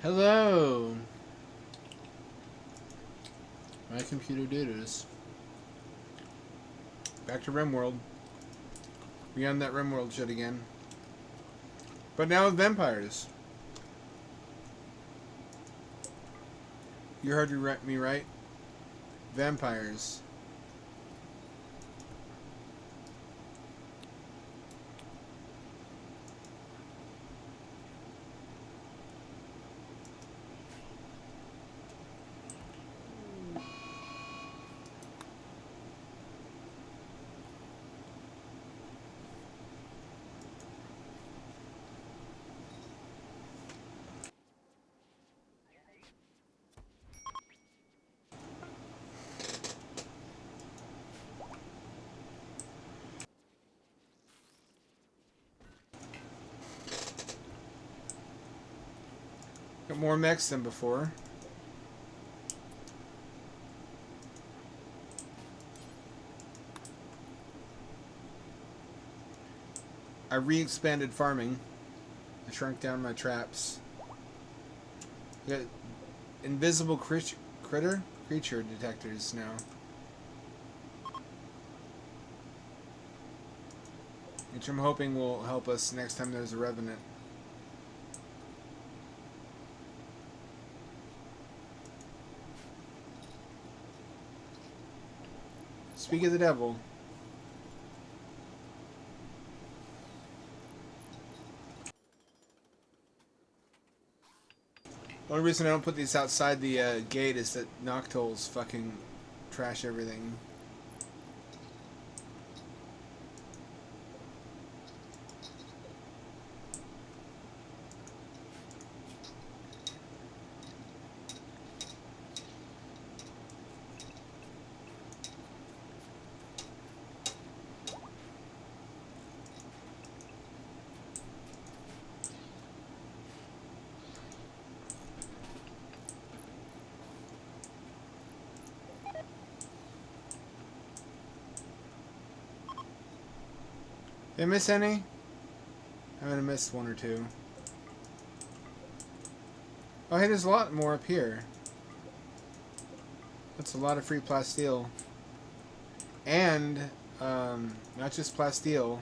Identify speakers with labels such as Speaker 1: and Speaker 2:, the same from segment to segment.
Speaker 1: Hello! My computer did. Back to Rimworld. We on that Rimworld shit again. But now with vampires. You heard me right? Vampires. Got more mechs than before. I re-expanded farming. I shrunk down my traps. We got invisible creature detectors now. Which I'm hoping will help us next time there's a revenant. Speak of the devil. The only reason I don't put these outside the gate is that Noctols fucking trash everything. Did I miss any? I might have missed one or two. Oh, hey, there's a lot more up here. That's a lot of free plasteel. And, not just plasteel.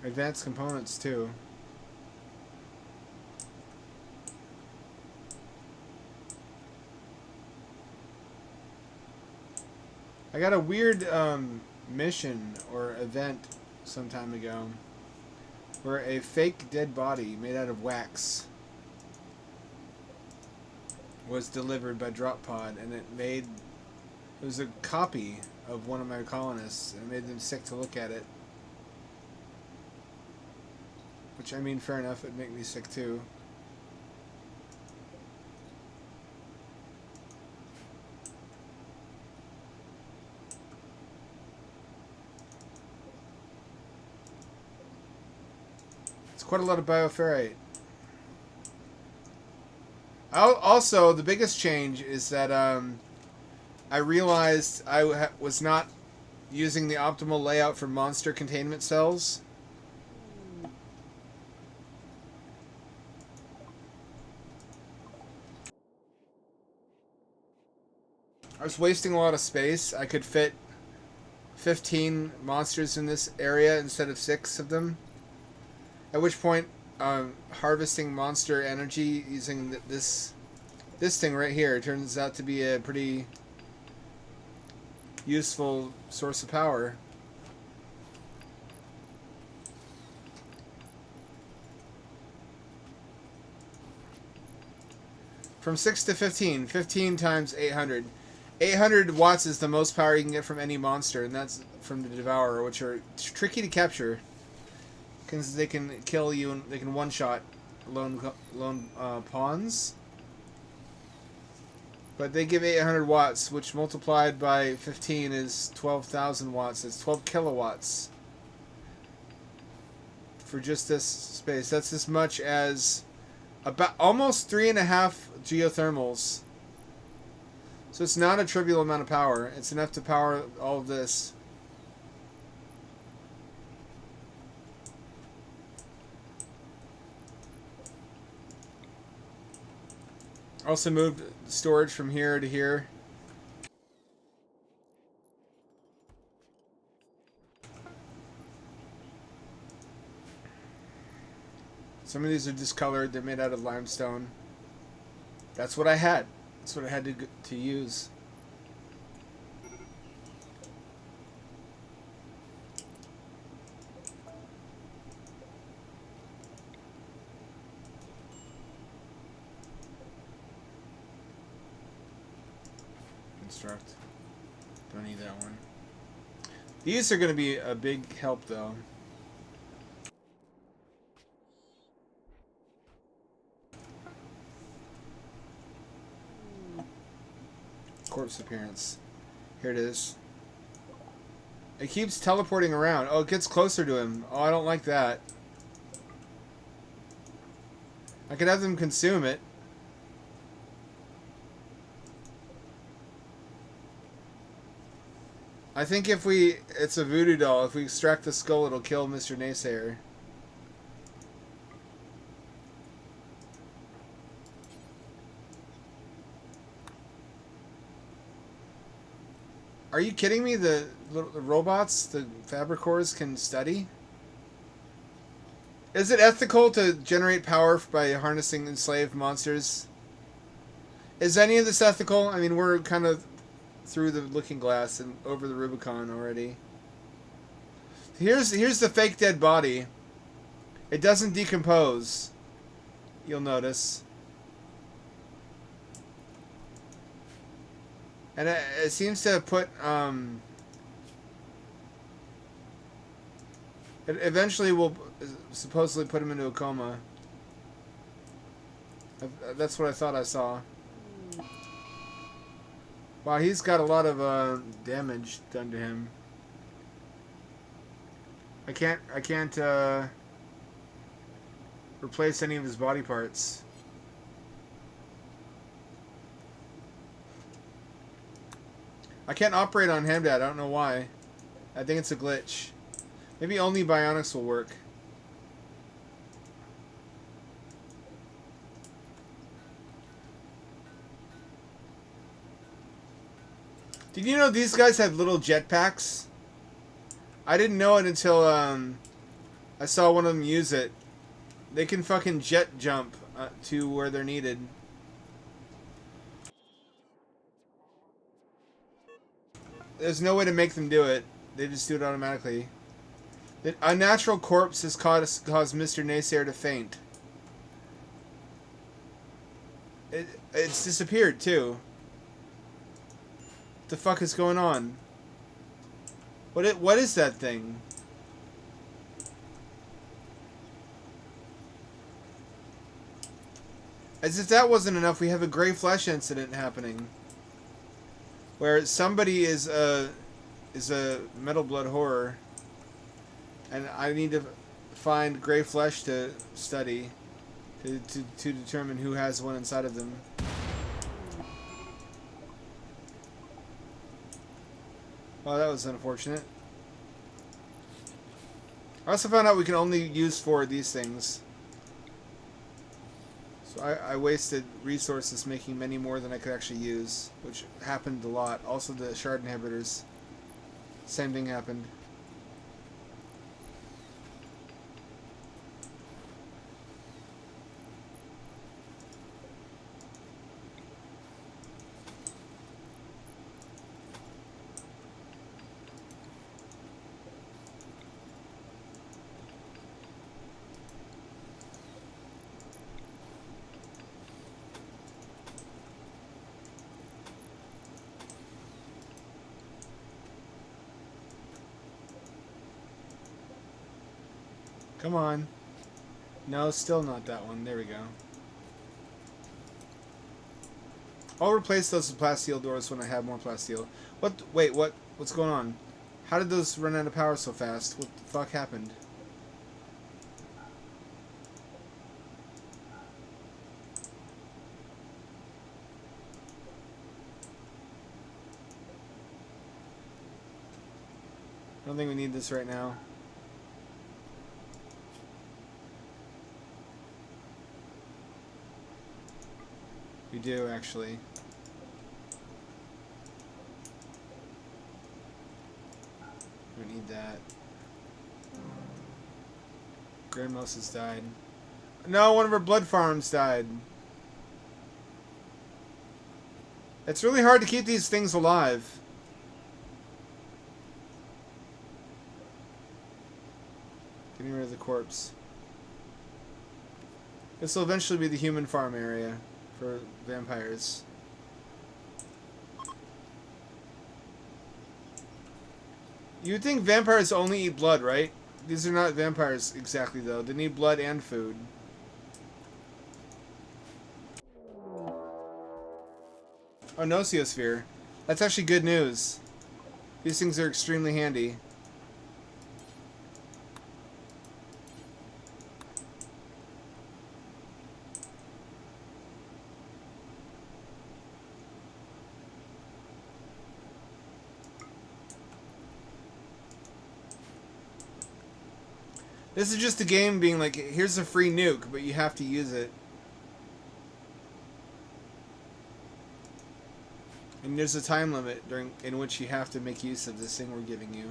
Speaker 1: Advanced components, too. I got a weird mission or event some time ago where a fake dead body made out of wax was delivered by drop pod, and it was a copy of one of my colonists, and it made them sick to look at it. Which, I mean, fair enough, it'd make me sick too. Quite a lot of bioferrite. Also, the biggest change is that I realized I was not using the optimal layout for monster containment cells. I was wasting a lot of space. I could fit 15 monsters in this area instead of 6 of them. At which point, harvesting monster energy using this thing right here turns out to be a pretty useful source of power. From 6 to 15. 15 times 800. 800 watts is the most power you can get from any monster, and that's from the Devourer, which are tricky to capture. Because they can kill you and they can one-shot lone pawns. But they give 800 watts, which multiplied by 15 is 12,000 watts. It's 12 kilowatts for just this space. That's as much as about almost 3.5 geothermals. So it's not a trivial amount of power. It's enough to power all of this. Also moved storage from here to here. Some of these are discolored. They're made out of limestone. That's what I had. That's what I had to use. Construct. Don't need that one. These are going to be a big help, though. Corpse appearance. Here it is. It keeps teleporting around. Oh, it gets closer to him. Oh, I don't like that. I could have them consume it. I think if it's a voodoo doll. If we extract the skull, it'll kill Mr. Naysayer. Are you kidding me? The robots, the fabricors can study? Is it ethical to generate power by harnessing enslaved monsters? Is any of this ethical? I mean, we're kind of through the looking glass and over the Rubicon already. Here's the fake dead body. It doesn't decompose. You'll notice. And it seems to put it eventually will supposedly put him into a coma. That's what I thought I saw. Wow, he's got a lot of damage done to him. I can't replace any of his body parts. I can't operate on Hamdad. I don't know why. I think it's a glitch. Maybe only bionics will work. Did you know these guys have little jetpacks? I didn't know it until I saw one of them use it. They can fucking jet jump to where they're needed. There's no way to make them do it. They just do it automatically. The unnatural corpse has caused Mr. Naysayer to faint. It's disappeared too. What the fuck is going on? What is that thing? As if that wasn't enough, we have a gray flesh incident happening. Where somebody is a Metal Blood horror, and I need to find gray flesh to study to determine who has one inside of them. Oh, that was unfortunate. I also found out we can only use 4 of these things. So I wasted resources making many more than I could actually use, which happened a lot. Also the shard inhibitors. Same thing happened. Come on. No, still not that one. There we go. I'll replace those with plasteel doors when I have more plasteel. What? Wait, what? What's going on? How did those run out of power so fast? What the fuck happened? don't think we need this right now. We do, actually. We need that. Grand Mouse has died. No, one of our blood farms died. It's really hard to keep these things alive. Getting rid of the corpse. This will eventually be the human farm area for vampires. You would think vampires only eat blood, right? These are not vampires exactly, though. They need blood and food. Oh, Nociosphere. That's actually good news. These things are extremely handy. This is just a game being like, here's a free nuke, but you have to use it. And there's a time limit in which you have to make use of this thing we're giving you.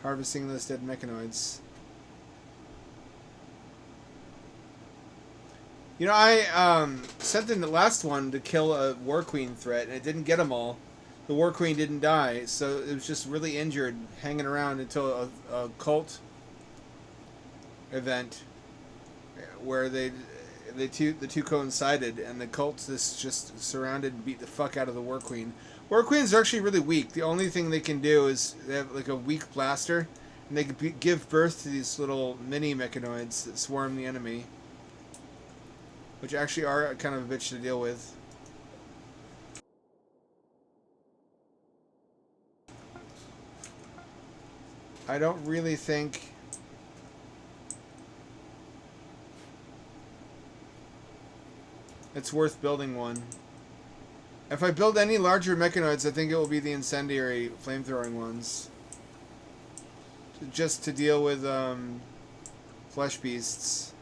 Speaker 1: Harvesting those dead mechanoids. You know, I sent in the last one to kill a War Queen threat, and it didn't get them all. The War Queen didn't die, so it was just really injured, hanging around until a cult event where the two coincided, and the cultists just surrounded and beat the fuck out of the War Queen. War Queens are actually really weak. The only thing they can do is they have like a weak blaster, and they can give birth to these little mini mechanoids that swarm the enemy, which actually are kind of a bitch to deal with. I don't really think it's worth building one. If I build any larger mechanoids, I think it will be the incendiary flamethrowing ones. Just to deal with flesh beasts.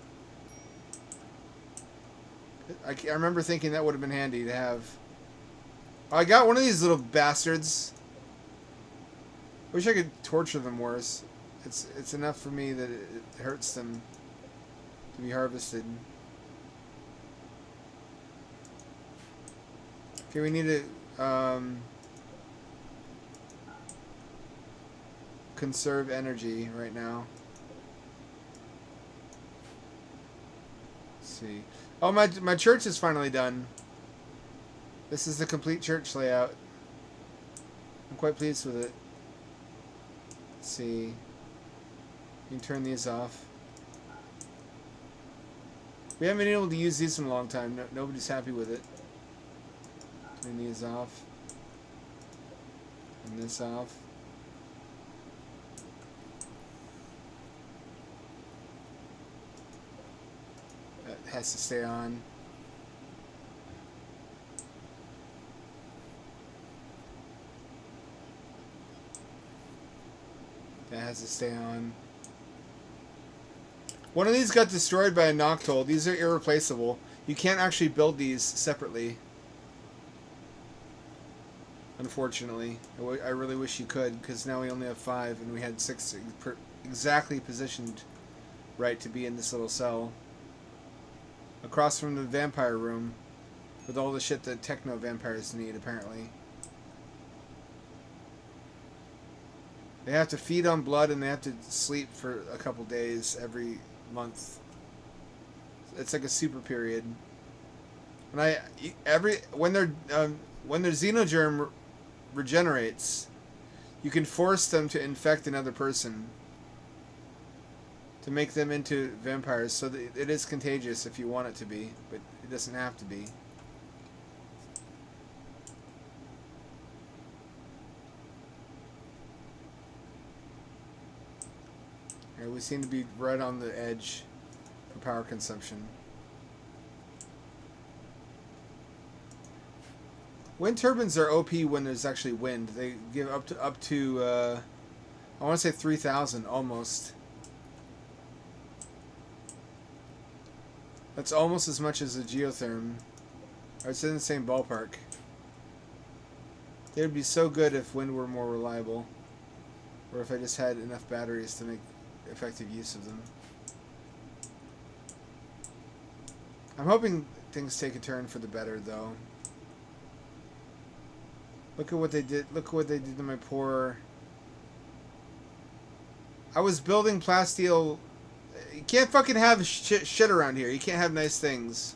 Speaker 1: I remember thinking that would have been handy to have. Oh, I got one of these little bastards. Wish I could torture them worse. It's enough for me that it hurts them to be harvested. Okay, we need to conserve energy right now. Let's see. Oh, my church is finally done. This is the complete church layout. I'm quite pleased with it. Let's see. You can turn these off. We haven't been able to use these in a long time. Nobody's happy with it. Turn these off. Turn this off. That has to stay on. That has to stay on. One of these got destroyed by a Noctowl. These are irreplaceable. You can't actually build these separately. Unfortunately. I really wish you could, because now we only have 5, and we had 6 exactly positioned right to be in this little cell. Across from the vampire room, with all the shit that techno vampires need, apparently. They have to feed on blood, and they have to sleep for a couple days every month. It's like a super period. And when their xenogerm regenerates, you can force them to infect another person to make them into vampires. So that it is contagious if you want it to be, but it doesn't have to be. We seem to be right on the edge for power consumption. Wind turbines are OP when there's actually wind. They give up to I want to say 3,000 almost. That's almost as much as a geotherm. It's in the same ballpark. They would be so good if wind were more reliable, or if I just had enough batteries to make effective use of them. I'm hoping things take a turn for the better, though. Look at what they did. Look at what they did to my poor... I was building plasteel. You can't fucking have shit around here. You can't have nice things.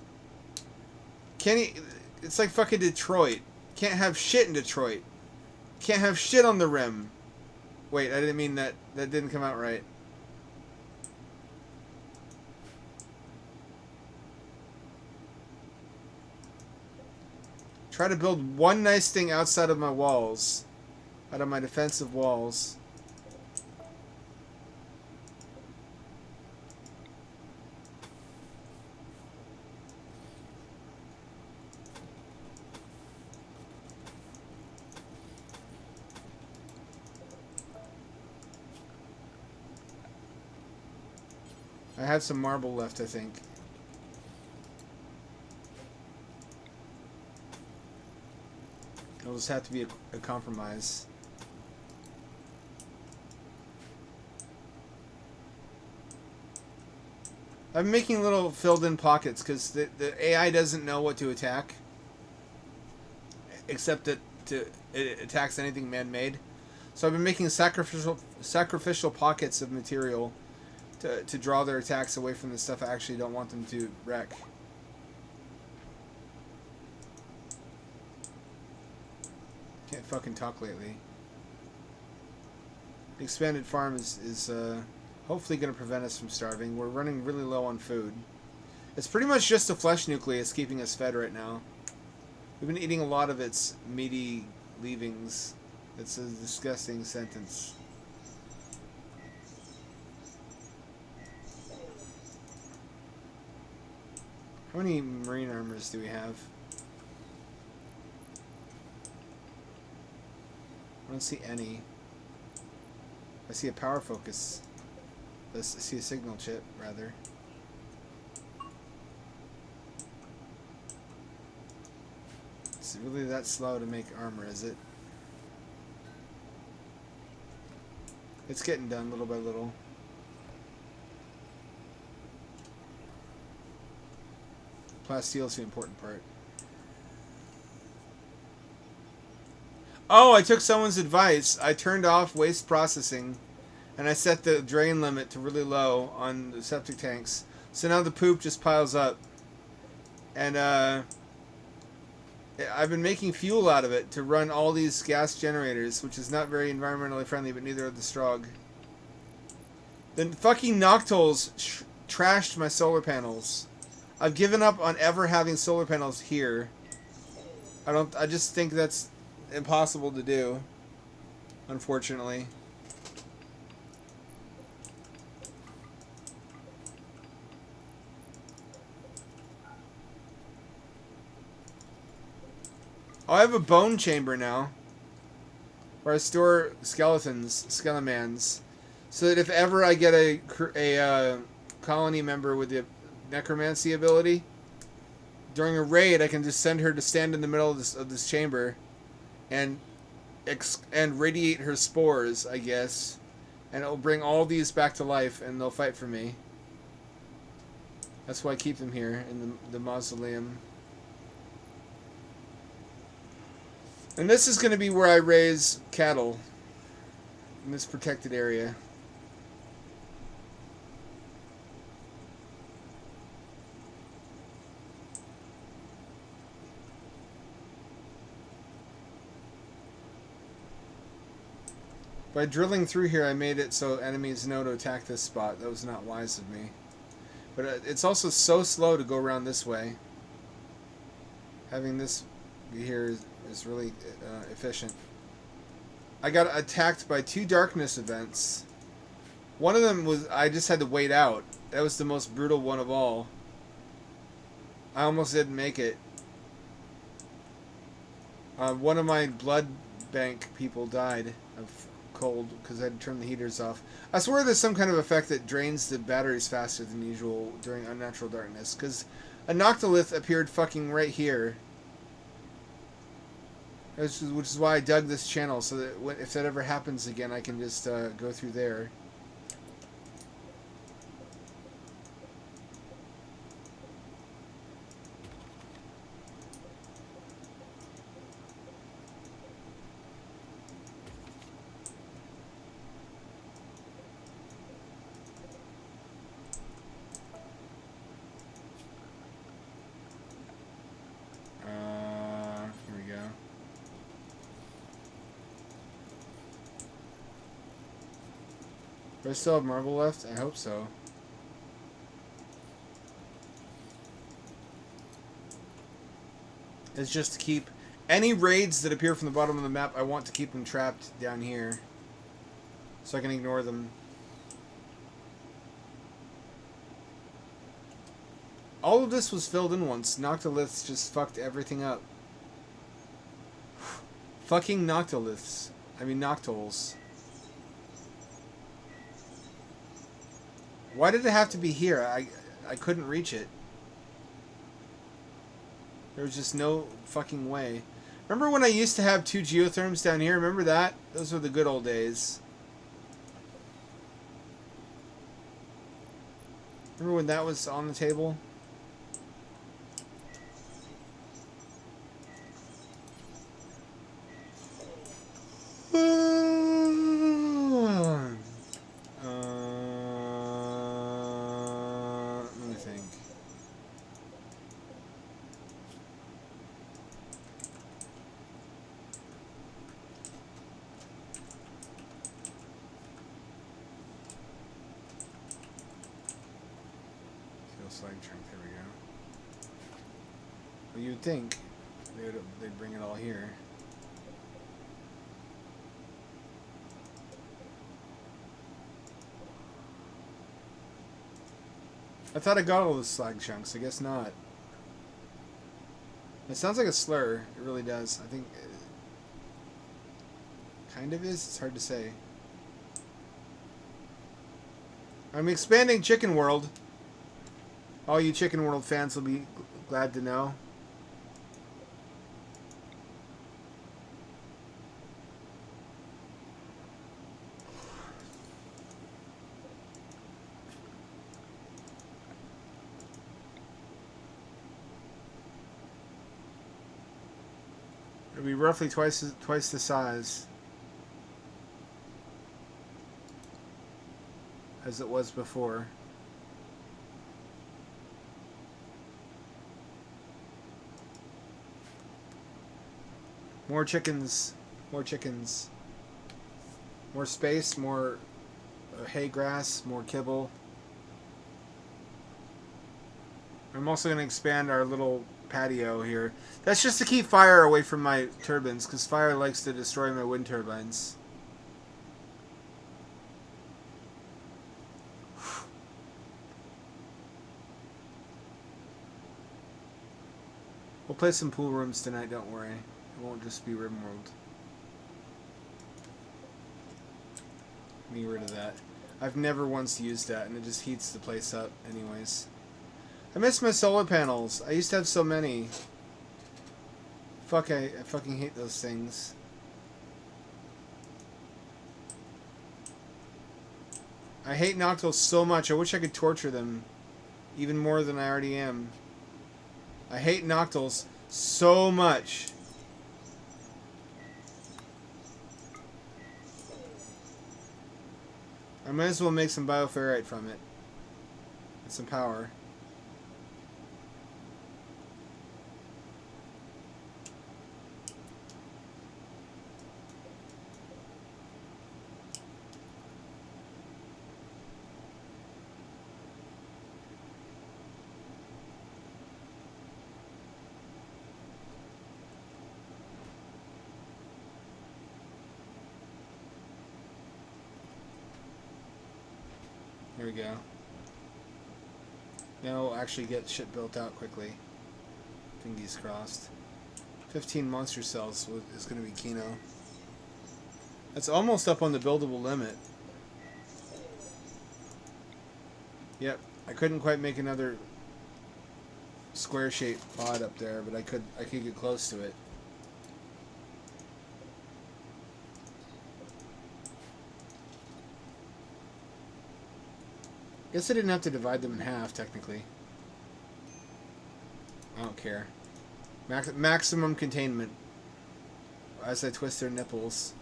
Speaker 1: Can't you? It's like fucking Detroit. Can't have shit in Detroit. Can't have shit on the rim. Wait, I didn't mean that. That didn't come out right. Try to build one nice thing outside of my walls. Out of my defensive walls. I have some marble left, I think. It'll just have to be a compromise. I'm making little filled-in pockets because the AI doesn't know what to attack, except that it attacks anything man-made. So I've been making sacrificial pockets of material to draw their attacks away from the stuff I actually don't want them to wreck. Can't fucking talk lately. The expanded farm is hopefully going to prevent us from starving. We're running really low on food. It's pretty much just the flesh nucleus keeping us fed right now. We've been eating a lot of its meaty leavings. It's a disgusting sentence. How many marine armors do we have? I don't see any. I see a power focus. I see a signal chip, rather. It's really that slow to make armor, is it? It's getting done little by little. Plasteel is the important part. Oh, I took someone's advice. I turned off waste processing, and I set the drain limit to really low on the septic tanks. So now the poop just piles up. And I've been making fuel out of it to run all these gas generators, which is not very environmentally friendly, but neither are the Strog. The fucking Noctols trashed my solar panels. I've given up on ever having solar panels here. I just think that's impossible to do, unfortunately. Oh, I have a bone chamber now, where I store skeletons, so that if ever I get a colony member with the necromancy ability, during a raid, I can just send her to stand in the middle of this chamber, and radiate her spores, I guess, and it'll bring all these back to life, and they'll fight for me. That's why I keep them here in the mausoleum. And this is going to be where I raise cattle, in this protected area. By drilling through here, I made it so enemies know to attack this spot. That was not wise of me. But it's also so slow to go around this way. Having this be here is really efficient. I got attacked by 2 darkness events. One of them was I just had to wait out. That was the most brutal one of all. I almost didn't make it. One of my blood bank people died of cold because I had to turn the heaters off. I swear there's some kind of effect that drains the batteries faster than usual during unnatural darkness. Because a Noctilith appeared fucking right here. Which is why I dug this channel, so that if that ever happens again, I can just go through there. Here we go. Do I still have marble left? I hope so. It's just to keep any raids that appear from the bottom of the map, I want to keep them trapped down here. So I can ignore them. All of this was filled in once. Noctiliths just fucked everything up. Fucking Noctiliths. I mean Noctols. Why did it have to be here? I couldn't reach it. There was just no fucking way. Remember when I used to have 2 geotherms down here? Remember that? Those were the good old days. Remember when that was on the table? Let me think. Kill slag chunk. There we go. Well, you'd think they'd bring it all here. I thought I got all the slag chunks. I guess not. It sounds like a slur. It really does. I think it kind of is. It's hard to say. I'm expanding Chicken World. All you Chicken World fans will be glad to know. It'll be roughly twice the size as it was before. More chickens, more chickens. More space, more hay grass, more kibble. I'm also going to expand our little patio here. That's just to keep fire away from my turbines, because fire likes to destroy my wind turbines. We'll play some pool rooms tonight, don't worry. It won't just be Rimworld. Let me get rid of that. I've never once used that, and it just heats the place up anyways. I miss my solar panels. I used to have so many. Fuck, I fucking hate those things. I hate Noctils so much. I wish I could torture them even more than I already am. I hate Noctils so much. I might as well make some bioferrite from it. And some power. There we go. Now we'll actually get shit built out quickly. Fingers crossed. 15 monster cells is going to be Kino. That's almost up on the buildable limit. Yep, I couldn't quite make another square-shaped pod up there, but I could get close to it. Guess I didn't have to divide them in half, technically. I don't care. Maximum containment. As I twist their nipples.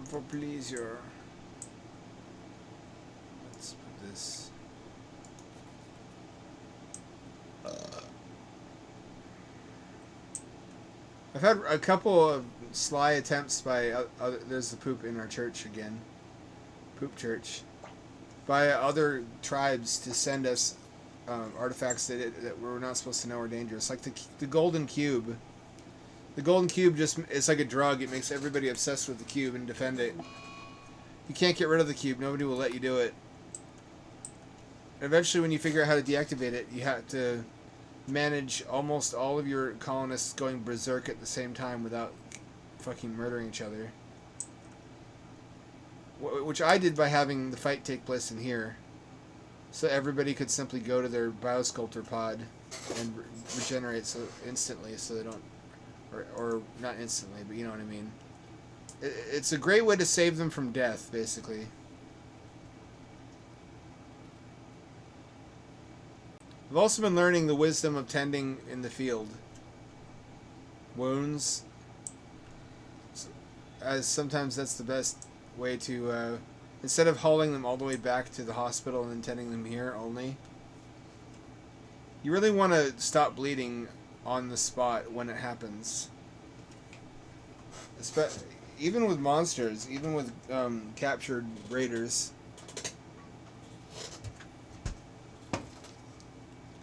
Speaker 1: For pleasure. Let's put this... I've had a couple of sly attempts by... there's the poop in our church again. Poop church. By other tribes to send us artifacts that we're not supposed to know are dangerous. Like the golden cube. The golden cube it's like a drug. It makes everybody obsessed with the cube and defend it. You can't get rid of the cube. Nobody will let you do it. And eventually when you figure out how to deactivate it, you have to manage almost all of your colonists going berserk at the same time without fucking murdering each other. Which I did by having the fight take place in here. So everybody could simply go to their biosculptor pod and regenerate so instantly so they don't... Or not instantly, but you know what I mean. It's a great way to save them from death, basically. I've also been learning the wisdom of tending in the field. Wounds. As sometimes that's the best way to... instead of hauling them all the way back to the hospital and then tending them here only. You really want to stop bleeding on the spot when it happens. Even with monsters, even with captured raiders.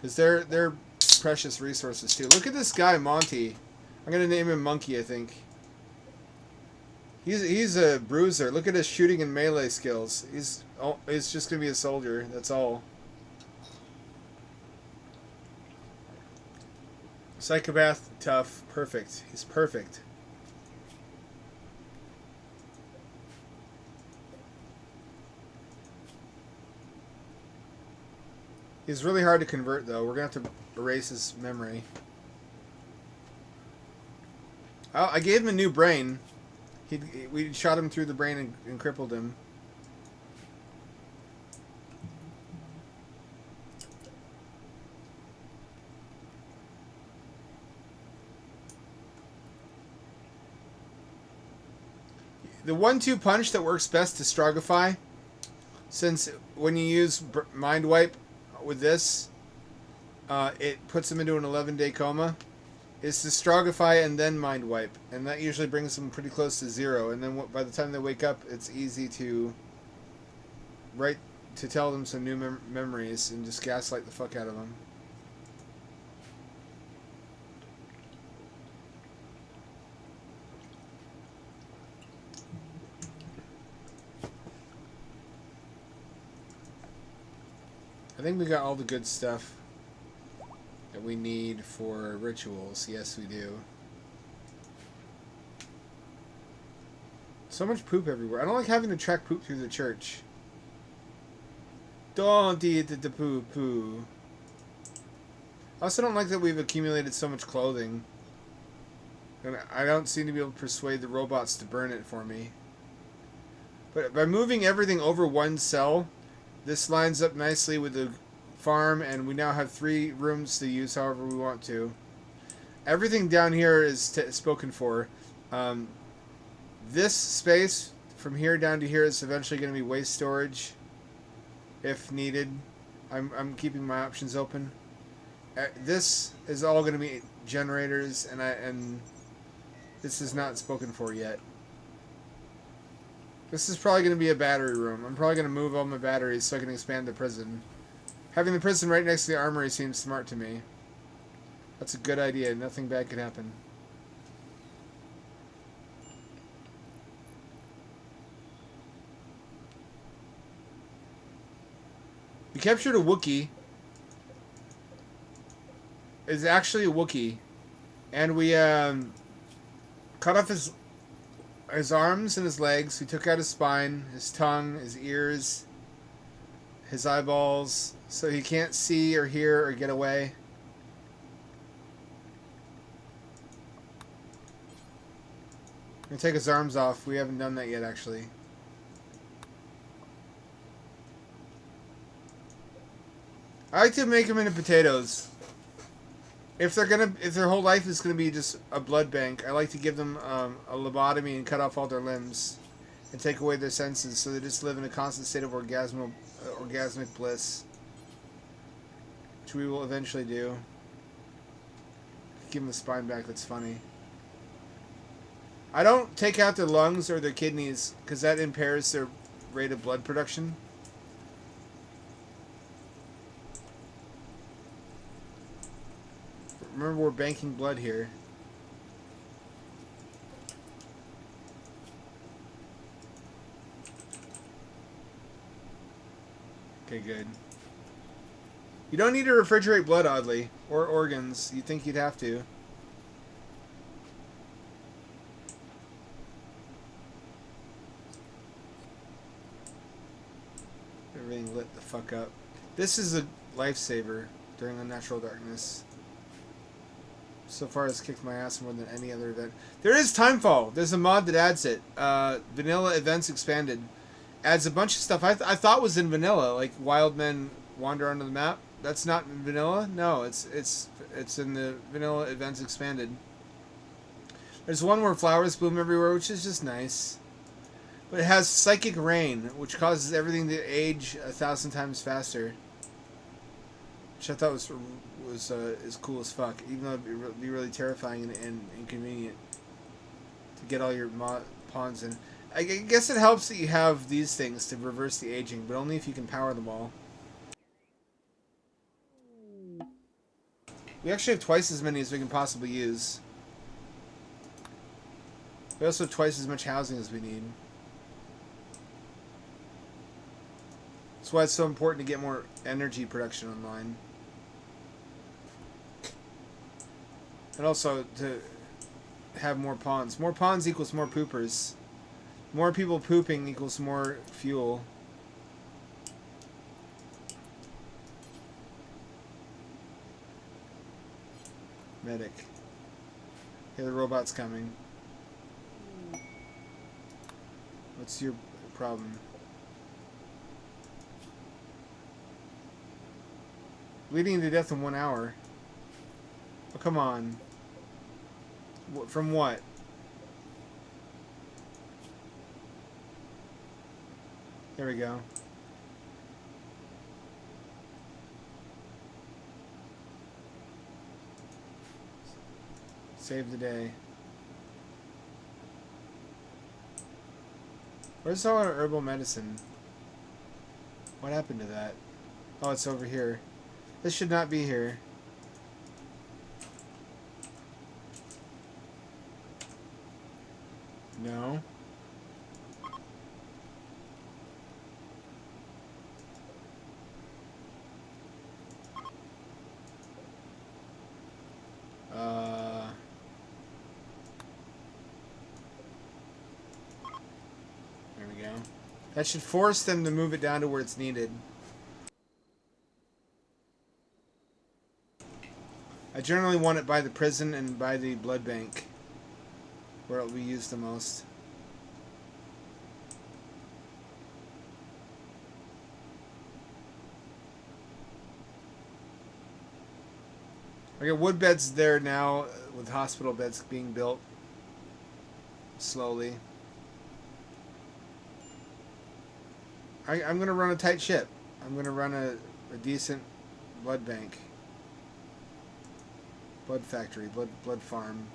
Speaker 1: Because they're precious resources too. Look at this guy, Monty. I'm going to name him Monkey, I think. He's a bruiser. Look at his shooting and melee skills. He's just going to be a soldier. That's all. Psychopath, tough, perfect. He's perfect. He's really hard to convert, though. We're going to have to erase his memory. I gave him a new brain. We shot him through the brain and crippled him. The 1-2 punch that works best to Strogify, since when you use Mind Wipe with this, it puts him into an 11-day coma, is to Strogify and then Mind Wipe. And that usually brings them pretty close to 0. And then by the time they wake up, it's easy to tell them some new memories and just gaslight the fuck out of them. I think we got all the good stuff that we need for rituals. Yes, we do. So much poop everywhere. I don't like having to track poop through the church. Don't eat the poo-poo. I also don't like that we've accumulated so much clothing. And I don't seem to be able to persuade the robots to burn it for me. But by moving everything over one cell, this lines up nicely with the farm, and we now have 3 rooms to use however we want to. Everything down here is spoken for. This space from here down to here is eventually going to be waste storage if needed. I'm keeping my options open. This is all going to be generators, and this is not spoken for yet. This is probably going to be a battery room. I'm probably going to move all my batteries so I can expand the prison. Having the prison right next to the armory seems smart to me. That's a good idea. Nothing bad could happen. We captured a Wookiee. It's actually a Wookiee. And we cut off his arms and his legs. We took out his spine, his tongue, his ears, his eyeballs, so he can't see or hear or get away. We're gonna take his arms off. We haven't done that yet, actually. I like to make them into potatoes. If their whole life is gonna be just a blood bank, I like to give them a lobotomy and cut off all their limbs, and take away their senses, so they just live in a constant state of orgasmic bliss, which we will eventually do. Give them the spine back. That's funny. I don't take out their lungs or their kidneys because that impairs their rate of blood production. Remember, we're banking blood here. Okay, good. You don't need to refrigerate blood, oddly, or organs. You'd think you'd have to. Everything lit the fuck up. This is a lifesaver during the natural darkness. So far, it's kicked my ass more than any other event. There is Timefall. There's a mod that adds it. Vanilla Events Expanded. Adds a bunch of stuff I thought was in vanilla, like Wild Men Wander Onto the Map. That's not in vanilla? No, it's in the Vanilla Events Expanded. There's one where flowers bloom everywhere, which is just nice. But it has Psychic Rain, which causes everything to age 1,000 times faster. Which I thought was cool as fuck, even though it'd be really terrifying and inconvenient to get all your pawns in. I guess it helps that you have these things to reverse the aging, but only if you can power them all. We actually have twice as many as we can possibly use. We also have twice as much housing as we need. That's why it's so important to get more energy production online. And also to have more pawns. More pawns equals more poopers. More people pooping equals more fuel. Medic. Okay, the robot's coming. What's your problem? Bleeding to death in 1 hour. Oh, come on. From what? There we go. Save the day. Where's all our herbal medicine? What happened to that? Oh, it's over here. This should not be here. No. There we go. That should force them to move it down to where it's needed. I generally want it by the prison and by the blood bank, where it'll be used the most. I got wood beds there now, with hospital beds being built slowly. I'm going to run a tight ship. I'm going to run a decent blood bank. Blood factory, blood farm.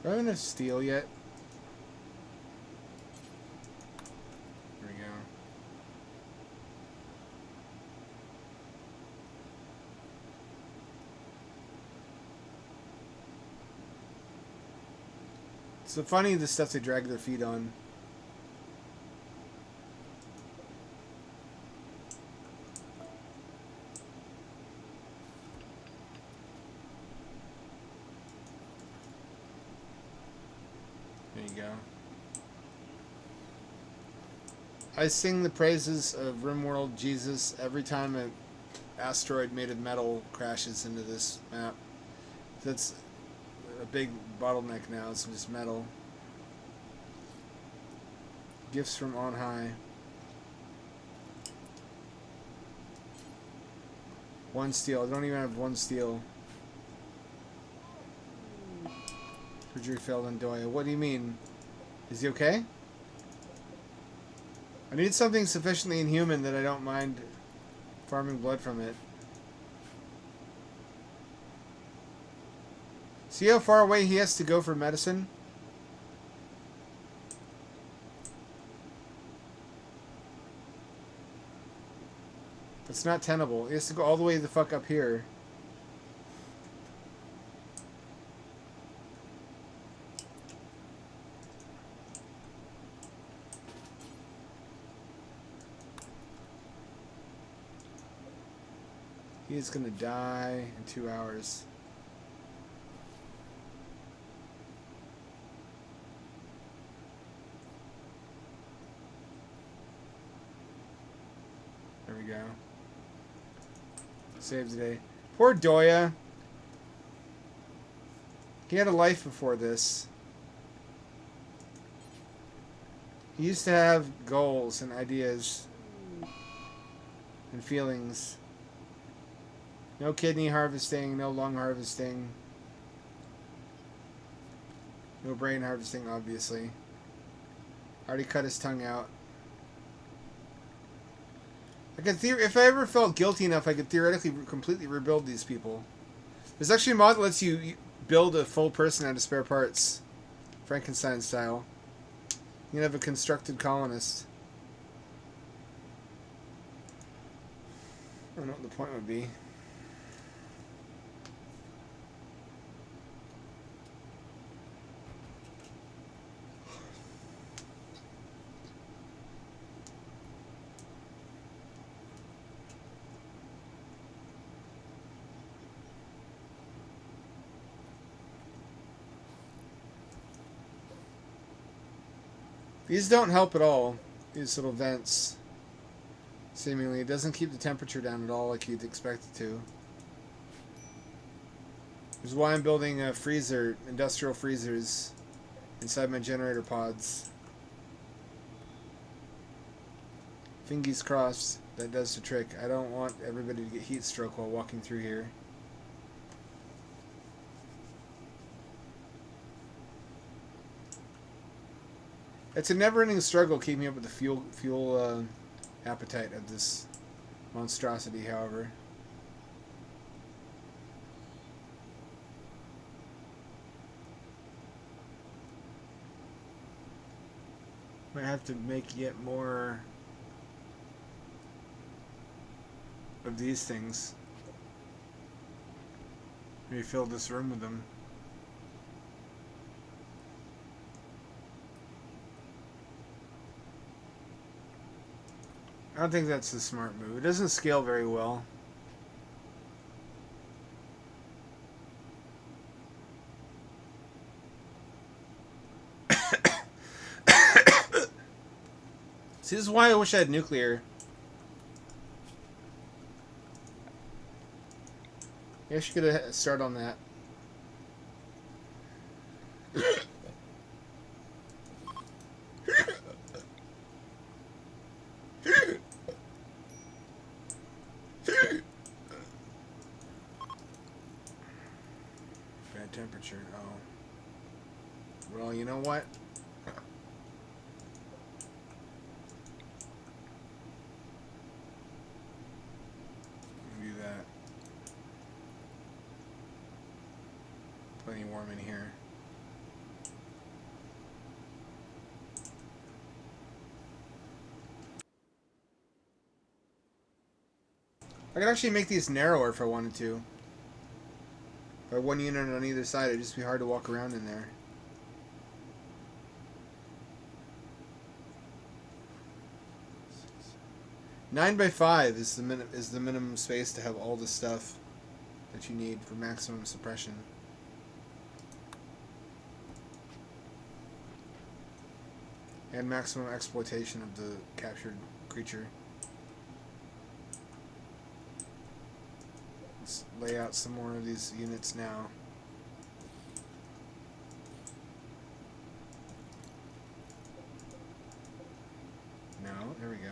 Speaker 1: Do I have enough steel yet? There we go. So funny the stuff they drag their feet on. There you go. I sing the praises of Rimworld Jesus every time an asteroid made of metal crashes into this map. That's a big bottleneck now. It's just metal. Gifts from on high. One steel. I don't even have one steel. Surgery failed on Doya. What do you mean? Is he okay? I need something sufficiently inhuman that I don't mind farming blood from it. See how far away he has to go for medicine? It's not tenable. He has to go all the way the fuck up here. He's gonna die in 2 hours. There we go. Save the day. Poor Doya. He had a life before this. He used to have goals and ideas and feelings. No kidney harvesting, no lung harvesting. No brain harvesting, obviously. Already cut his tongue out. I could if I ever felt guilty enough, I could theoretically completely rebuild these people. There's actually a mod that lets you build a full person out of spare parts. Frankenstein style. You can have a constructed colonist. I don't know what the point would be. These don't help at all, these little vents. Seemingly, it doesn't keep the temperature down at all like you'd expect it to. Which is why I'm building a freezer, industrial freezers, inside my generator pods. Fingies crossed, that does the trick. I don't want everybody to get heat stroke while walking through here. It's a never-ending struggle keeping up with the fuel appetite of this monstrosity, however. Might have to make yet more of these things. Maybe fill this room with them. I don't think that's a smart move. It doesn't scale very well. See, this is why I wish I had nuclear. Yeah, I should get a start on that. Bad temperature. Oh. Well, you know what? Do that. Plenty warm in here. I could actually make these narrower if I wanted to. By one unit on either side, it'd just be hard to walk around in there. 9x5 is the minimum space to have all the stuff that you need for maximum suppression. And maximum exploitation of the captured creature. Let's lay out some more of these units now. No, there we go.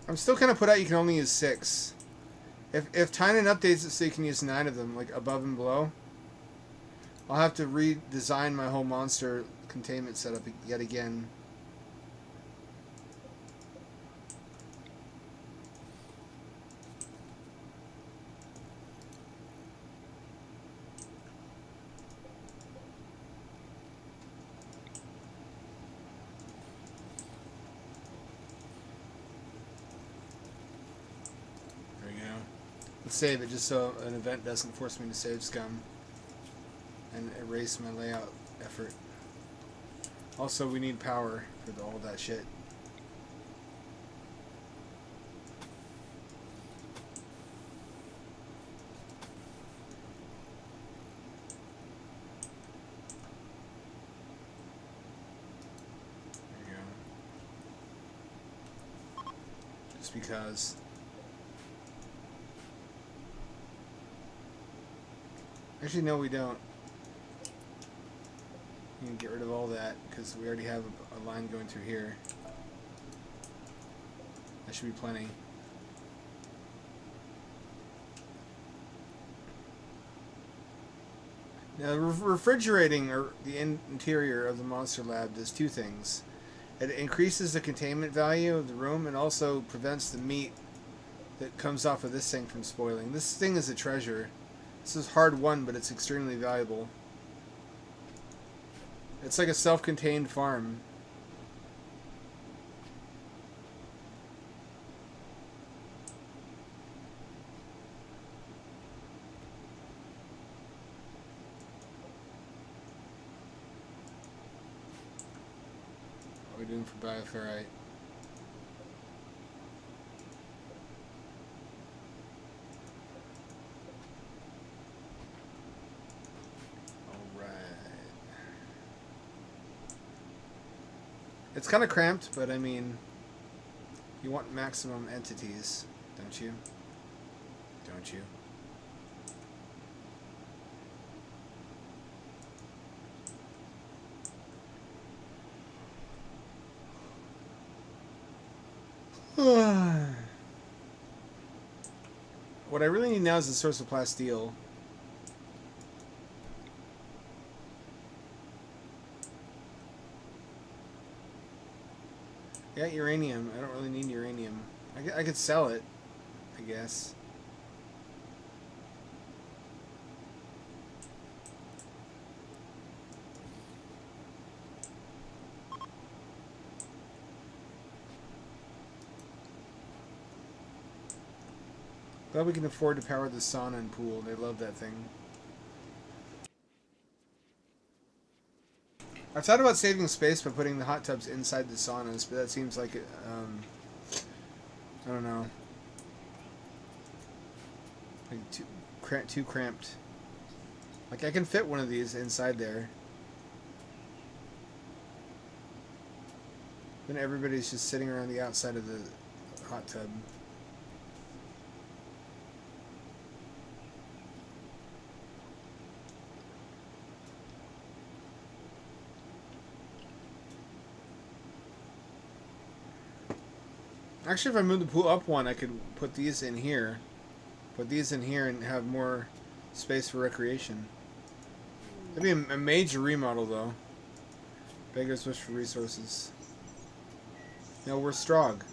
Speaker 1: I'm still kind of put out you can only use 6. If Tynan updates it so you can use 9 of them, like above and below, I'll have to redesign my whole monster containment setup yet again. Let's save it just so an event doesn't force me to save scum and erase my layout effort. Also, we need power for all that shit. There you go. Just because. Actually, no, we don't. We can get rid of all that because we already have a line going through here. That should be plenty. Now, refrigerating the interior of the monster lab does 2 things. It increases the containment value of the room and also prevents the meat that comes off of this thing from spoiling. This thing is a treasure. This is hard won, but it's extremely valuable. It's like a self-contained farm. What are we doing for bioferrite? It's kind of cramped, but I mean, you want maximum entities, don't you? Don't you? What I really need now is a source of plasteel. I got uranium. I don't really need uranium. I could sell it, I guess. Glad we can afford to power the sauna and pool. They love that thing. I've thought about saving space by putting the hot tubs inside the saunas, but that seems like it, I don't know, like too cramped. Like I can fit one of these inside there. Then everybody's just sitting around the outside of the hot tub. Actually, if I move the pool up one, I could put these in here. Put these in here and have more space for recreation. That'd be a major remodel, though. Beggars wish for resources. No, we're Strog.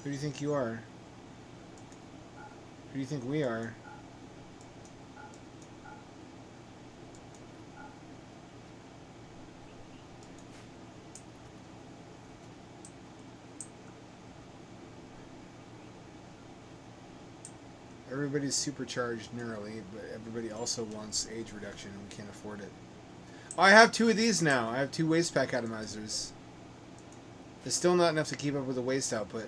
Speaker 1: Who do you think you are? Who do you think we are? everybody's supercharged neurally, but everybody also wants age reduction and we can't afford it. Oh, I have 2 of these now. I have 2 waste pack atomizers. It's still not enough to keep up with the waste output.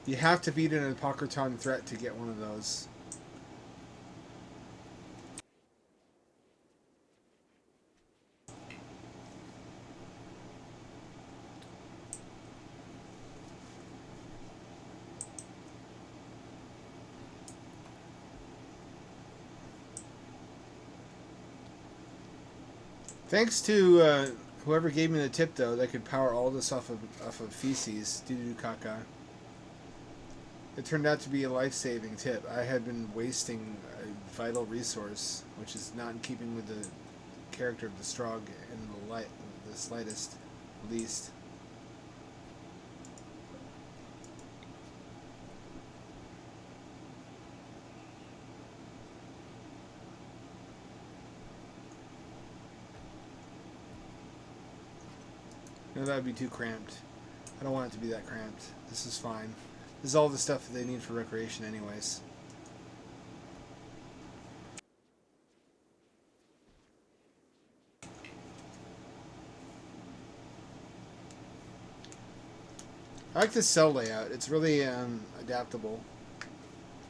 Speaker 1: You have to beat an Apocryton threat to get one of those. Thanks to whoever gave me the tip, though, that could power all this off of feces, doo-doo caca. It turned out to be a life-saving tip. I had been wasting a vital resource, which is not in keeping with the character of the Strog in the slightest least. No, that would be too cramped. I don't want it to be that cramped. This is fine. This is all the stuff that they need for recreation anyways. I like this cell layout. It's really adaptable.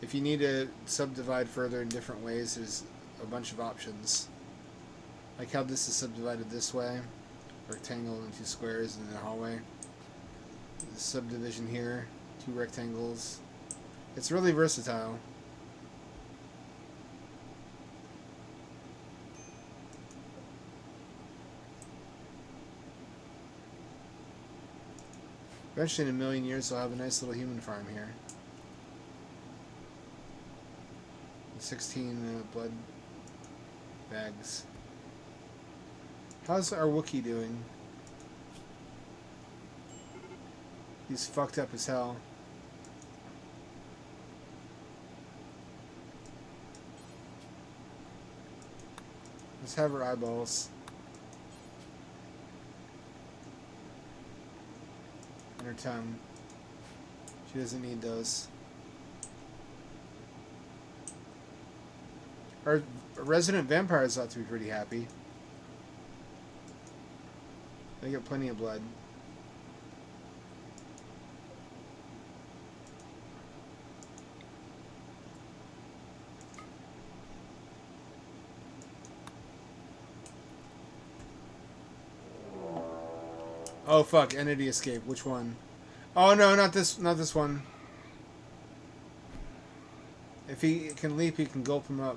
Speaker 1: If you need to subdivide further in different ways, there's a bunch of options. Like how this is subdivided this way. Rectangle and 2 squares in the hallway. The subdivision here, 2 rectangles. It's really versatile. Eventually, in a million years, I'll have a nice little human farm here. 16 blood bags. How's our Wookiee doing? He's fucked up as hell. Let's have her eyeballs. And her tongue. She doesn't need those. Our resident vampires ought to be pretty happy. They get plenty of blood. Oh fuck, entity escape. Which one? Oh no, not this one. If he can leap, he can gulp him up.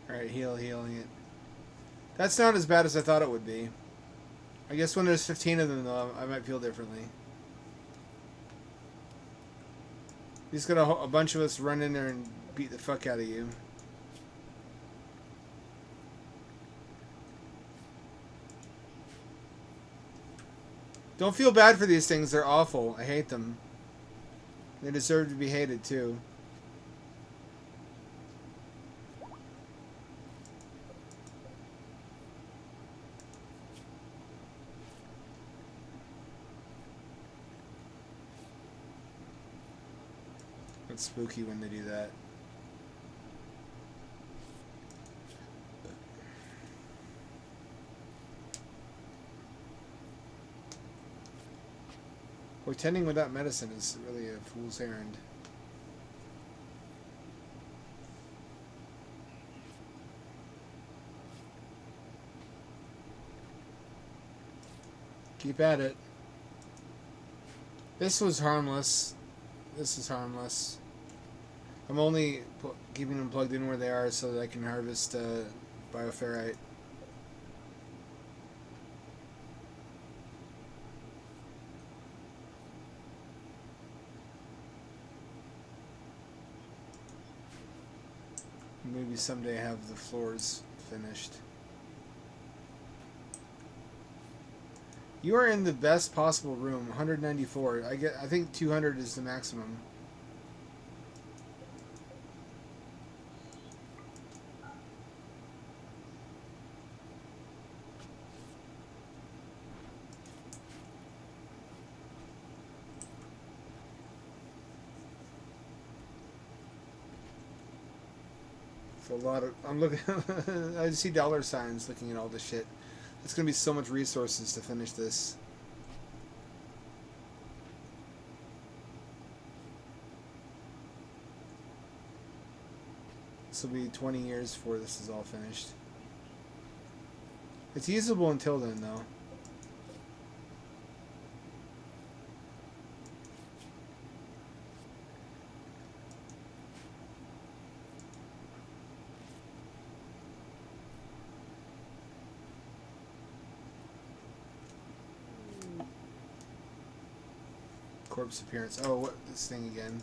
Speaker 1: Alright, healing it. That's not as bad as I thought it would be. I guess when there's 15 of them, though, I might feel differently. He's got a bunch of us run in there and beat the fuck out of you. Don't feel bad for these things. They're awful. I hate them. They deserve to be hated, too. It's spooky when they do that. Portending without medicine is really a fool's errand. Keep at it. This was harmless. This is harmless. I'm only keeping them plugged in where they are so that I can harvest bioferrite. Maybe someday have the floors finished. You are in the best possible room, 194. I think 200 is the maximum. It's a lot of. I'm looking. I see dollar signs looking at all this shit. It's gonna be so much resources to finish this. This will be 20 years before this is all finished. It's usable until then, though. Corpse appearance. Oh, what this thing again?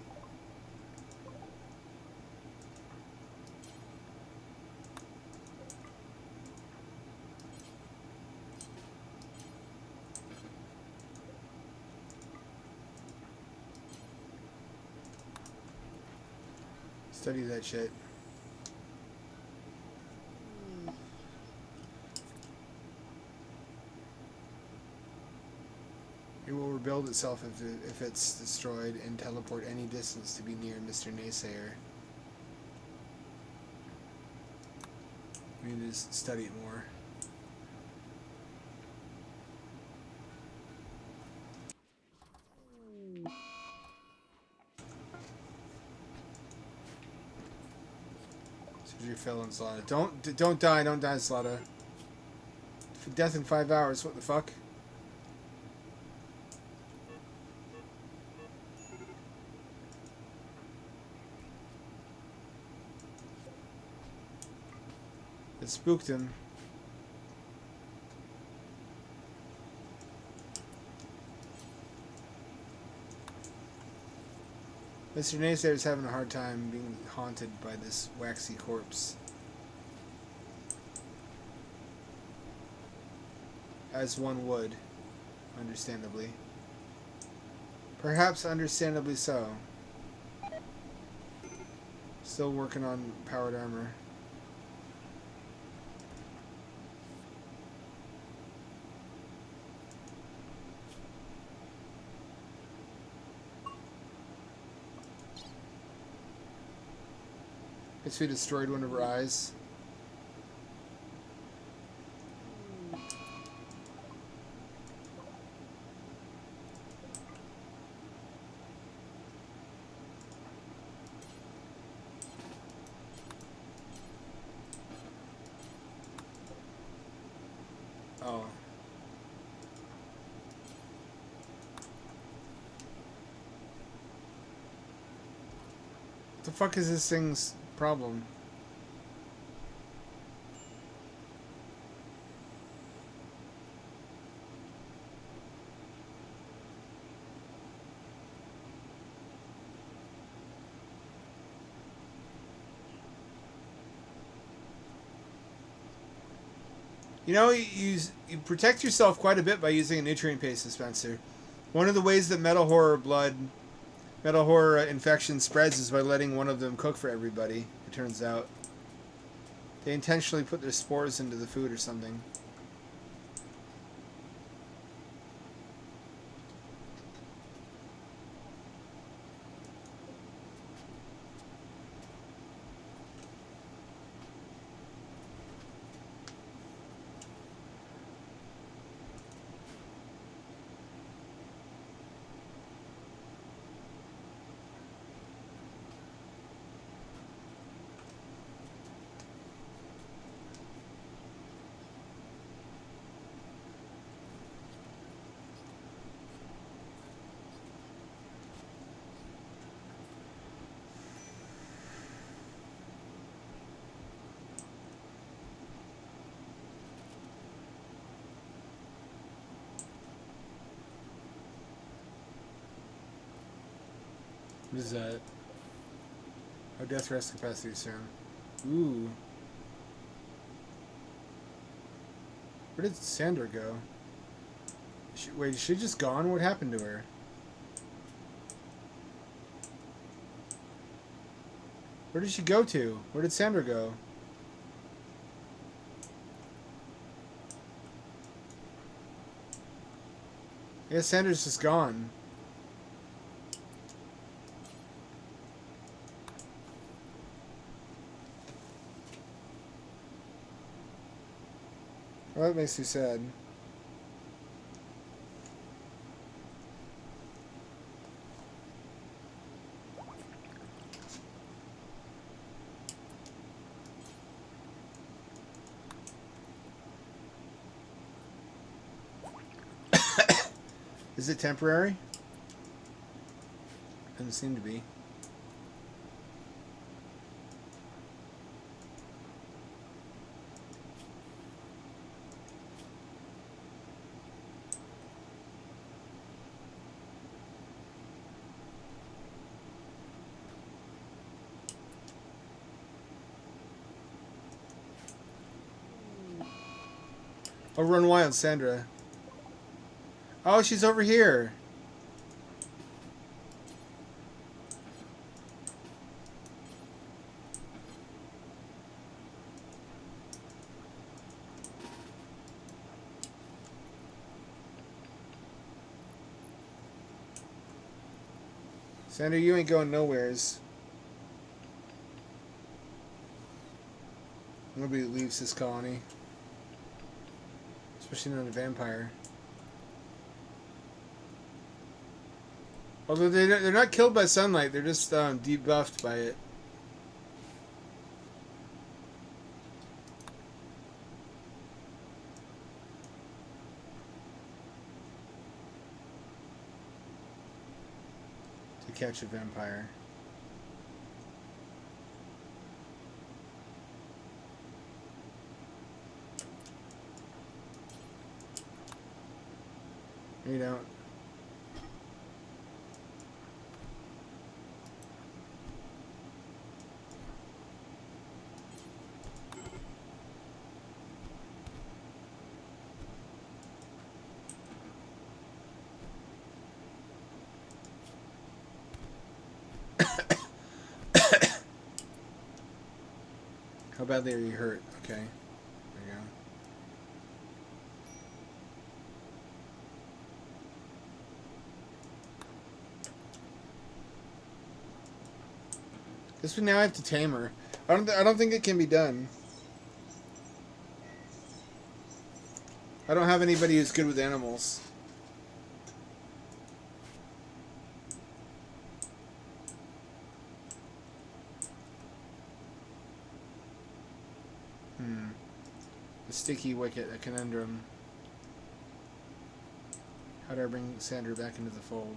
Speaker 1: Study that shit. It will rebuild itself if it's destroyed and teleport any distance to be near Mr. Naysayer. We need to study it more. Surgery fell on Zlata. Don't die, Zlata. For death in 5 hours, what the fuck? It spooked him. Mr. Naysayer is having a hard time being haunted by this waxy corpse. As one would, understandably. Perhaps understandably so. Still working on powered armor. Guess we destroyed one of her eyes. Oh. What the fuck is this thing's problem? You know, you protect yourself quite a bit by using a nutrient paste dispenser. One of the ways that metal horror infection spreads is by letting one of them cook for everybody, it turns out. They intentionally put their spores into the food or something. What is that? Oh, death rest capacity serum. Ooh. Where did Sandra go? Wait, is she just gone? What happened to her? Where did she go to? Where did Sandra go? I guess Sandra's just gone. Well, that makes me sad. Is it temporary? Doesn't seem to be. Oh, run wild, Sandra. Oh, she's over here. Sandra, you ain't going nowheres. Nobody leaves this colony. Especially not a vampire. Although they're not killed by sunlight, they're just debuffed by it. To catch a vampire. You don't. How badly are you hurt? Okay. There you go. Guess we now have to tame her. I don't think it can be done. I don't have anybody who's good with animals. The sticky wicket, a conundrum. How do I bring Sandra back into the fold?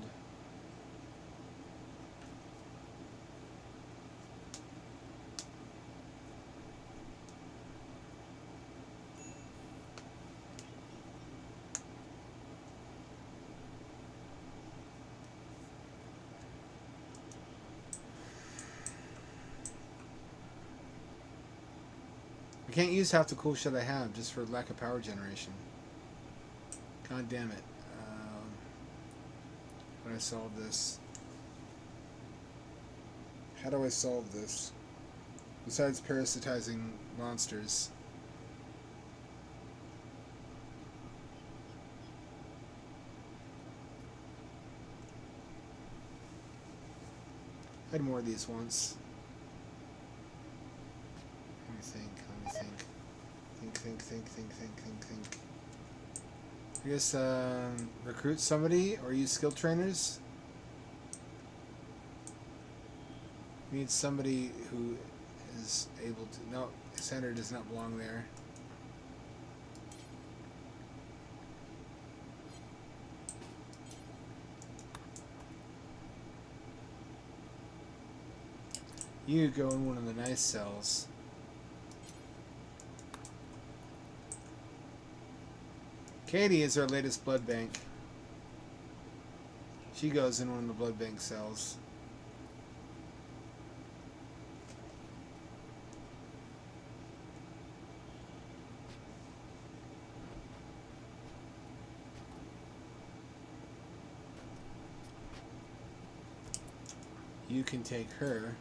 Speaker 1: I can't use half the cool shit I have just for lack of power generation. God damn it. How do I solve this? How do I solve this? Besides parasitizing monsters. I had more of these once. Let me think. Think. I guess recruit somebody or use skill trainers. We need somebody who is able to. No, Sandra does not belong there. You go in one of the nice cells. Katie is our latest blood bank. She goes in one of the blood bank cells. You can take her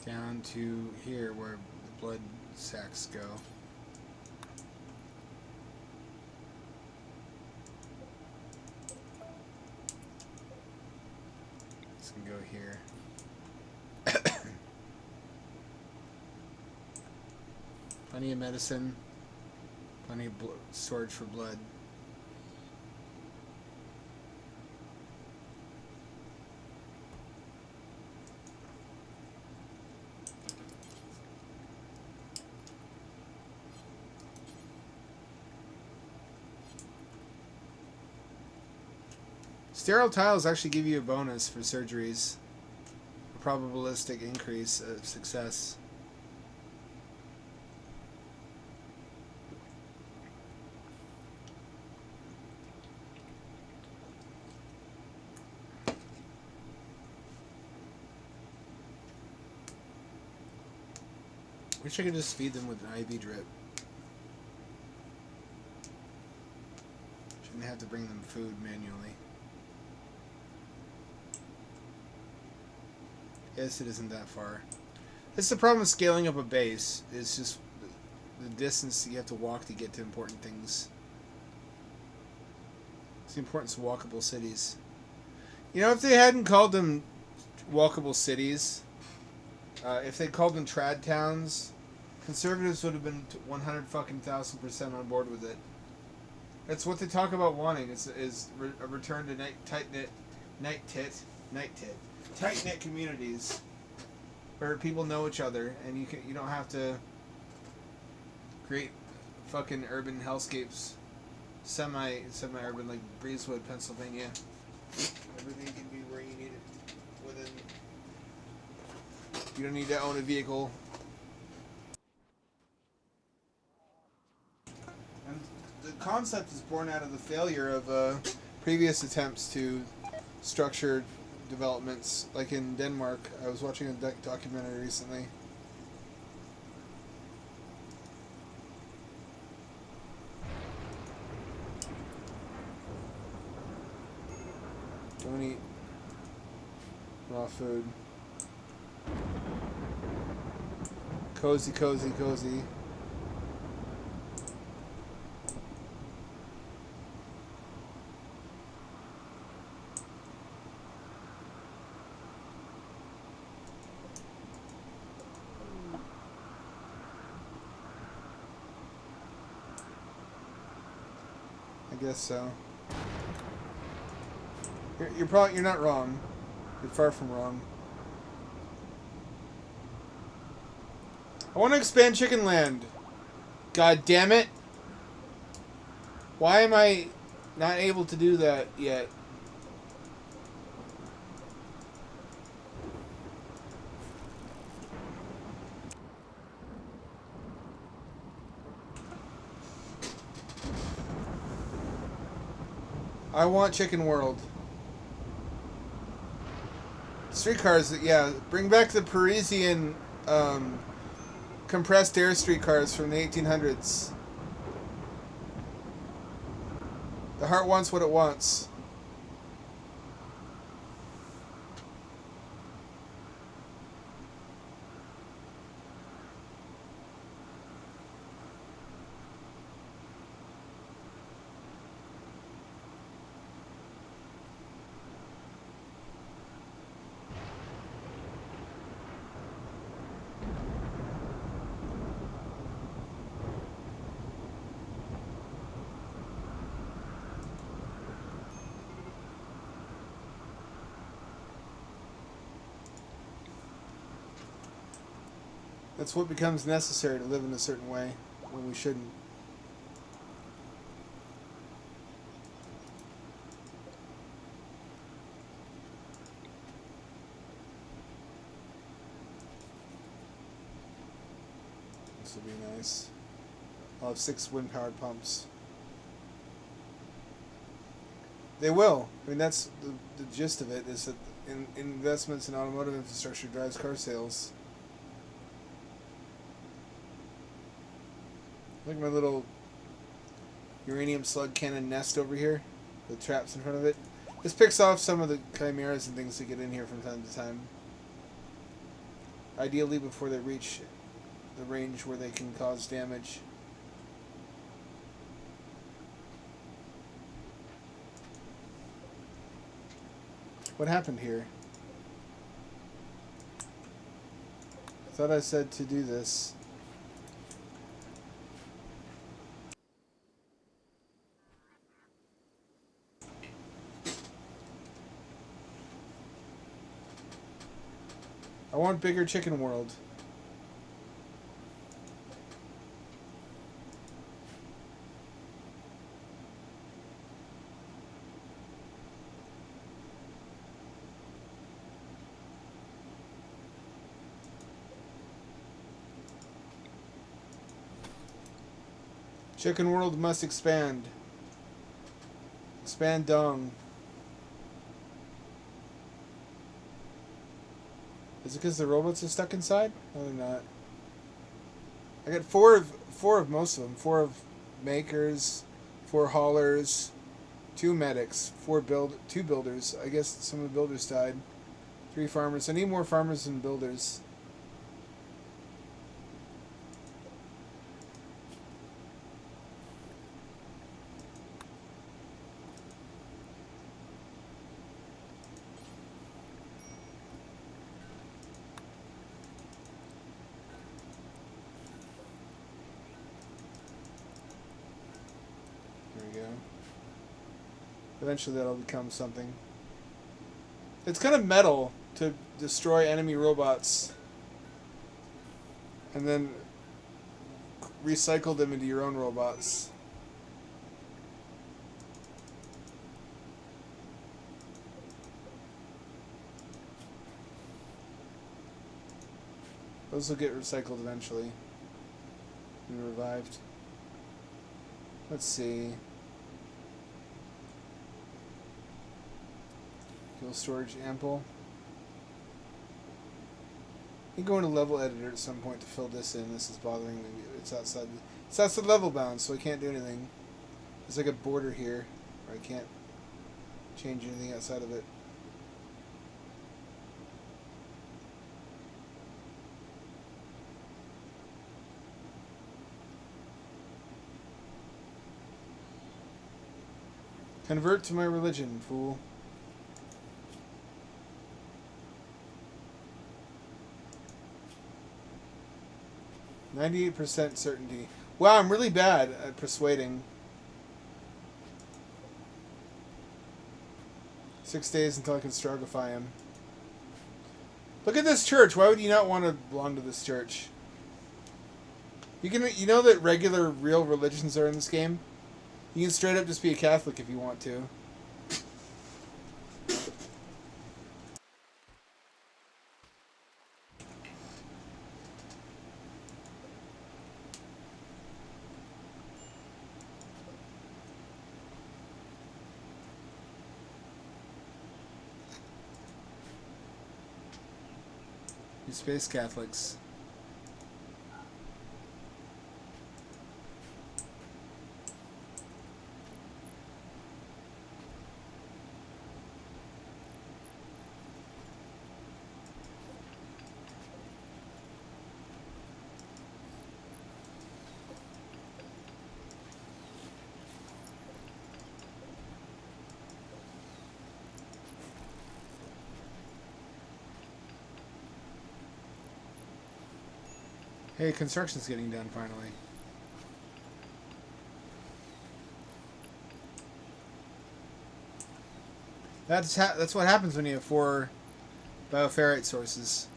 Speaker 1: down to here where the blood sacks go. This can go here. Plenty of medicine. Plenty of storage for blood. Sterile tiles actually give you a bonus for surgeries. A probabilistic increase of success. Wish I could just feed them with an IV drip. Shouldn't have to bring them food manually. Yes, it isn't that far. It's the problem with scaling up a base. It's just the distance you have to walk to get to important things. It's the importance of walkable cities. You know, if they hadn't called them walkable cities, if they called them trad towns, conservatives would have been 100,000% on board with it. That's what they talk about wanting. Is a return to tight knit communities where people know each other and you don't have to create fucking urban hellscapes, semi urban like Breezewood, Pennsylvania. Everything can be where you need it. Within, you don't need to own a vehicle. And the concept is born out of the failure of previous attempts to structure developments, like in Denmark. I was watching a documentary recently. Don't eat raw food. Cozy, cozy, cozy. I guess so. You're not wrong. You're far from wrong. I want to expand Chicken Land. God damn it! Why am I not able to do that yet? I want Chicken World. Streetcars, yeah. Bring back the Parisian compressed air streetcars from the 1800s. The heart wants what it wants. That's what becomes necessary to live in a certain way when we shouldn't. This will be nice. I'll have 6 wind-powered pumps. They will. I mean, that's the gist of it, is that investments in automotive infrastructure drives car sales. Look at my little uranium slug cannon nest over here. The traps in front of it. This picks off some of the chimeras and things that get in here from time to time. Ideally before they reach the range where they can cause damage. What happened here? I thought I said to do this. I want bigger chicken world. Chicken world must expand. Expand dong. Is it because the robots are stuck inside? No, they're not. I got four of most of them. 4 of makers, 4 haulers, 2 medics, 2 builders. I guess some of the builders died. 3 farmers. I need more farmers than builders. Eventually that'll become something. It's kind of metal to destroy enemy robots and then recycle them into your own robots. Those will get recycled eventually and revived. Let's see. Fuel storage ample. You go into level editor at some point to fill this in. This is bothering me. It's outside the level bound, so I can't do anything. There's like a border here where I can't change anything outside of it. Convert to my religion, fool. %98 certainty. Wow, I'm really bad at persuading. 6 days until I can strogify him. Look at this church. Why would you not want to belong to this church? You know that regular, real religions are in this game? You can straight up just be a Catholic if you want to. You space Catholics. Hey, construction's getting done finally. That's what happens when you have 4 bioferrite sources.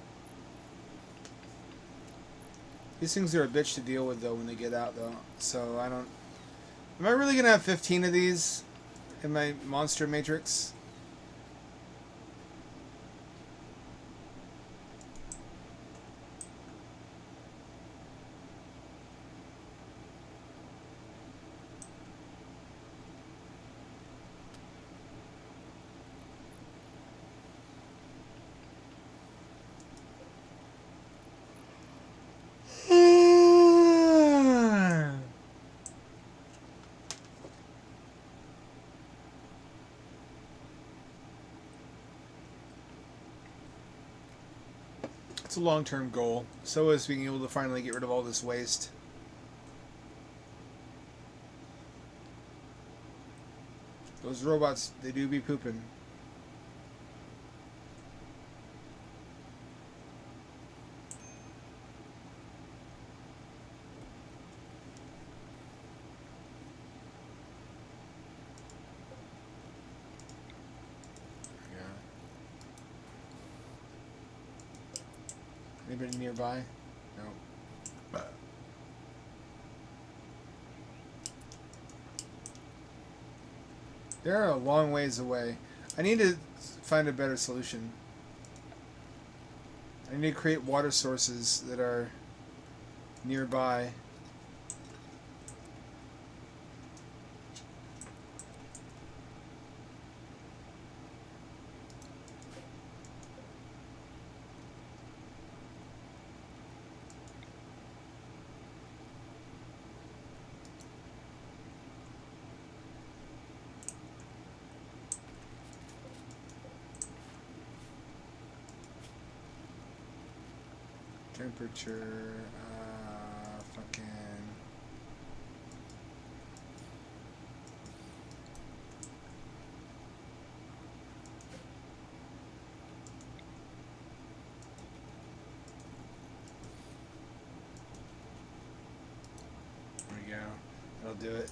Speaker 1: These things are a bitch to deal with though when they get out though. So I don't. Am I really gonna have 15 of these in my monster matrix? It's a long-term goal. So is being able to finally get rid of all this waste. Those robots, they do be pooping. Anybody nearby? No. They're a long ways away. I need to find a better solution. I need to create water sources that are nearby. Temperature, fucking... There we go. That'll do it.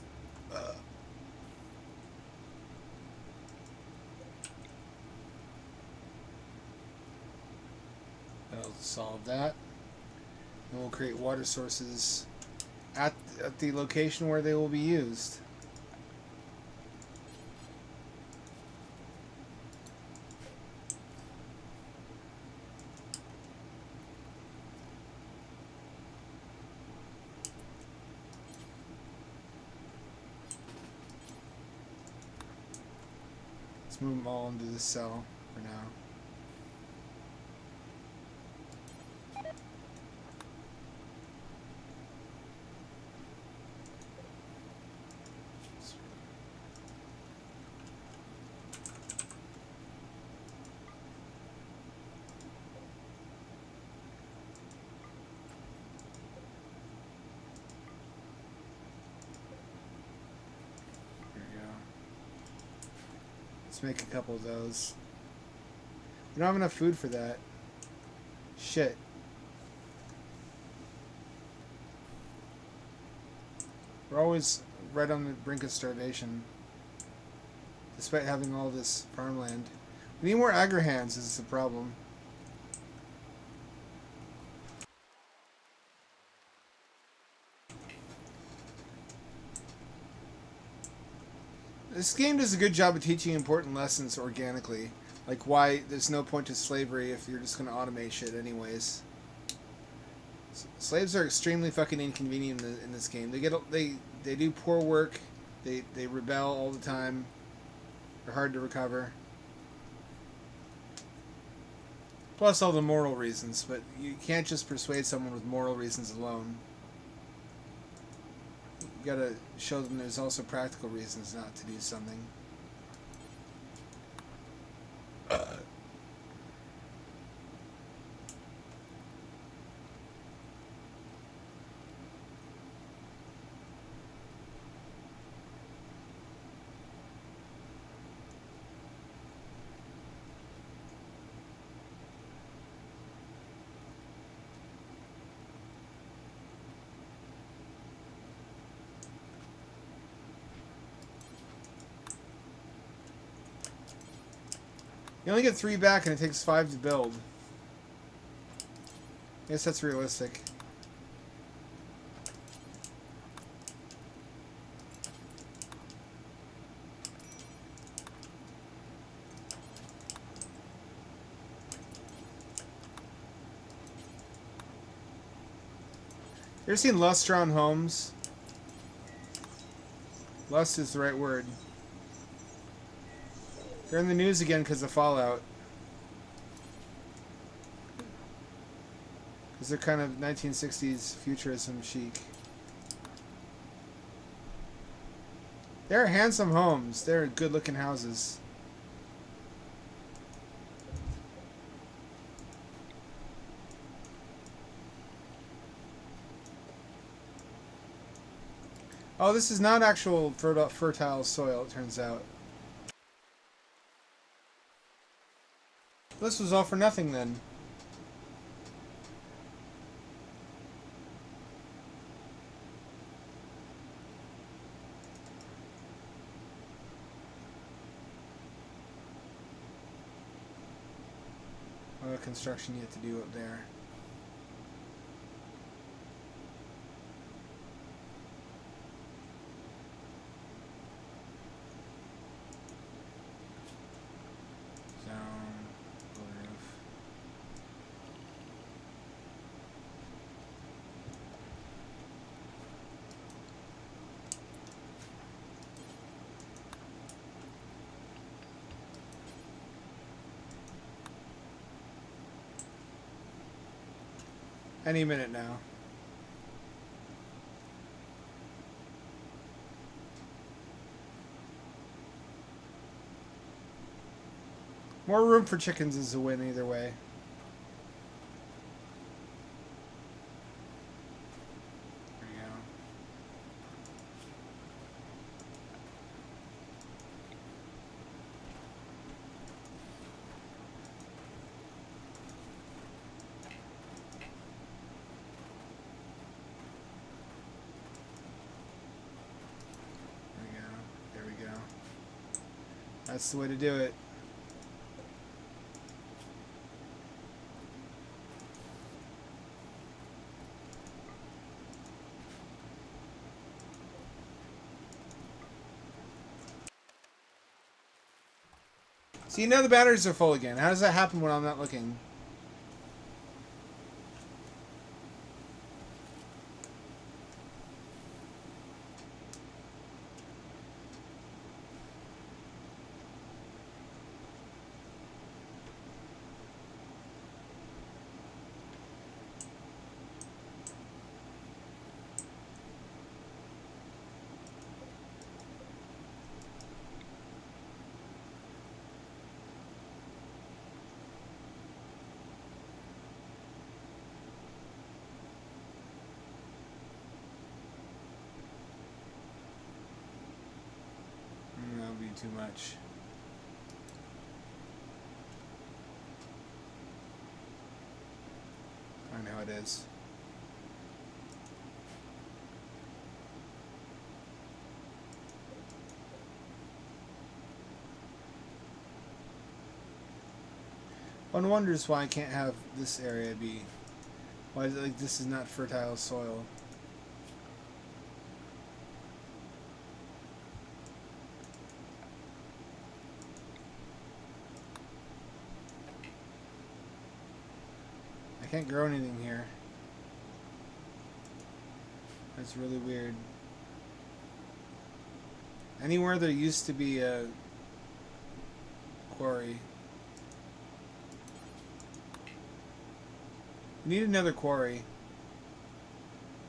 Speaker 1: That'll solve that. And we'll create water sources at the location where they will be used. Let's move them all into this cell for now. Make a couple of those. We don't have enough food for that. Shit. We're always right on the brink of starvation. Despite having all this farmland. We need more agri-hands is the problem. This game does a good job of teaching important lessons organically. Like why there's no point to slavery if you're just going to automate shit anyways. Slaves are extremely fucking inconvenient in this game. They do poor work. They rebel all the time. They're hard to recover. Plus all the moral reasons, but you can't just persuade someone with moral reasons alone. You gotta show them there's also practical reasons not to do something. You only get 3 back and it takes 5 to build. I guess that's realistic. You ever seen Lust-Drawn Homes? Lust is the right word. They're in the news again because of Fallout. Because they're kind of 1960s futurism chic. They're handsome homes. They're good-looking houses. Oh, this is not actual fertile soil, it turns out. This was all for nothing then. A lot of construction yet to do up there. Any minute now. More room for chickens is a win either way. There you go. There we go. That's the way to do it. See, now the batteries are full again. How does that happen when I'm not looking? That'll be too much. I know it is. One wonders why I can't have this area be. Why is it like this is not fertile soil? I can't grow anything here. That's really weird. Anywhere there used to be a quarry. We need another quarry.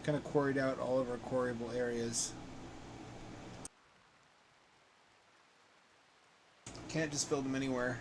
Speaker 1: Kind of quarried out all of our quarryable areas. Can't just build them anywhere.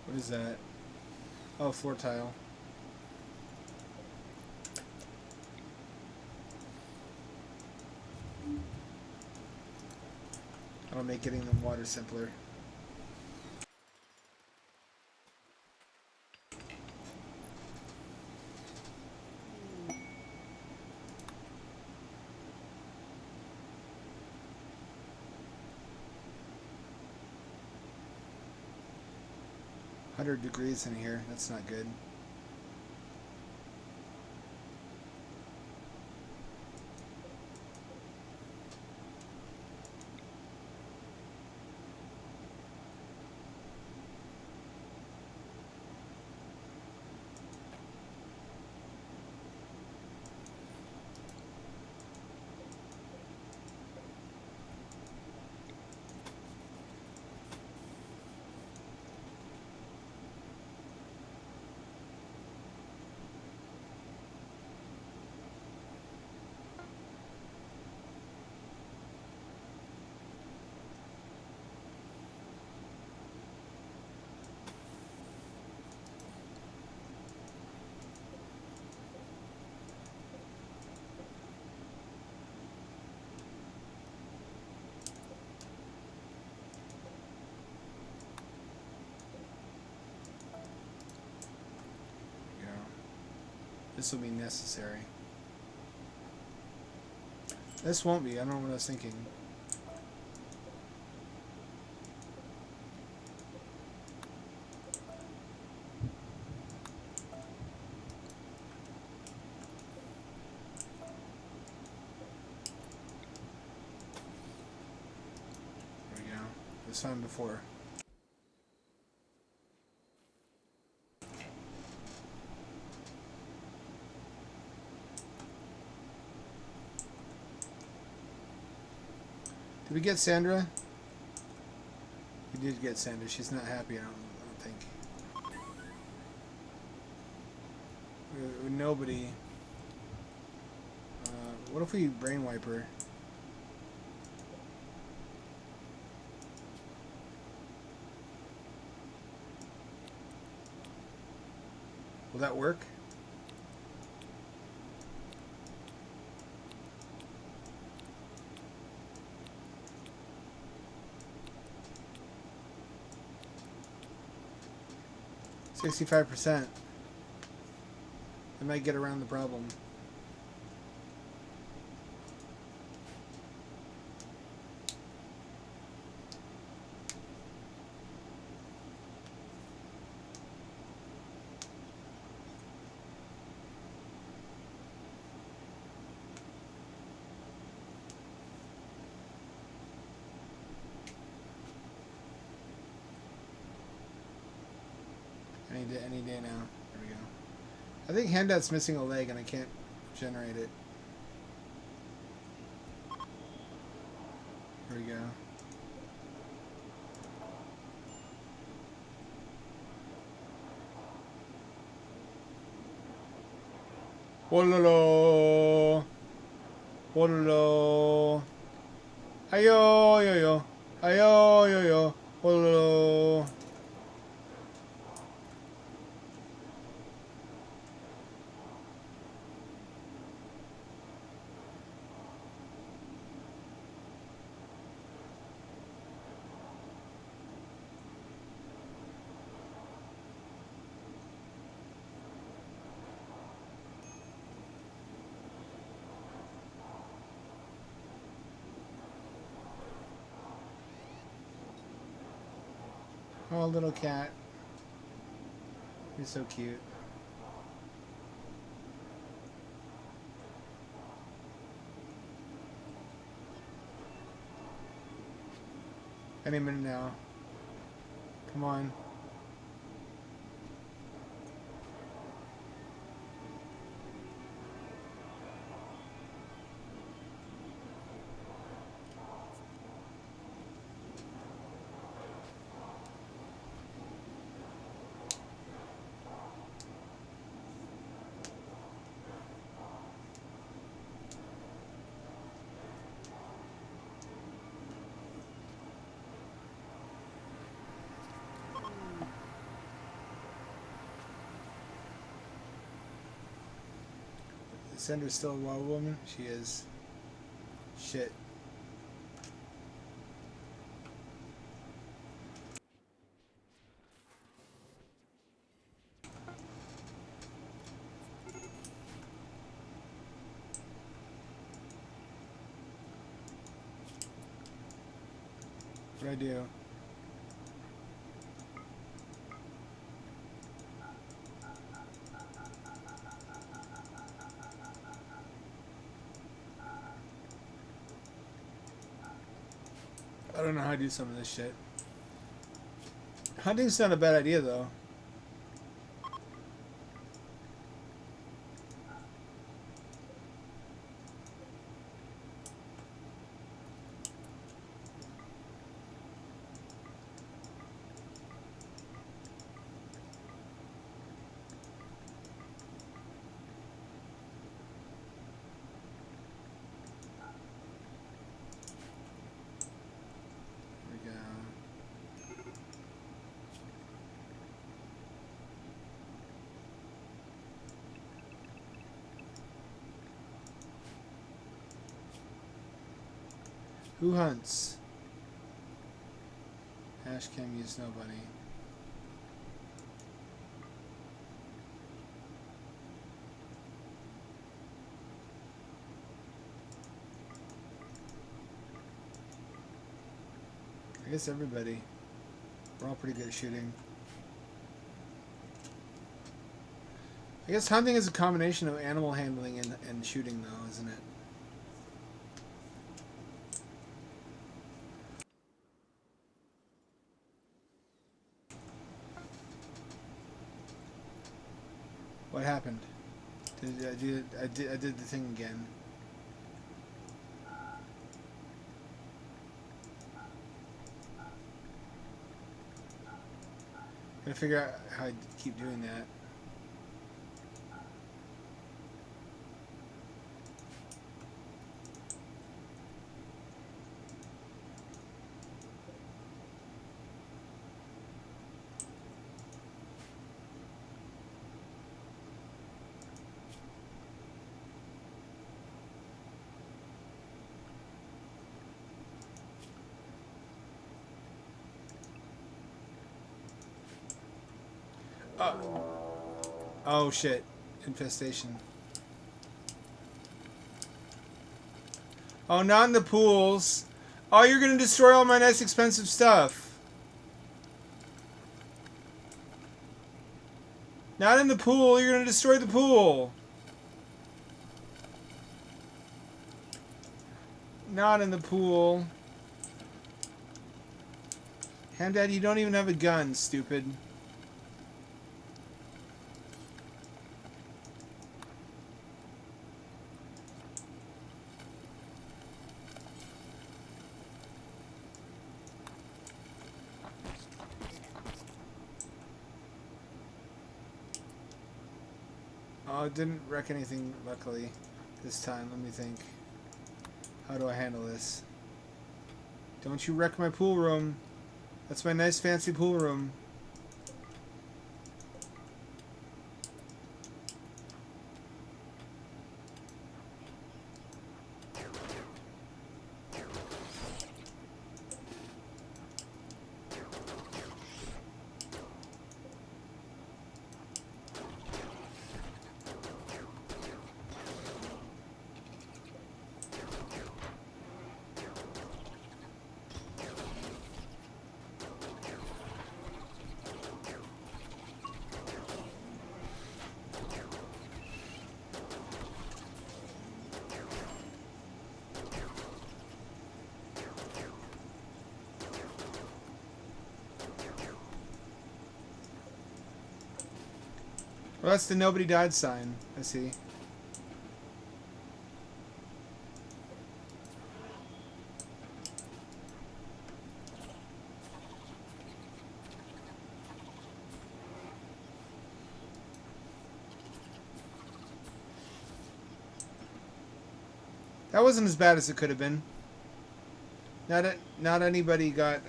Speaker 1: What is that? Oh, floor tile. That'll make getting the water simpler. Degrees in here. That's not good. This will be necessary. This won't be. I don't know what I was thinking. There we go. This time before. Did we get Sandra? We did get Sandra. She's not happy, I don't think. Nobody. What if we brainwipe her? Will that work? $65%. It might get around the problem. Any day now. There we go. I think Handout's missing a leg and I can't generate it. There we go. Wololo. Wololo. Ayo yo yo. Ayo yo yo. Wololo. Oh, little cat. You're so cute. Any minute now. Come on. Sandra's still a wild woman? She is. Shit. What do I do? I don't know how to do some of this shit. Hunting's not a bad idea, though. Who hunts? Hashcam use nobody. I guess everybody. We're all pretty good at shooting. I guess hunting is a combination of animal handling and shooting, though, isn't it? What happened? I did the thing again. Gotta figure out how I keep doing that. Oh shit. Infestation. Oh, not in the pools. Oh, you're gonna destroy all my nice expensive stuff. Not in the pool. You're gonna destroy the pool. Not in the pool. Hamdad, you don't even have a gun, stupid. Oh, it didn't wreck anything, luckily, this time. Let me think. How do I handle this? Don't you wreck my pool room. That's my nice fancy pool room. Well, that's the nobody died sign. I see. That wasn't as bad as it could have been. Not anybody got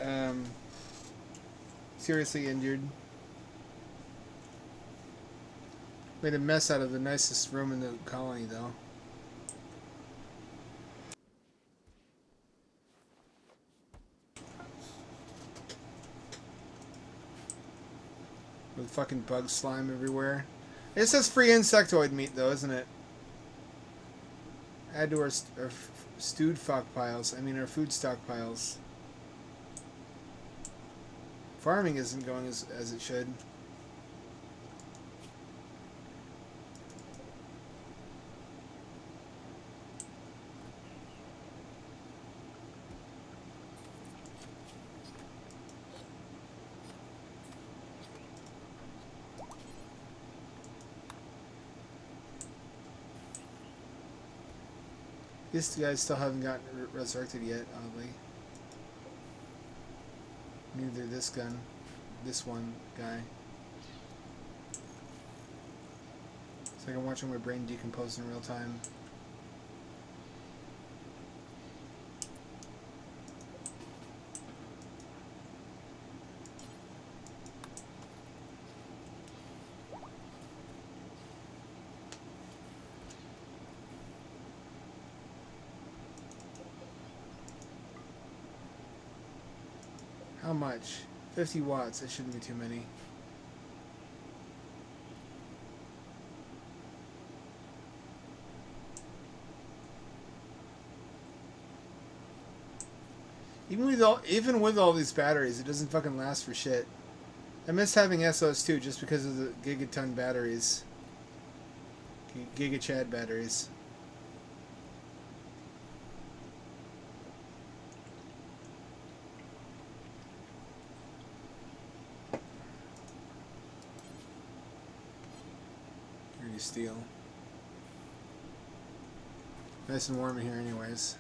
Speaker 1: seriously injured. Made a mess out of the nicest room in the colony, though. With fucking bug slime everywhere. It says free insectoid meat, though, isn't it? Add to our stewed stockpiles. I mean, our food stockpiles. Farming isn't going as it should. These guys still haven't gotten resurrected yet, oddly. Neither this one guy. It's like I'm watching my brain decompose in real time. How much? 50 watts. It shouldn't be too many. Even with all these batteries, it doesn't fucking last for shit. I miss having SOS2 just because of the gigaton batteries. Gigachad batteries. Dirty steel. Nice and warm in here anyways.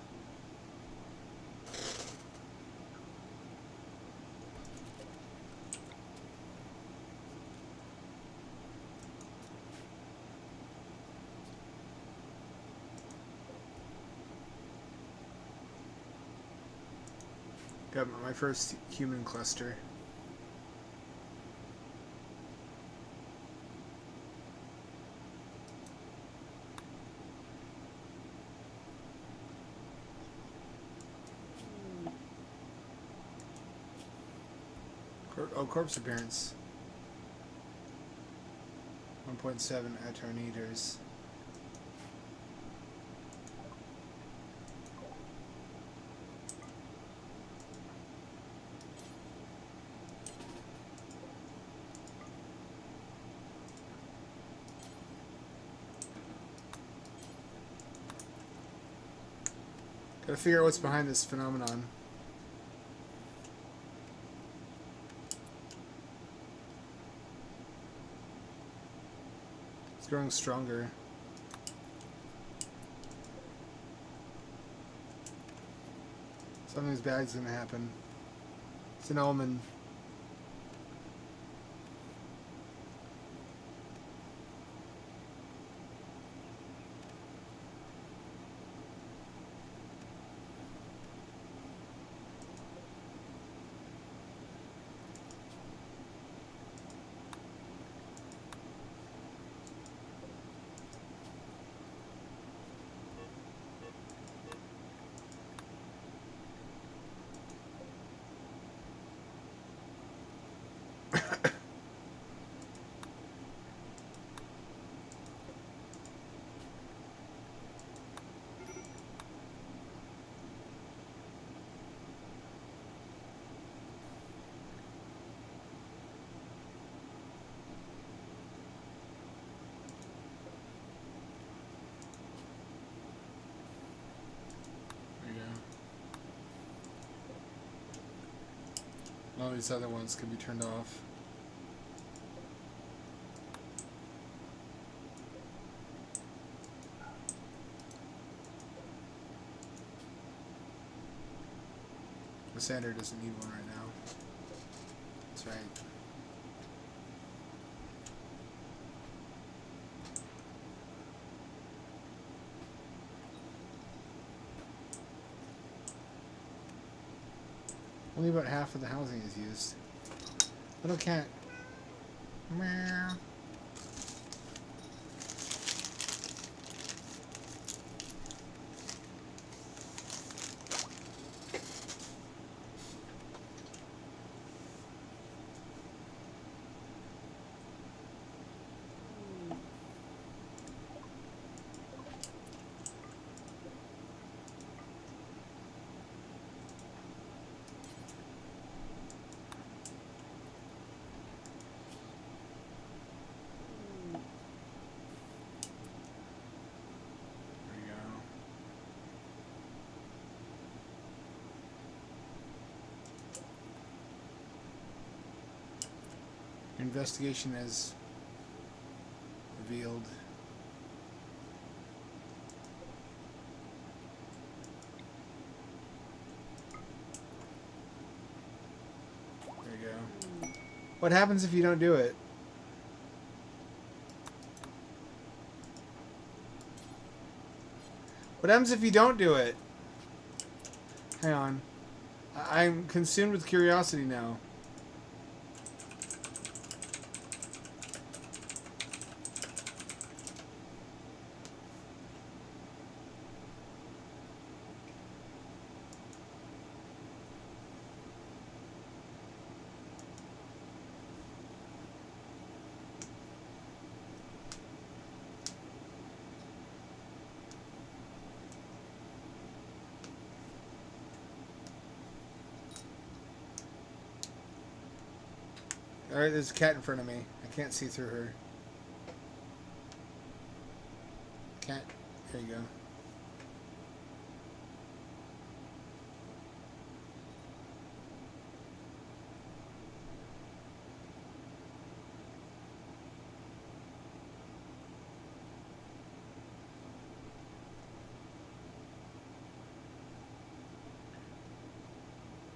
Speaker 1: Got my first human cluster. Corpse appearance. 1.7 attornators. Gotta figure out what's behind this phenomenon. It's growing stronger. Something's bad's gonna happen. It's an omen. All these other ones can be turned off. The sander doesn't need one right now. That's right. Only about half of the housing is used. Little cat. Meow. Investigation has revealed there you go. What happens if you don't do it? What happens if you don't do it? Hang on. I'm consumed with curiosity now. Alright, there's a cat in front of me. I can't see through her. Cat. There you go.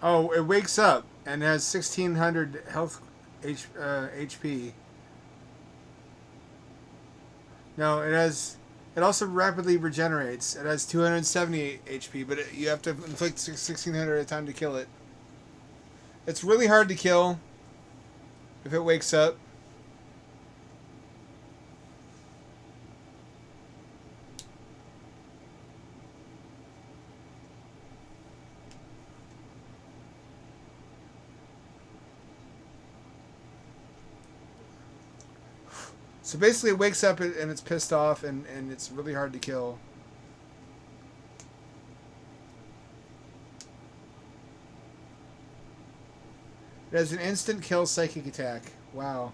Speaker 1: Oh, it wakes up and has 1600 health HP. No, it has. It also rapidly regenerates. It has 278 HP, but you have to inflict 1600 at a time to kill it. It's really hard to kill if it wakes up. So basically it wakes up and it's pissed off and it's really hard to kill. It has an instant kill psychic attack. Wow.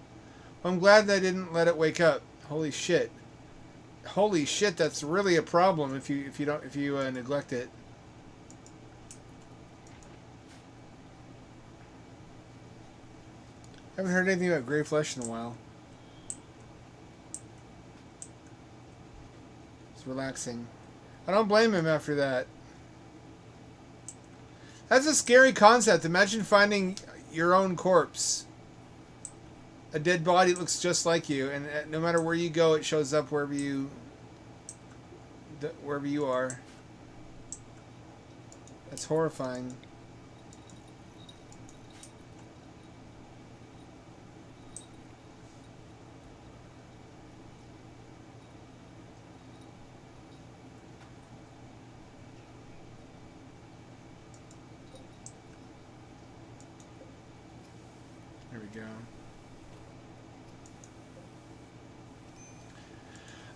Speaker 1: Well, I'm glad that I didn't let it wake up. Holy shit. Holy shit, that's really a problem if you neglect it. I haven't heard anything about Grey Flesh in a while. Relaxing. I don't blame him after that. That's a scary concept. Imagine finding your own corpse. A dead body that looks just like you, and no matter where you go, it shows up wherever you are. That's horrifying. There we go.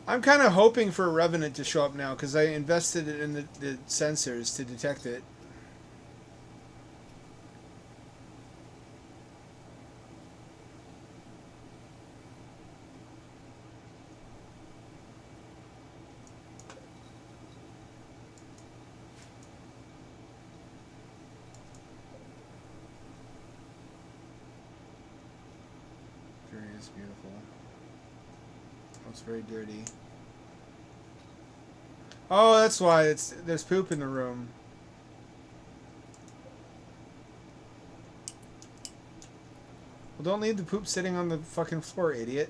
Speaker 1: I'm kind of hoping for a Revenant to show up now because I invested in the sensors to detect it. It's beautiful. Oh, it's very dirty. Oh, that's why there's poop in the room. Well, don't leave the poop sitting on the fucking floor, idiot.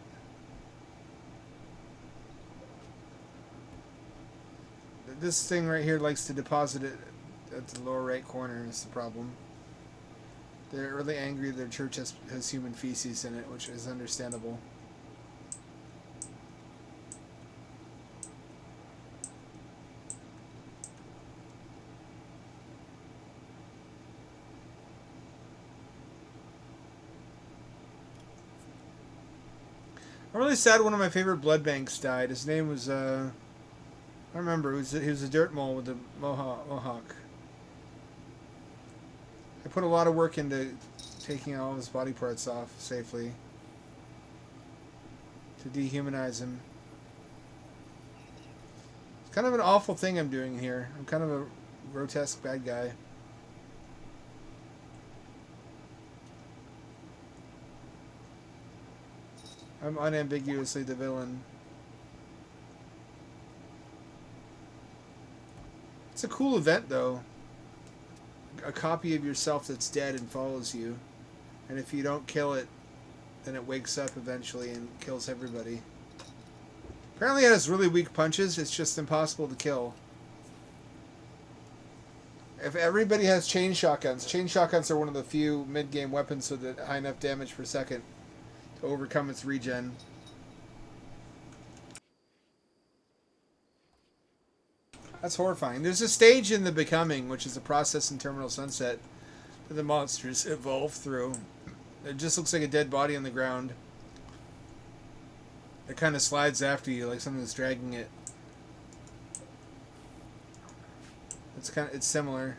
Speaker 1: This thing right here likes to deposit it at the lower right corner. Is the problem. They're really angry their church has human feces in it, which is understandable. I'm really sad one of my favorite blood banks died. His name was, I don't remember. He was a dirt mole with a mohawk. I put a lot of work into taking all his body parts off safely to dehumanize him. It's kind of an awful thing I'm doing here. I'm kind of a grotesque bad guy. I'm unambiguously the villain. It's a cool event, though. A copy of yourself that's dead and follows you. And if you don't kill it, then it wakes up eventually and kills everybody. Apparently it has really weak punches. It's just impossible to kill. If everybody has chain shotguns are one of the few mid-game weapons with high enough damage per second to overcome its regen. That's horrifying. There's a stage in the Becoming, which is a process in Terminal Sunset, that the monsters evolve through. It just looks like a dead body on the ground. It kind of slides after you, like something's dragging it. It's similar.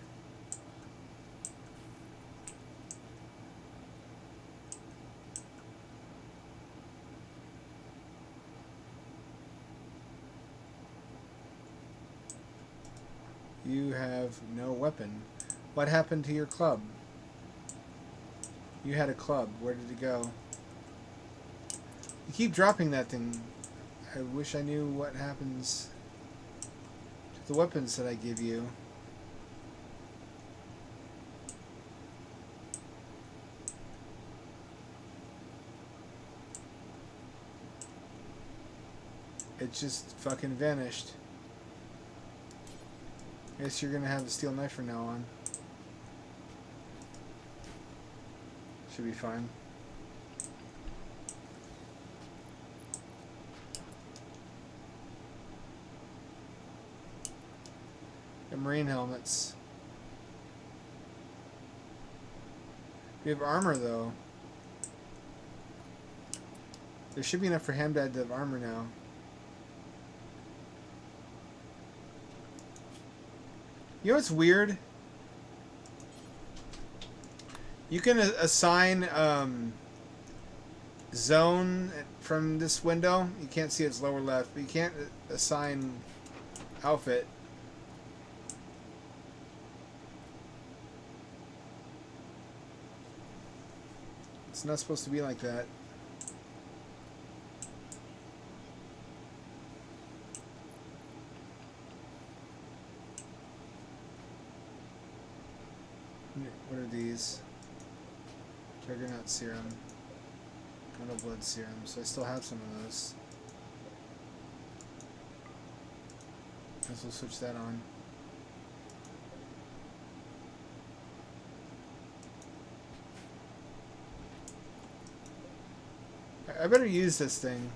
Speaker 1: You have no weapon. What happened to your club? You had a club. Where did it go? You keep dropping that thing. I wish I knew what happens to the weapons that I give you. It just fucking vanished. Guess you're gonna have a steel knife from now on. Should be fine. The marine helmets. We have armor though. There should be enough for Hamdad to have armor now. You know what's weird? You can assign zone from this window. You can't see its lower left, but you can't assign outfit. It's not supposed to be like that. What are these? Juggernaut serum. Metal blood serum. So I still have some of those. Guess we'll switch that on. I better use this thing.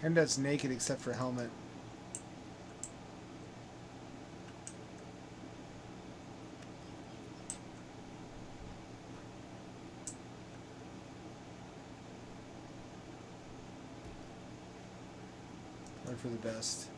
Speaker 1: Hamdad's naked except for helmet. One for the best.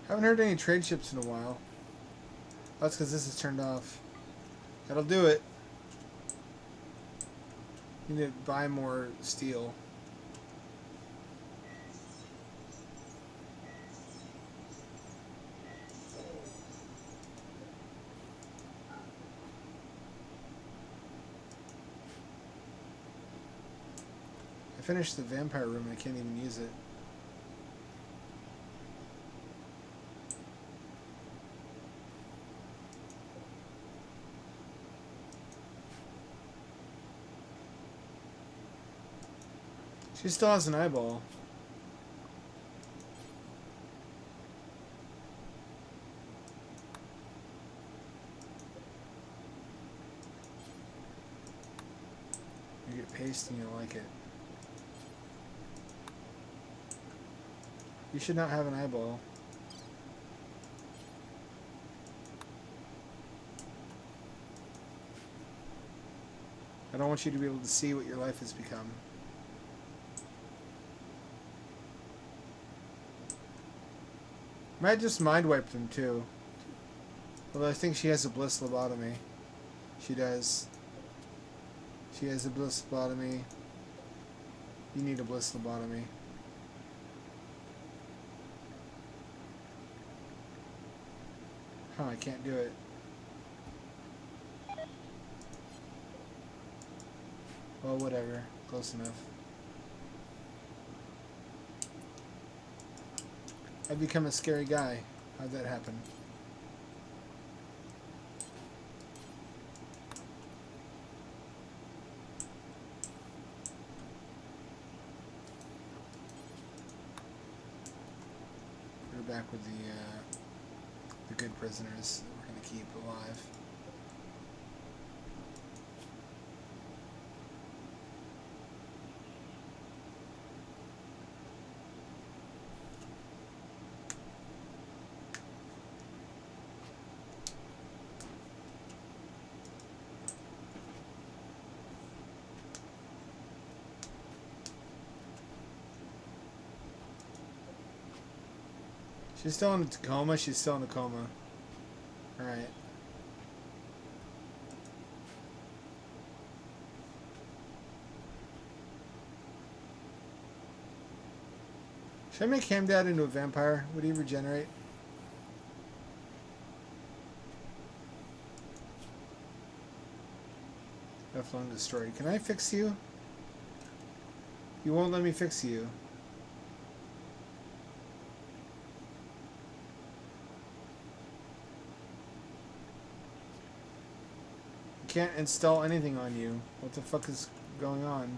Speaker 1: Haven't heard any trade ships in a while. That's because this is turned off. That'll do it. You need to buy more steel. I finished the vampire room and I can't even use it. She still has an eyeball. You get paste and you like it. You should not have an eyeball. I don't want you to be able to see what your life has become. Might just mind wipe them too. Although I think she has a bliss lobotomy. She does. She has a bliss lobotomy. You need a bliss lobotomy. Huh, I can't do it. Well, whatever. Close enough. I've become a scary guy. How'd that happen? We're back with the good prisoners that we're going to keep alive. She's still in a coma? She's still in a coma. Alright. Should I make Hamdad into a vampire? Would he regenerate? Left lung destroyed. Can I fix you? You won't let me fix you. Can't install anything on you. What the fuck is going on?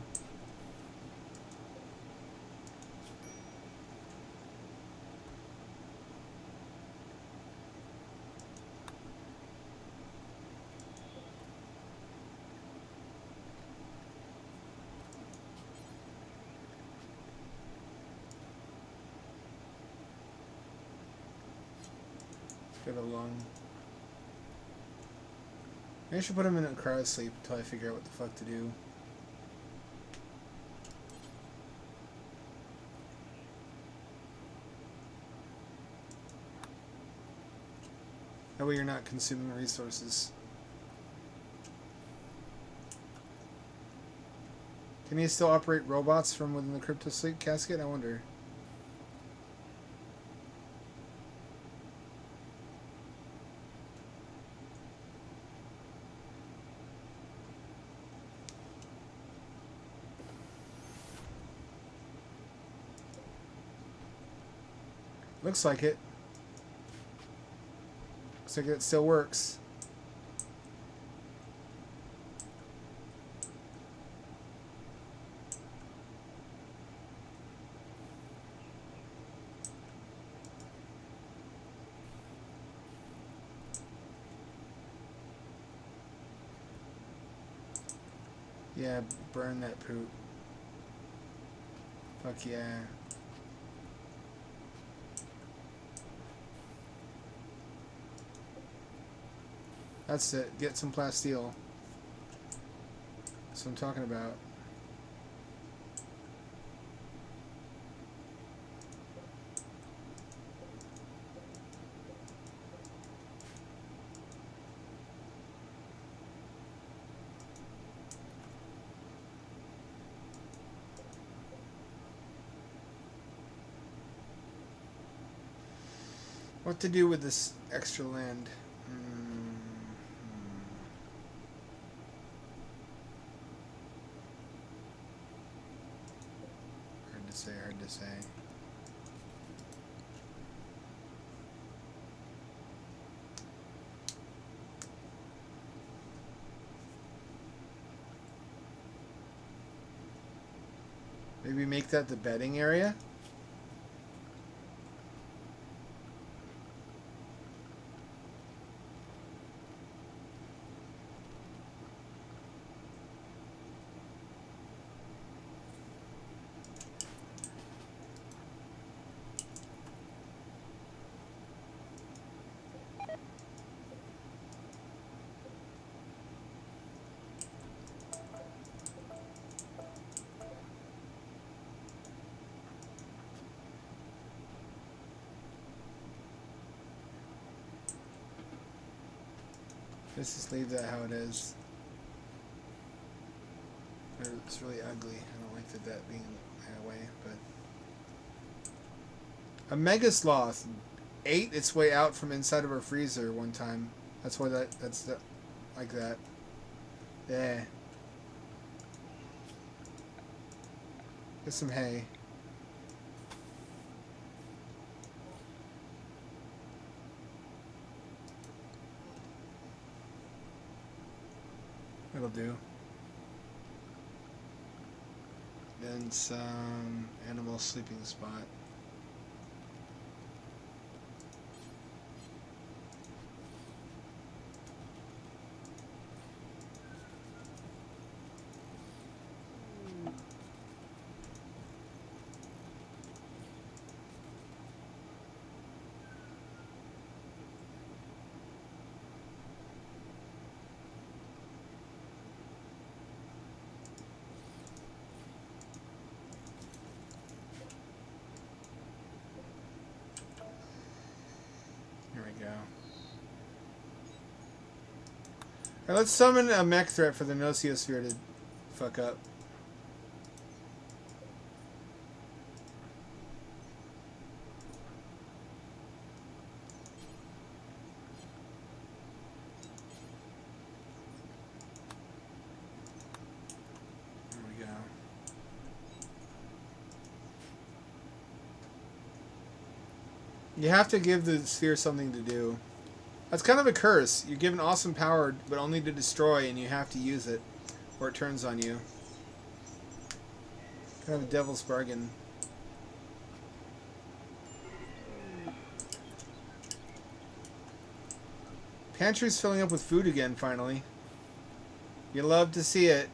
Speaker 1: Get a lung. Maybe I should put him in a cryo sleep until I figure out what the fuck to do. That way you're not consuming resources. Can he still operate robots from within the crypto sleep casket? I wonder. Looks like it. Looks like it still works. Yeah, burn that poop. Fuck yeah. That's it. Get some plasteel. That's what I'm talking about. What to do with this extra land? Hard to say. Maybe make that the bedding area? Let's just leave that how it is. It's really ugly. I don't like that being that way, but... A mega sloth ate its way out from inside of our freezer one time. That's why that's like that. Yeah. Get some hay. That'll do. Then some animal sleeping spot. Here we go. Alright, let's summon a mech threat for the Nociosphere to fuck up. There we go. You have to give the sphere something to do. That's kind of a curse. You're given awesome power, but only to destroy, and you have to use it, or it turns on you. Kind of a devil's bargain. Pantry's filling up with food again, finally. You love to see it.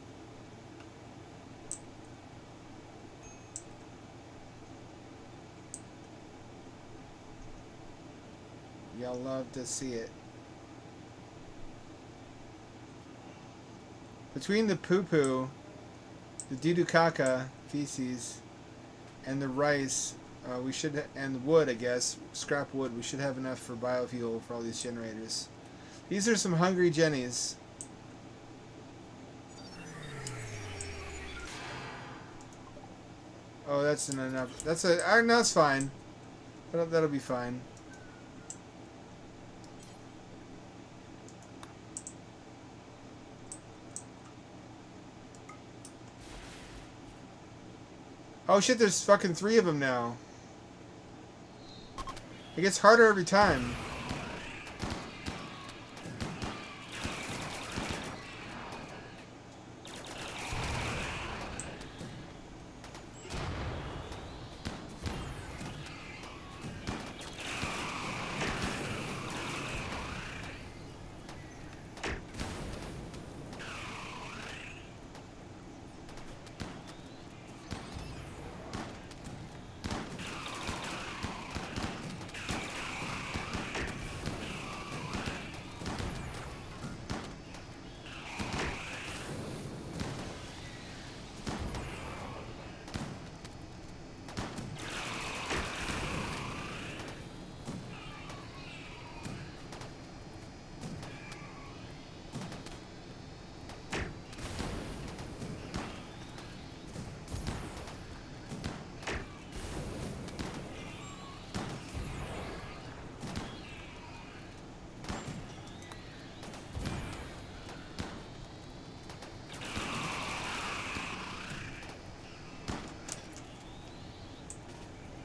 Speaker 1: Y'all love to see it. Between the poo-poo, the doo-doo-caca, feces, and the rice, we should, and wood, I guess, scrap wood, we should have enough for biofuel for all these generators. These are some hungry jennies. Oh, that's enough. That's a, no, that's fine. That'll be fine. Oh shit, there's fucking 3 of them now. It gets harder every time.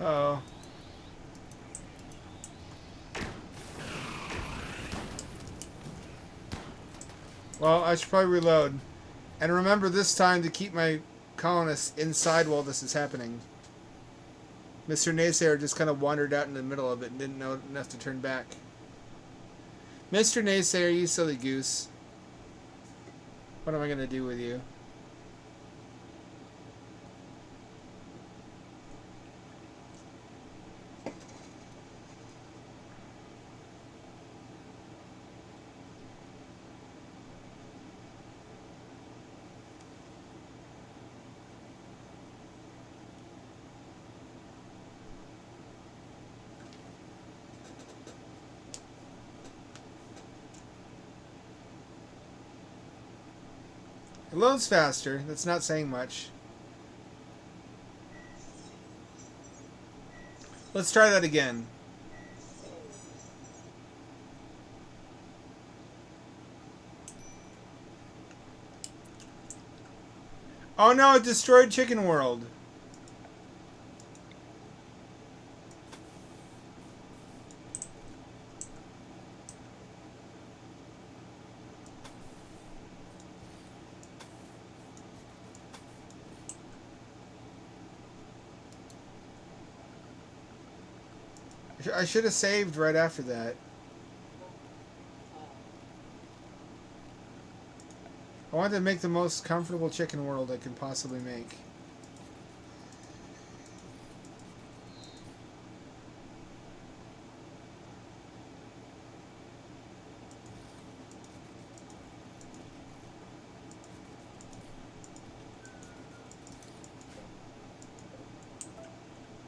Speaker 1: Uh-oh. Well, I should probably reload. And remember this time to keep my colonists inside while this is happening. Mr. Naysayer just kind of wandered out in the middle of it and didn't know enough to turn back. Mr. Naysayer, you silly goose. What am I going to do with you? It loads faster. That's not saying much. Let's try that again. Oh no, it destroyed Chicken World. I should have saved right after that. I wanted to make the most comfortable chicken world I could possibly make.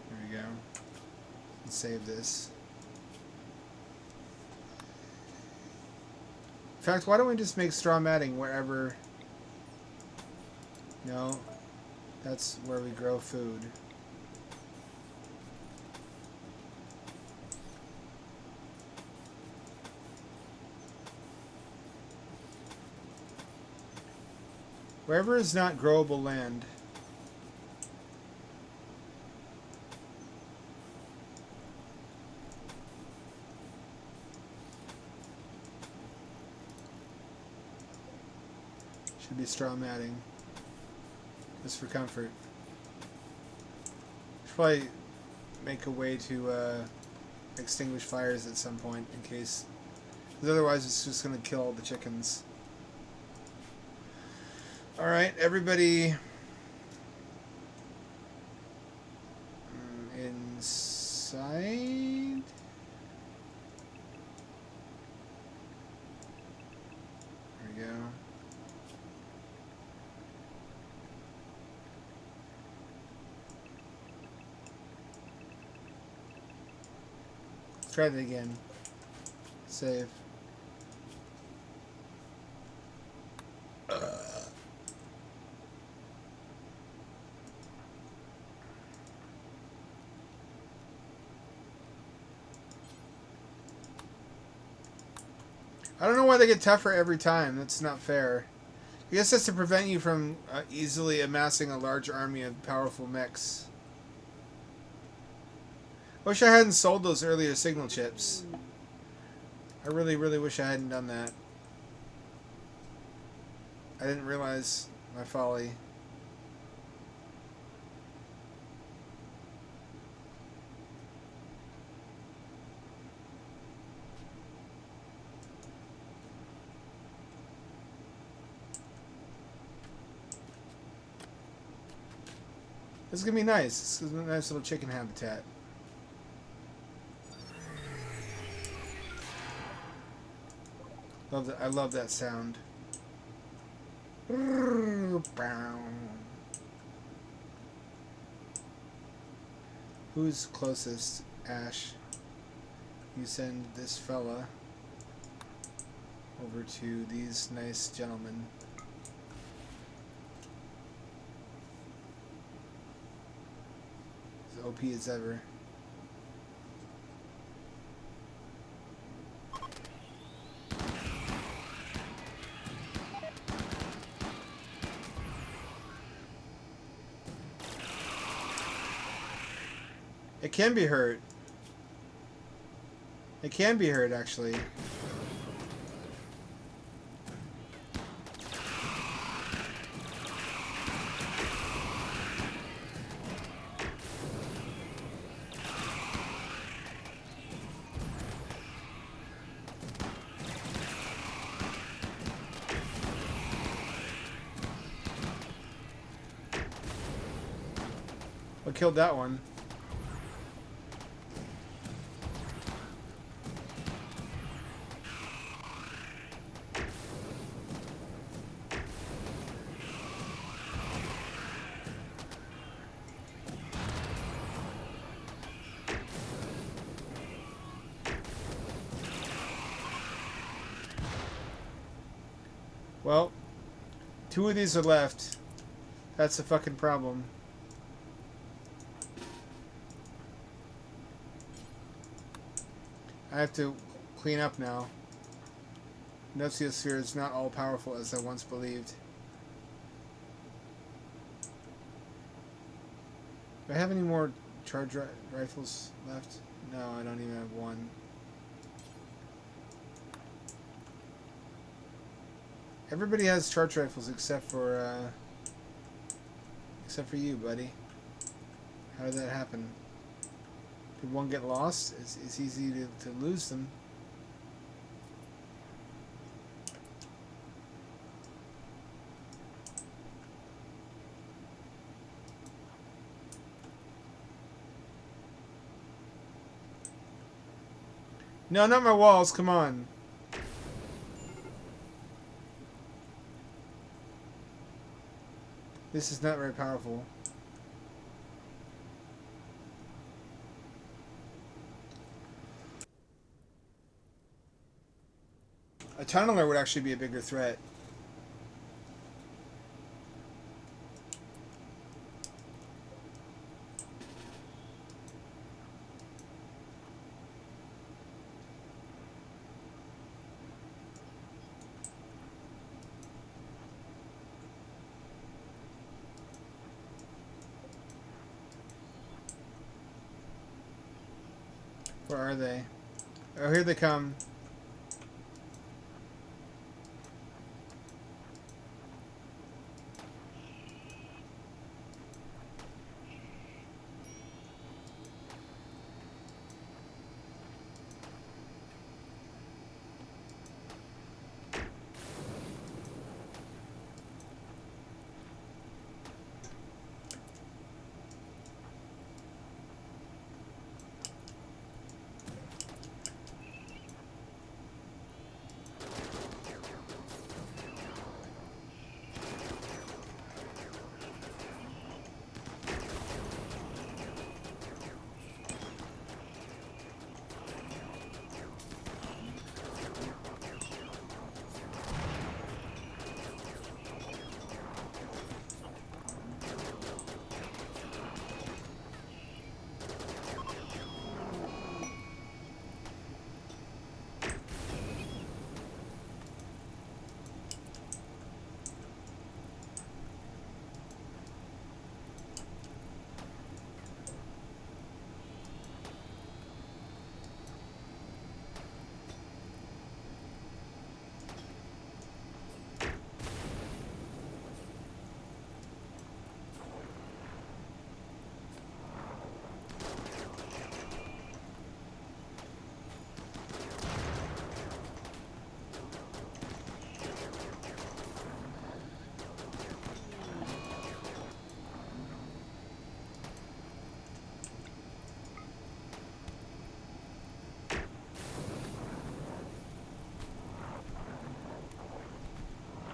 Speaker 1: There we go. Let's save this. In fact, why don't we just make straw matting wherever... No, that's where we grow food. Wherever is not growable land. Should be straw matting. Just for comfort. Should probably make a way to extinguish fires at some point in case. Because otherwise it's just going to kill all the chickens. Alright, everybody inside. There we go. Try it again. Save. I don't know why they get tougher every time. That's not fair. I guess that's to prevent you from easily amassing a large army of powerful mechs. I wish I hadn't sold those earlier signal chips. I really, really wish I hadn't done that. I didn't realize my folly. This is gonna be nice. This is a nice little chicken habitat. Love that. I love that sound. Who's closest? Ash. You send this fella over to these nice gentlemen. As OP as ever. It can be hurt. It can be hurt, actually. What killed that one? Well, 2 of these are left. That's the fucking problem. I have to clean up now. Notiosphere is not all powerful as I once believed. Do I have any more charge rifles left? No, I don't even have one. Everybody has charge rifles except for you, buddy. How did that happen? Did one get lost? It's easy to lose them. No, not my walls. Come on. This is not very powerful. A tunneler would actually be a bigger threat. Where are they? Oh, here they come.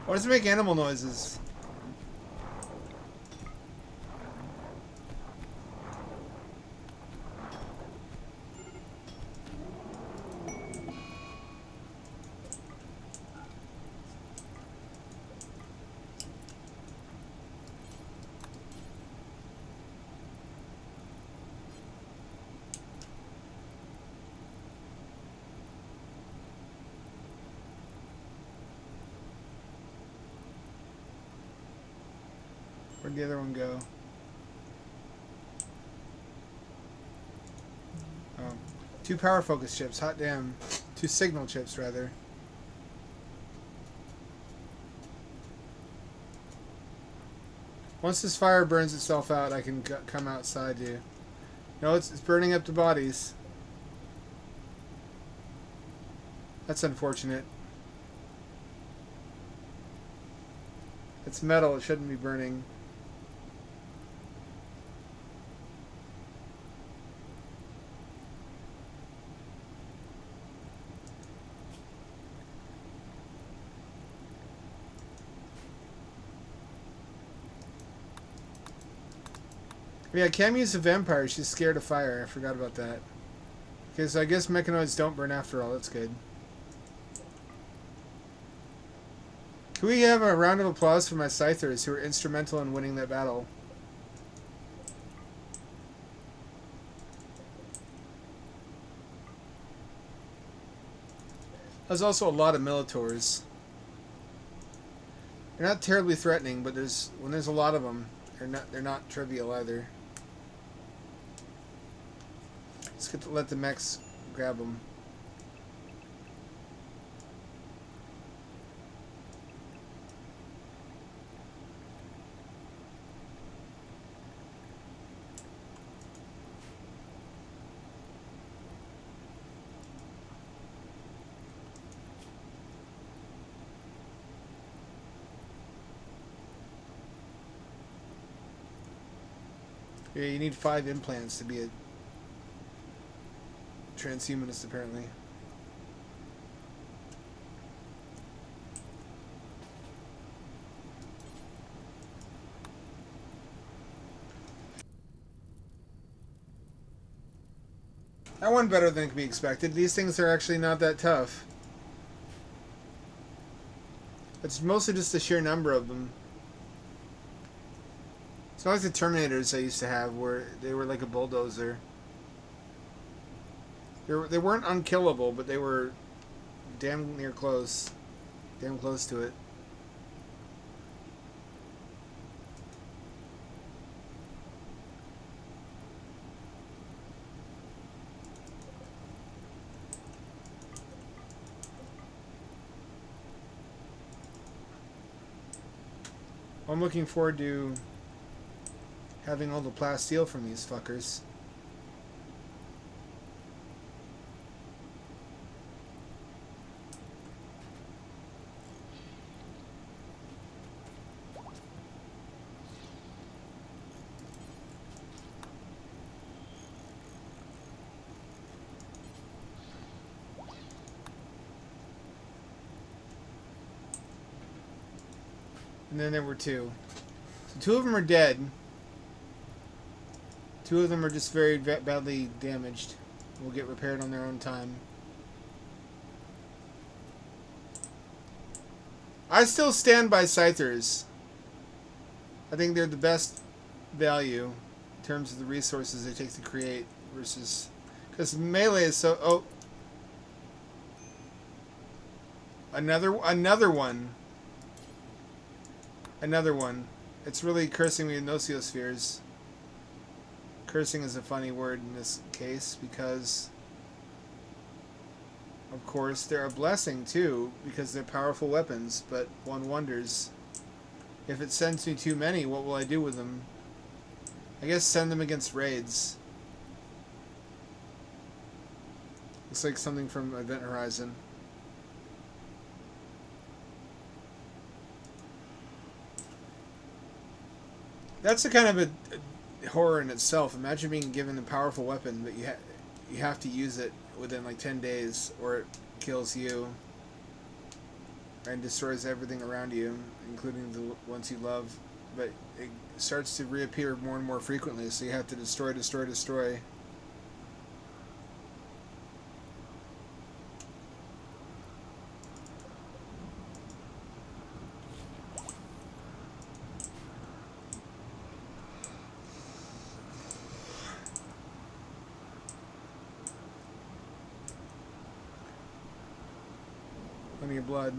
Speaker 1: Why does it make animal noises? Where'd the other one go? Oh. 2 power focus chips. Hot damn. 2 signal chips, rather. Once this fire burns itself out, I can come outside, dude. No, it's burning up the bodies. That's unfortunate. It's metal. It shouldn't be burning. Yeah, Cam used a vampire. She's scared of fire. I forgot about that. Okay, so I guess mechanoids don't burn after all. That's good. Can we have a round of applause for my scythers who were instrumental in winning that battle? There's also a lot of Militaurs. They're not terribly threatening, but when there's a lot of them, they're not trivial either. Let's let the mechs grab them. Yeah, you need 5 implants to be a transhumanist, apparently. That went better than could be expected. These things are actually not that tough. It's mostly just the sheer number of them. It's not like the Terminators I used to have, where they were like a bulldozer. They weren't unkillable, but they were damn near close. Damn close to it. I'm looking forward to having all the plasteel from these fuckers. And then there were 2. So 2 of them are dead. 2 of them are just very badly damaged. Will get repaired on their own time. I still stand by Scythers. I think they're the best value in terms of the resources they take to create versus... Because melee is so... Oh. Another one. Another one. It's really cursing me with nocospheres. Cursing is a funny word in this case because, of course, they're a blessing too because they're powerful weapons, but one wonders, if it sends me too many, what will I do with them? I guess send them against raids. Looks like something from Event Horizon. That's a kind of a horror in itself. Imagine being given a powerful weapon, but you have to use it within like 10 days, or it kills you and destroys everything around you, including the ones you love. But it starts to reappear more and more frequently, so you have to destroy. Plenty of blood.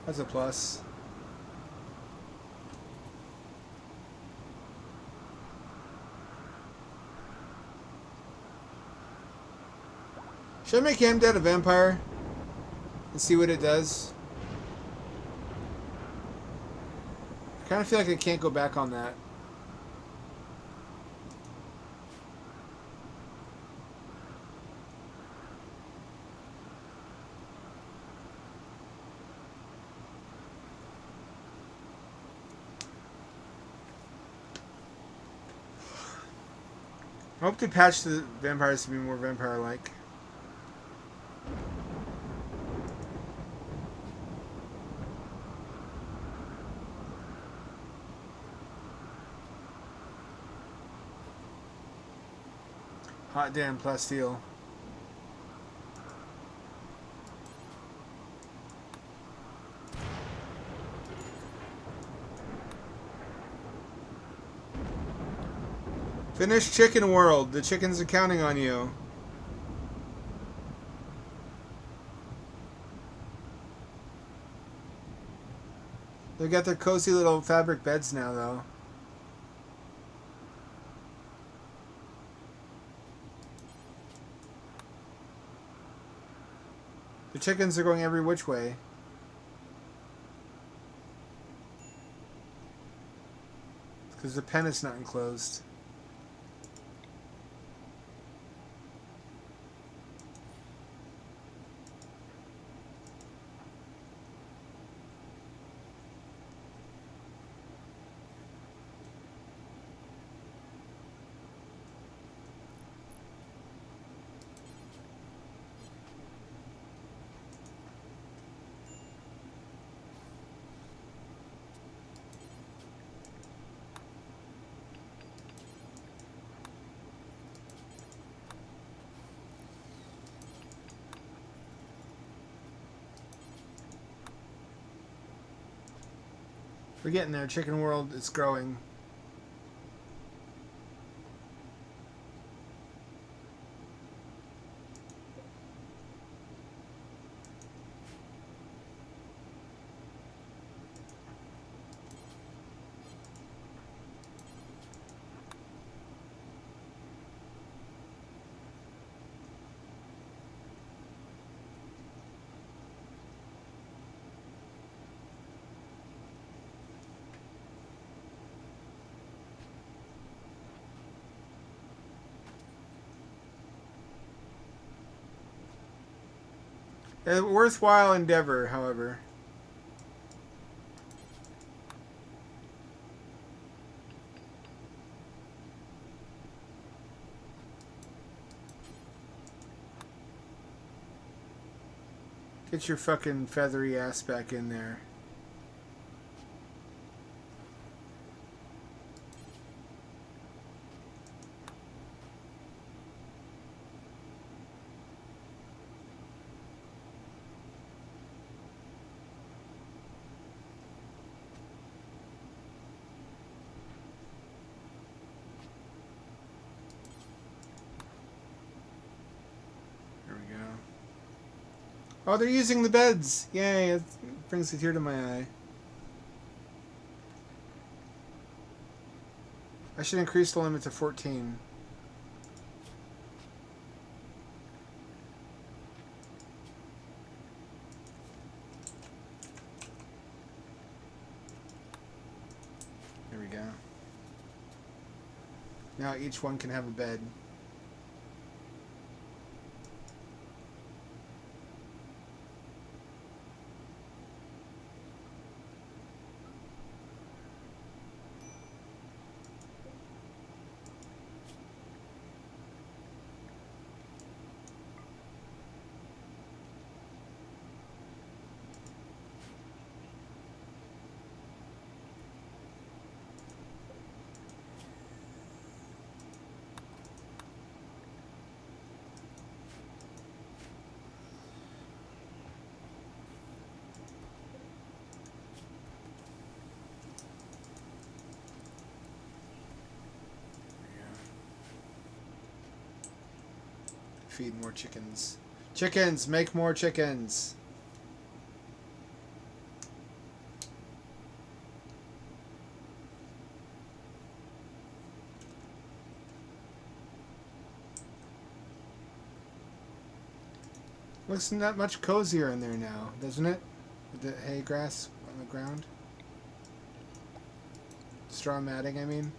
Speaker 1: That's a plus. Should I make Hamdet a vampire? And see what it does? I kind of feel like I can't go back on that. I hope they patch the vampires to be more vampire-like. Hot damn plasteel. Finish Chicken World. The chickens are counting on you. They got their cozy little fabric beds now, though. The chickens are going every which way. Because the pen is not enclosed. We're getting there. Chicken World is growing. A worthwhile endeavor, however. Get your fucking feathery ass back in there. Oh, they're using the beds! Yay, it brings a tear to my eye. I should increase the limit to 14. There we go. Now each one can have a bed. Feed more chickens. Chickens! Make more chickens! Looks not much cozier in there now, doesn't it? With the hay grass on the ground. Straw matting, I mean.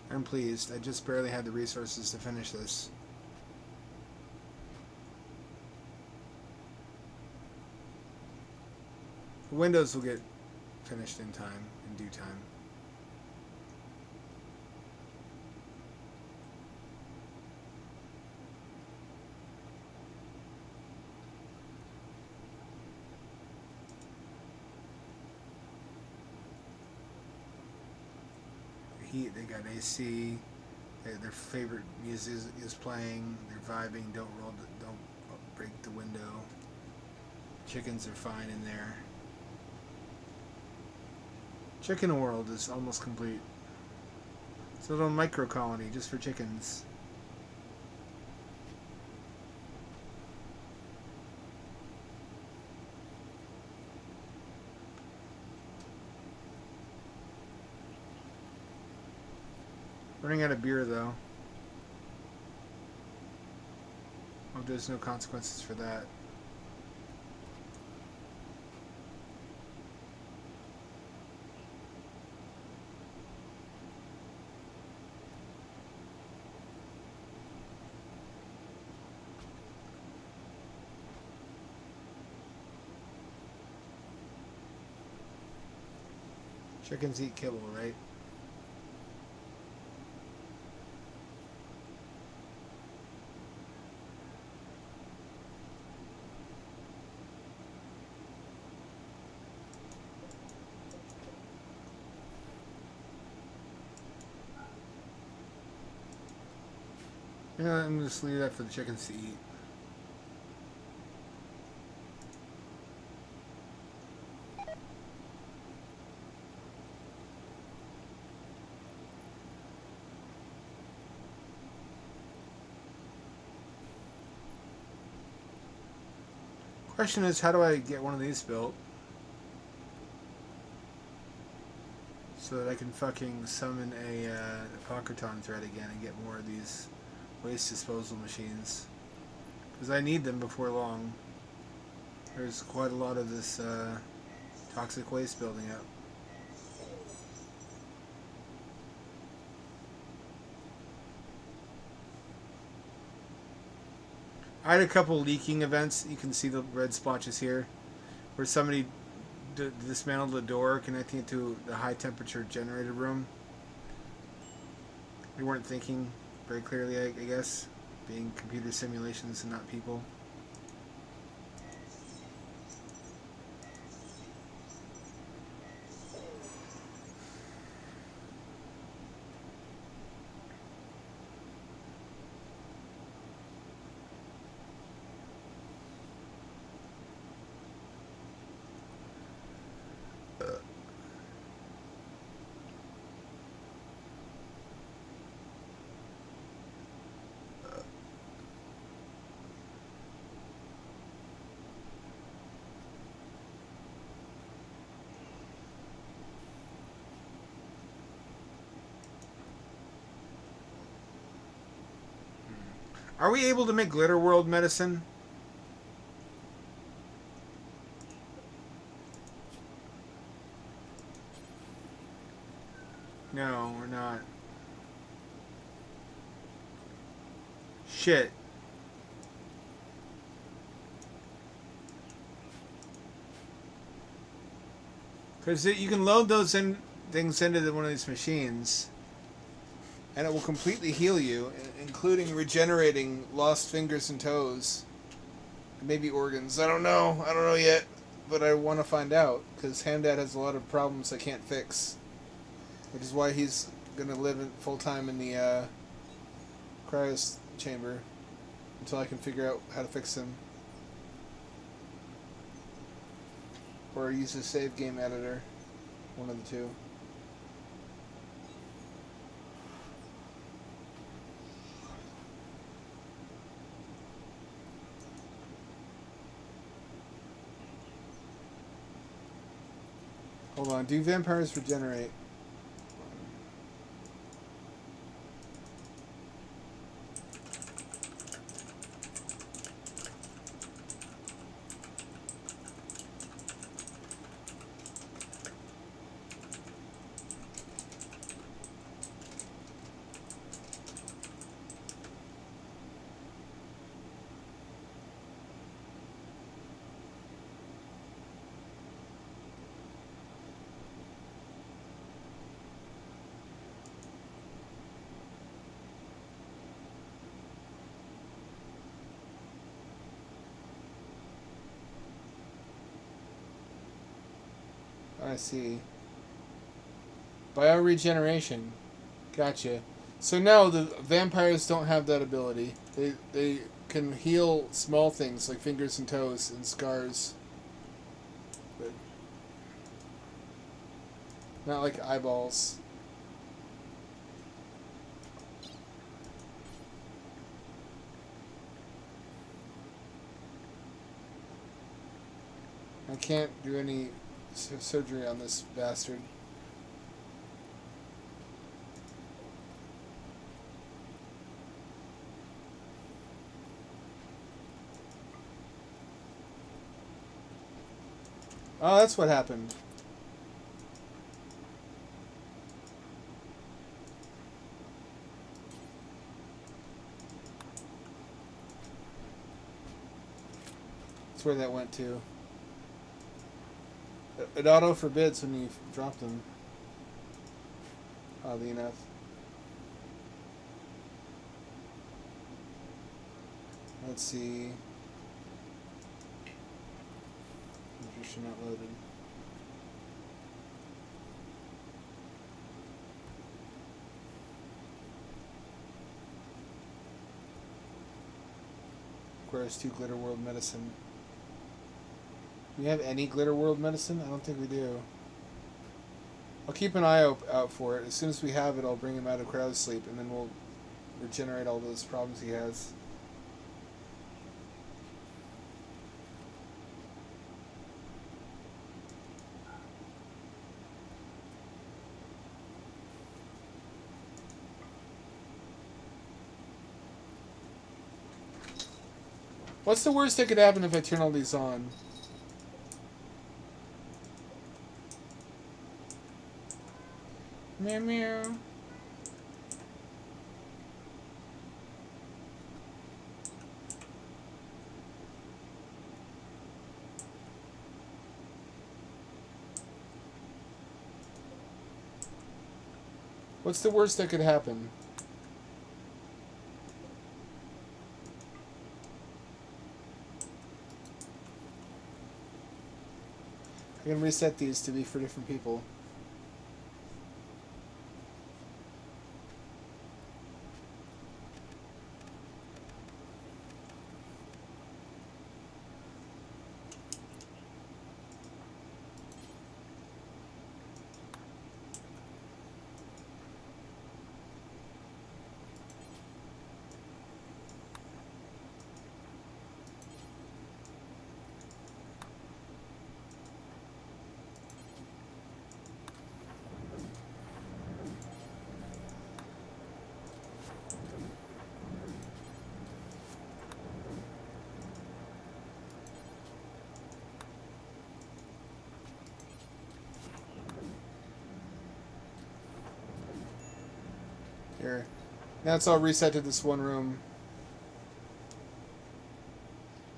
Speaker 1: I'm pleased. I just barely had the resources to finish this. The windows will get finished in time, in due time. Heat, they got AC. Their favorite music is playing. They're vibing. Don't break the window. Chickens are fine in there. Chicken World is almost complete. It's a little micro colony just for chickens. Running out of beer though. Oh, there's no consequences for that. Chickens eat kibble, right? Yeah, I'm gonna just leave that for the chickens to eat. Question is, how do I get one of these built so that I can fucking summon a Pockerton thread again and get more of these waste disposal machines? Because I need them before long. There's quite a lot of this toxic waste building up. I had a couple leaking events. You can see the red splotches here, where somebody dismantled the door connecting it to the high temperature generator room. They weren't thinking very clearly, I guess, being computer simulations and not people. Are we able to make Glitter World medicine? No, we're not. Shit. Because you can load those things into one of these machines, and it will completely heal you, including regenerating lost fingers and toes. Maybe organs. I don't know. I don't know yet. But I want to find out, because Hamdad has a lot of problems I can't fix. Which is why he's going to live full time in the cryos chamber until I can figure out how to fix him. Or use a save game editor. One of the two. Hold on. Do vampires regenerate? I see. Bioregeneration. Gotcha. So now the vampires don't have that ability. They can heal small things like fingers and toes and scars. But not like eyeballs. I can't do any surgery on this bastard. Oh, that's what happened. That's where that went to. It auto forbids when you drop them. oddly enough. Let's see. Nutrition not loaded. Requires 2 Glitter World medicine. Do we have any Glitter World medicine? I don't think we do. I'll keep an eye out for it. As soon as we have it, I'll bring him out of cryo sleep, and then we'll regenerate all those problems he has. What's the worst that could happen if I turn all these on? Meow meow. What's the worst that could happen? I can reset these to be for different people. Here. Now it's all reset to this one room.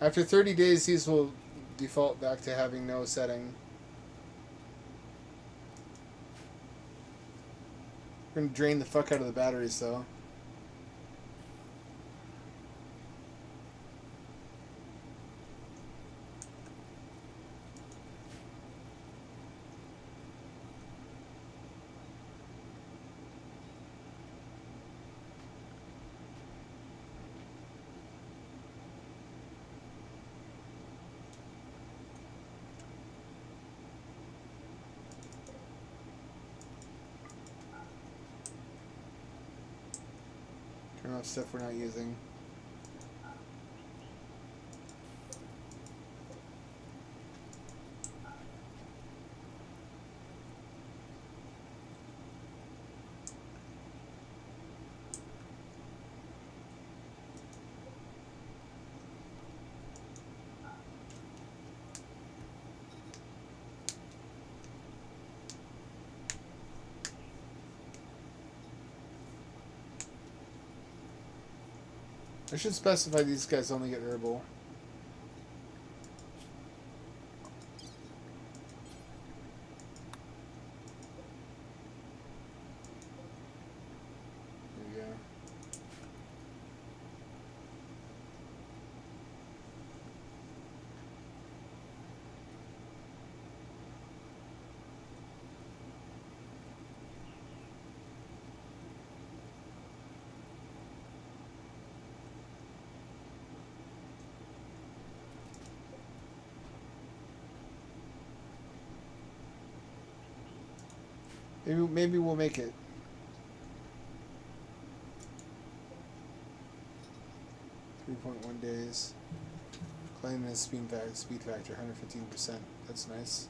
Speaker 1: After 30 days, these will default back to having no setting. We're gonna drain the fuck out of the batteries, though. Turn off stuff we're not using. I should specify these guys only get herbal. There you go. Maybe we'll make it. 3.1 days. Cleanliness speed factor 115%. That's nice.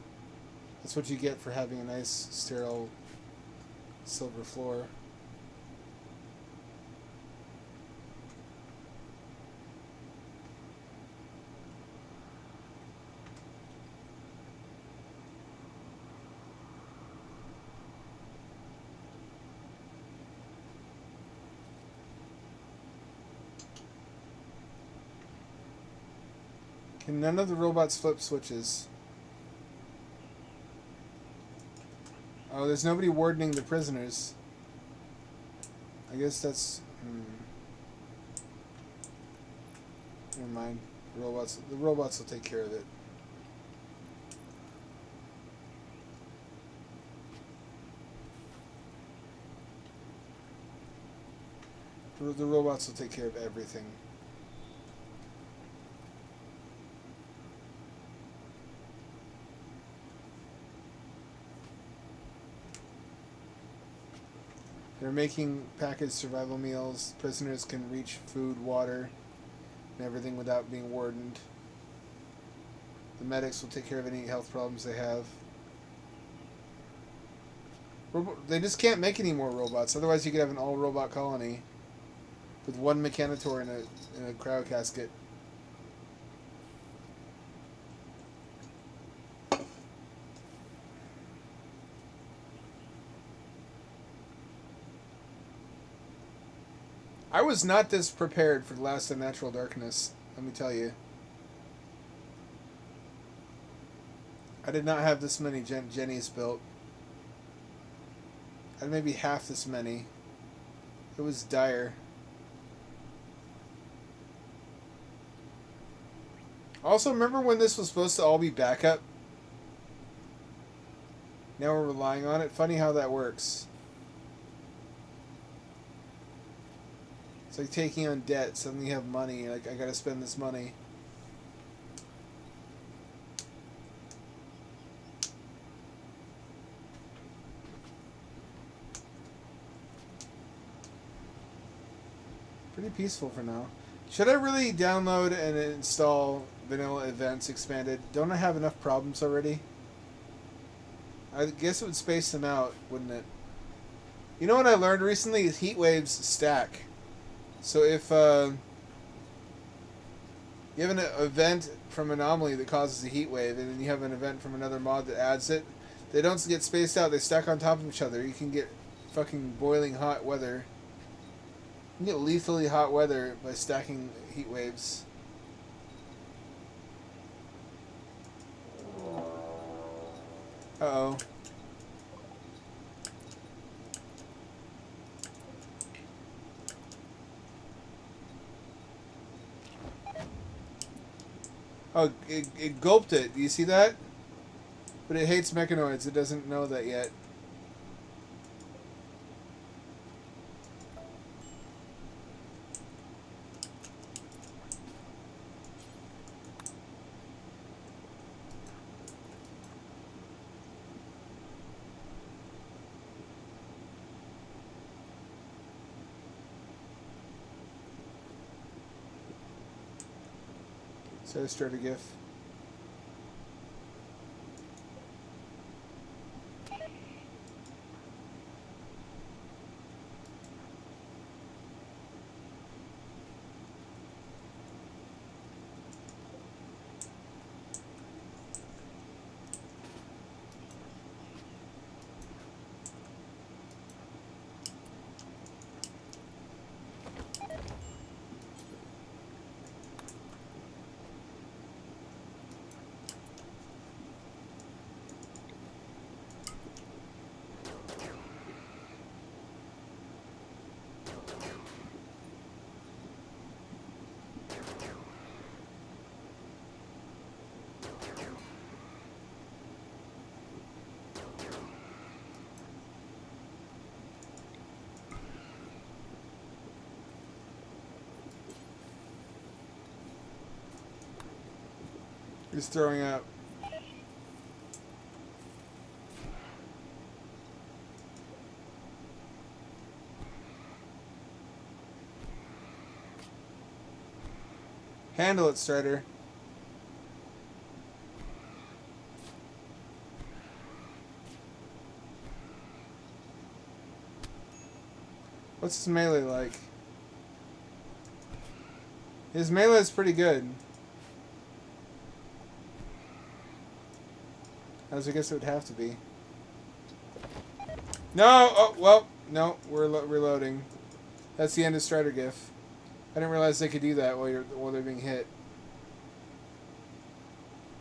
Speaker 1: That's what you get for having a nice sterile silver floor. Can none of the robots flip switches? Oh, there's nobody wardening the prisoners. I guess that's... Never mind. The robots will take care of it. The robots will take care of everything. They're making packaged survival meals. Prisoners can reach food, water, and everything without being wardened. The medics will take care of any health problems they have. They just can't make any more robots. Otherwise, you could have an all-robot colony with one Mechanitor in a cryo casket. I was not this prepared for the last Unnatural Darkness, let me tell you. I did not have this many Jennies built. I had maybe half this many. It was dire. Also, remember when this was supposed to all be backup? Now we're relying on it. Funny how that works. It's like taking on debt. Suddenly you have money. Like, I gotta spend this money. Pretty peaceful for now. Should I really download and install Vanilla Events Expanded? Don't I have enough problems already? I guess it would space them out, wouldn't it? You know what I learned recently is heat waves stack. So if you have an event from Anomaly that causes a heat wave, and then you have an event from another mod that adds it, they don't get spaced out, they stack on top of each other. You can get fucking boiling hot weather. You can get lethally hot weather by stacking heat waves. Uh-oh. Oh, it gulped it. Do you see that? But it hates mechanoids. It doesn't know that yet. So start a GIF. He's throwing up. Handle it, Strider. What's his melee like? His melee is pretty good. As I guess it would have to be. No! Oh, well, no, we're reloading. That's the end of Strider GIF. I didn't realize they could do that while they're being hit.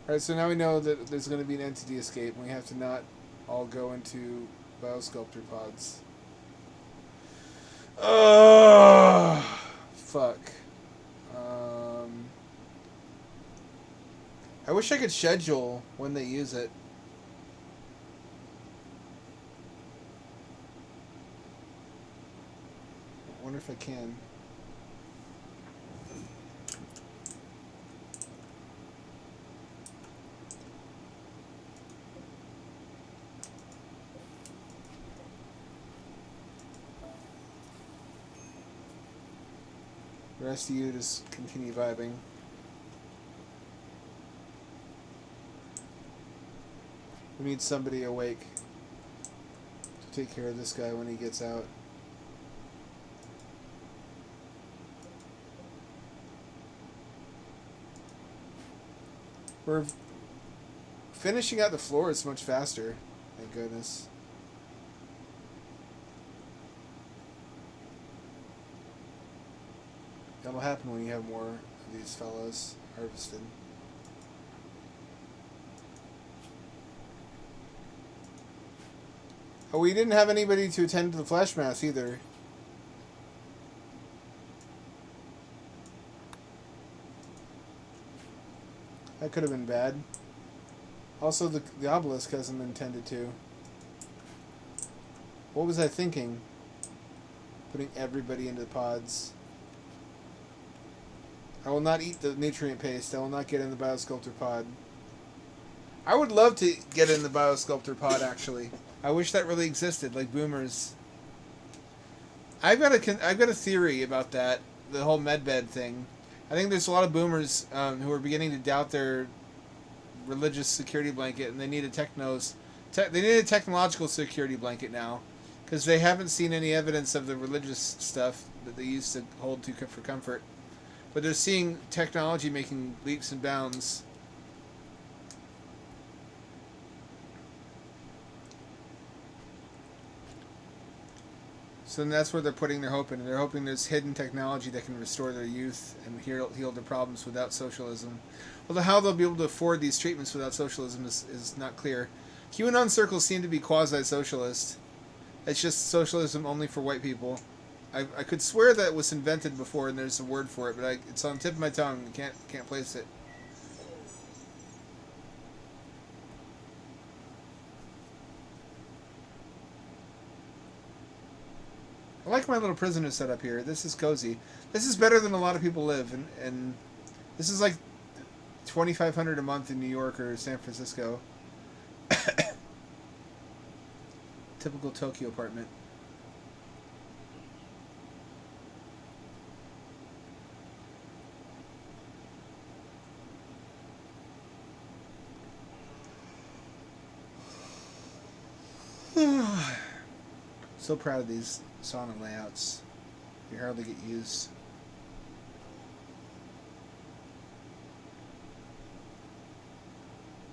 Speaker 1: Alright, so now we know that there's going to be an entity escape, and we have to not all go into Biosculptor pods. Oh, fuck. I wish I could schedule when they use it. I wonder if I can. The rest of you just continue vibing. We need somebody awake to take care of this guy when he gets out. We're finishing out the floor is much faster. Thank goodness. That'll happen when you have more of these fellows harvested. Oh, we didn't have anybody to attend to the flash mass either. That could have been bad. Also, the obelisk hasn't been tended to. What was I thinking? Putting everybody into pods. I will not eat the nutrient paste. I will not get in the biosculptor pod. I would love to get in the biosculptor pod, actually. I wish that really existed, like boomers. I've got a theory about that, the whole medbed thing. I think there's a lot of boomers who are beginning to doubt their religious security blanket, and they need a they need a technological security blanket now, because they haven't seen any evidence of the religious stuff that they used to hold to for comfort. But they're seeing technology making leaps and bounds. So then that's where they're putting their hope in. They're hoping there's hidden technology that can restore their youth and heal their problems without socialism. Although how they'll be able to afford these treatments without socialism is not clear. QAnon circles seem to be quasi-socialist. It's just socialism only for white people. I could swear that it was invented before and there's a word for it, but it's on the tip of my tongue. I can't place it. I like my little prisoner setup here. This is cozy. This is better than a lot of people live, and this is like $2,500 a month in New York or San Francisco. Typical Tokyo apartment. So proud of these sauna layouts. They hardly get used.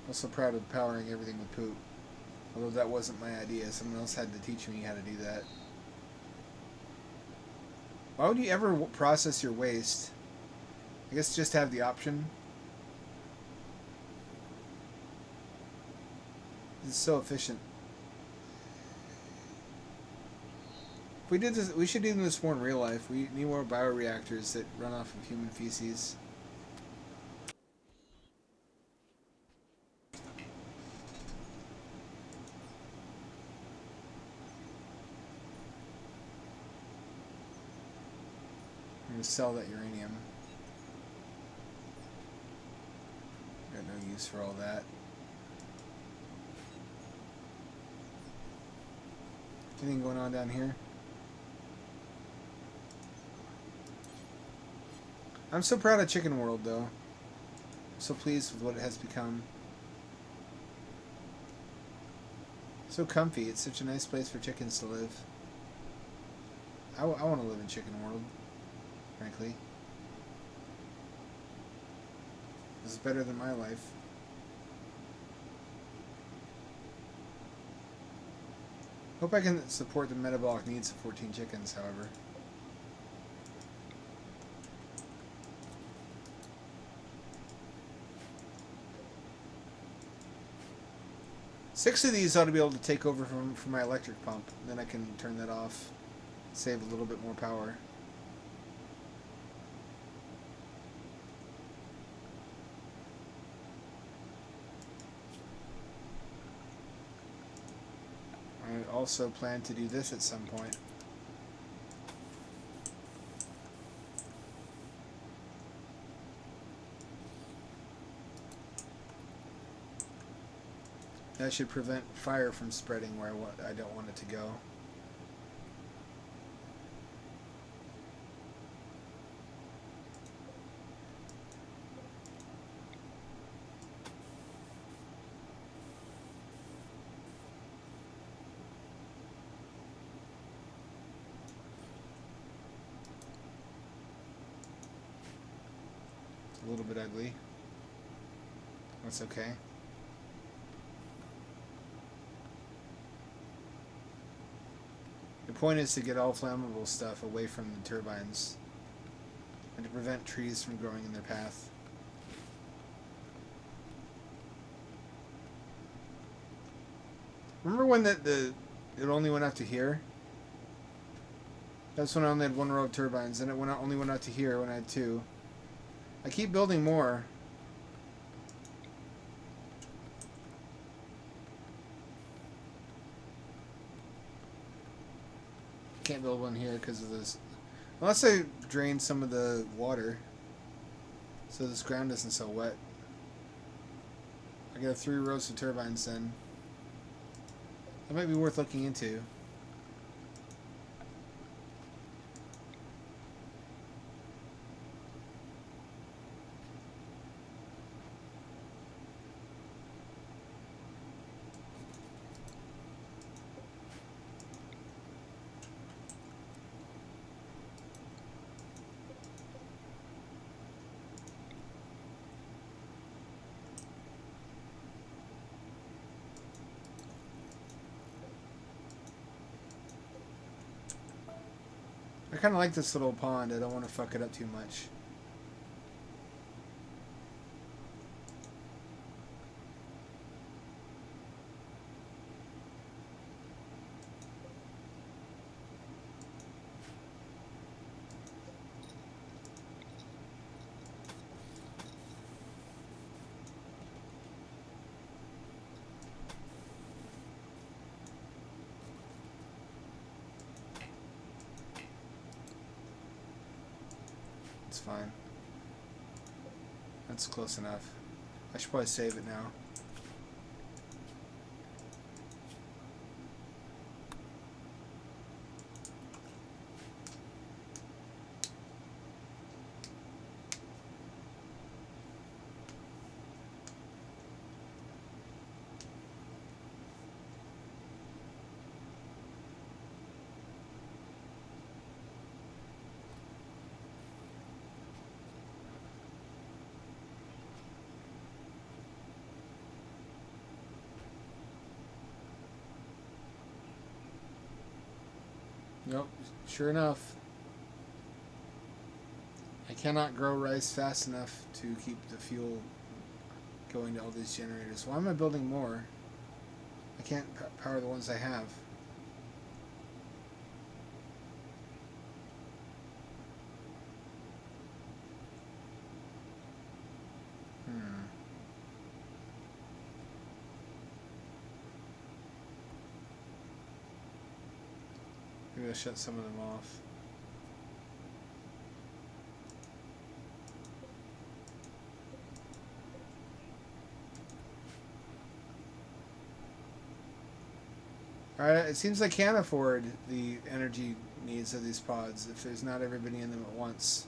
Speaker 1: Also proud of powering everything with poop. Although that wasn't my idea. Someone else had to teach me how to do that. Why would you ever process your waste? I guess just have the option. It's so efficient. If we did this, we should do this more in real life. We need more bioreactors that run off of human feces. I'm going to sell that uranium. Got no use for all that. Anything going on down here? I'm so proud of Chicken World, though. I'm so pleased with what it has become. So comfy. It's such a nice place for chickens to live. I want to live in Chicken World, frankly. This is better than my life. Hope I can support the metabolic needs of 14 chickens, however. Six of these ought to be able to take over from my electric pump. Then I can turn that off. Save a little bit more power. I also plan to do this at some point. That should prevent fire from spreading where I don't want it to go. It's a little bit ugly. That's okay. The point is to get all flammable stuff away from the turbines and to prevent trees from growing in their path. Remember when it only went out to here? That's when I only had one row of turbines, and it only went out to here when I had two. I keep building more. Can't build one here because of this. Unless I drain some of the water so this ground isn't so wet. I got 3 rows of turbines then. That might be worth looking into. I kind of like this little pond. I don't want to fuck it up too much. It's fine. That's close enough. I should probably save it now. Nope, sure enough. I cannot grow rice fast enough to keep the fuel going to all these generators. Why am I building more? I can't power the ones I have. Maybe I'll shut some of them off. Alright, it seems I can afford the energy needs of these pods if there's not everybody in them at once.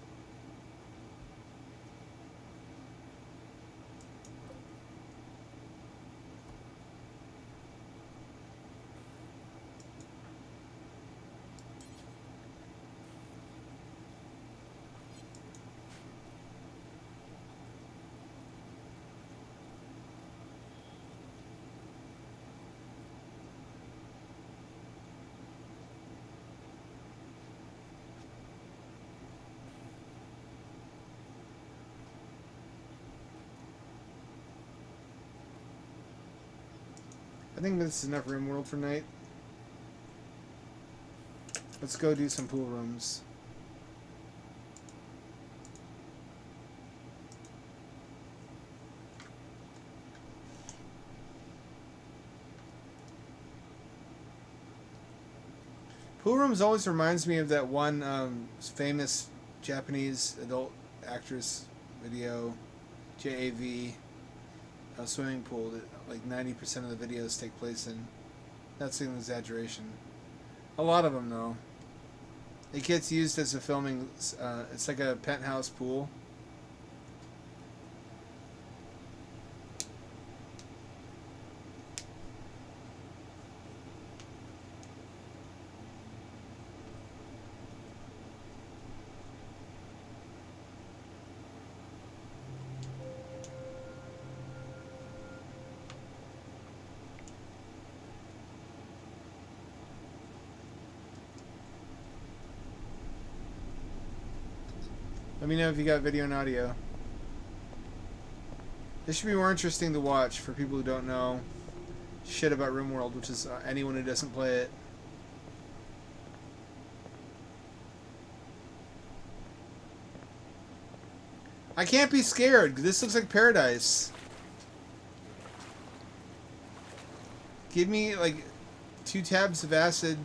Speaker 1: I think this is enough Rimworld for night. Let's go do some pool rooms. Pool Rooms always reminds me of that one famous Japanese adult actress video, JAV, a swimming pool that like 90% of the videos take place in. That's an exaggeration. A lot of them, though. It gets used as a filming, it's like a penthouse pool. Let me know if you got video and audio. This should be more interesting to watch for people who don't know shit about Rimworld, which is anyone who doesn't play it. I can't be scared. This looks like paradise. Give me like 2 tabs of acid.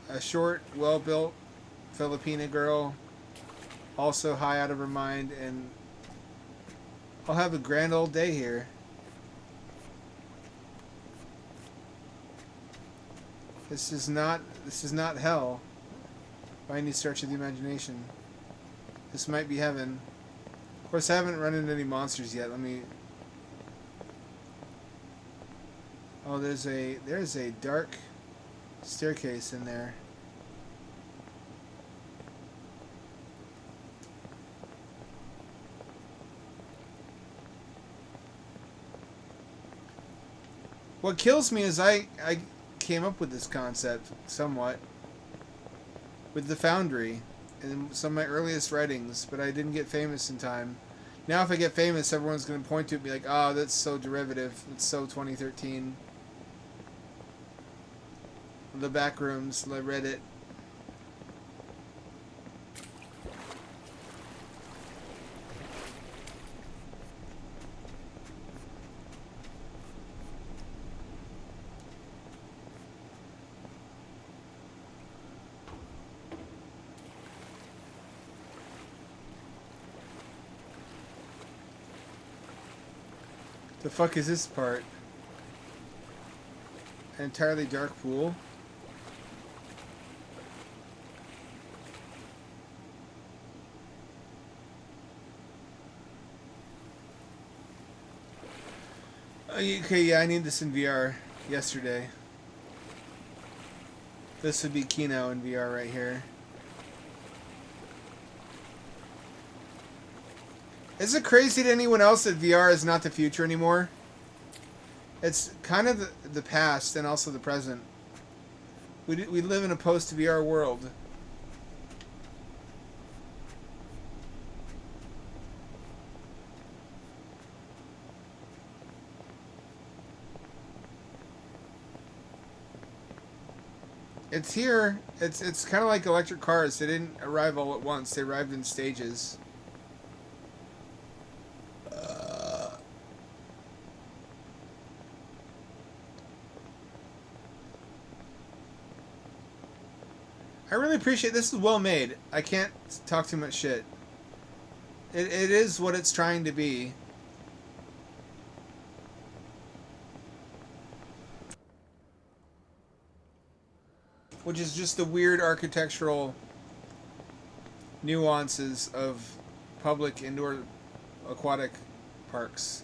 Speaker 1: A short, well-built Filipina girl, also high out of her mind, and I'll have a grand old day here. This is not hell by any stretch of the imagination. This might be heaven. Of course, I haven't run into any monsters yet. Let me. Oh, there's a dark staircase in there. What kills me is I came up with this concept somewhat with the Foundry in some of my earliest writings, but I didn't get famous in time. Now if I get famous, everyone's going to point to it and be like, oh, that's so derivative. It's so 2013. The Backrooms, I read it. The fuck is this part? An entirely dark pool? Okay, yeah, I need this in VR yesterday. This would be Kino in VR right here. Is it crazy to anyone else that VR is not the future anymore? It's kind of the past and also the present. We live in a post-VR world. It's here. It's kind of like electric cars. They didn't arrive all at once. They arrived in stages. I really appreciate this. Is well made. I can't talk too much shit. It is what it's trying to be. Which is just the weird architectural nuances of public indoor aquatic parks.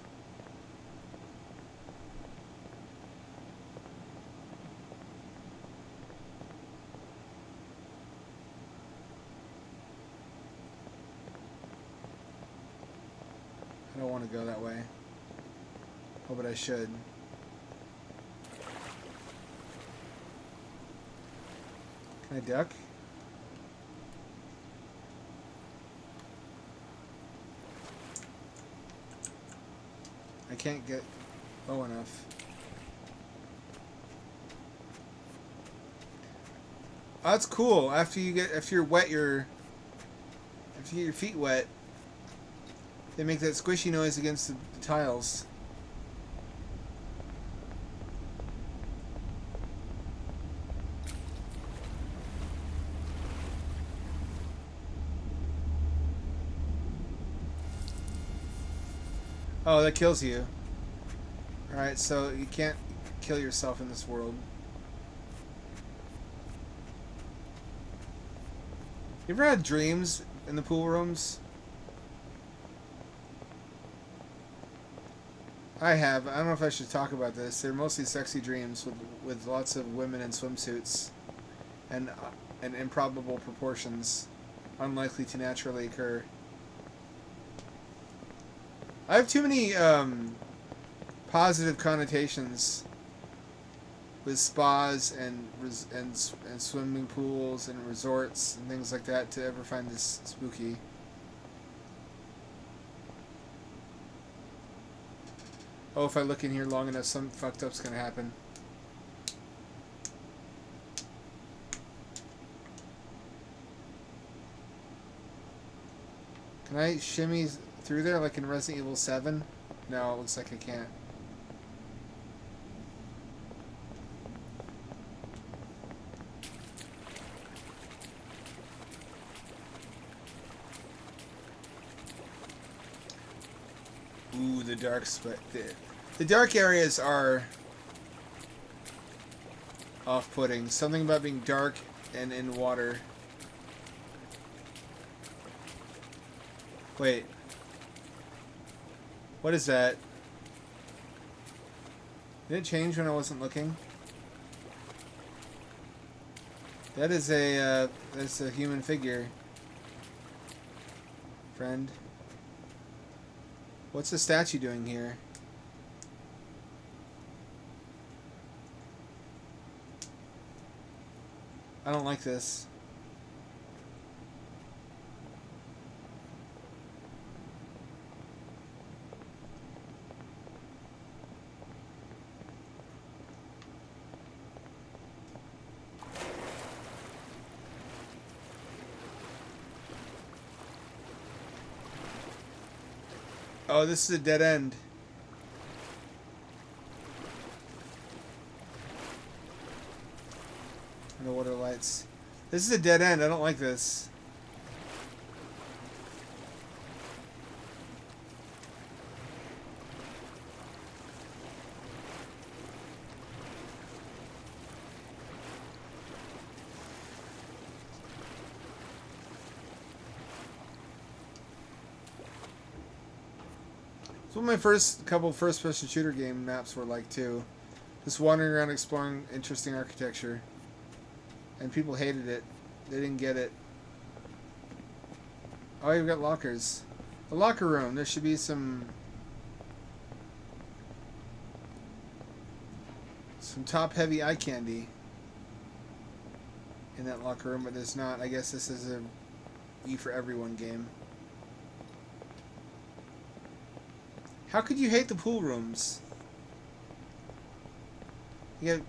Speaker 1: I don't want to go that way. Oh, but I should. Can I duck? I can't get... low enough. Oh, that's cool. After you're wet, after you get your feet wet, they make that squishy noise against the tiles. Oh, that kills you. Alright, so you can't kill yourself in this world. You ever had dreams in the pool rooms? I have. I don't know if I should talk about this. They're mostly sexy dreams with lots of women in swimsuits and improbable proportions, unlikely to naturally occur. I have too many positive connotations with spas and swimming pools and resorts and things like that to ever find this spooky. Oh, if I look in here long enough, some fucked up's gonna happen. Can I shimmy through there like in Resident Evil 7? No, it looks like I can't. Ooh, the dark spot. The dark areas are off-putting. Something about being dark and in water. Wait. What is that? Did it change when I wasn't looking? That is that's a human figure. Friend. What's the statue doing here? I don't like this. Oh, this is a dead end. The water lights. This is a dead end. I don't like this. It's what my first couple first-person shooter game maps were like too. Just wandering around exploring interesting architecture. And people hated it. They didn't get it. Oh, you've got lockers. The locker room. There should be some top-heavy eye candy in that locker room, but there's not. I guess this is a E for everyone game. How could you hate the pool rooms? You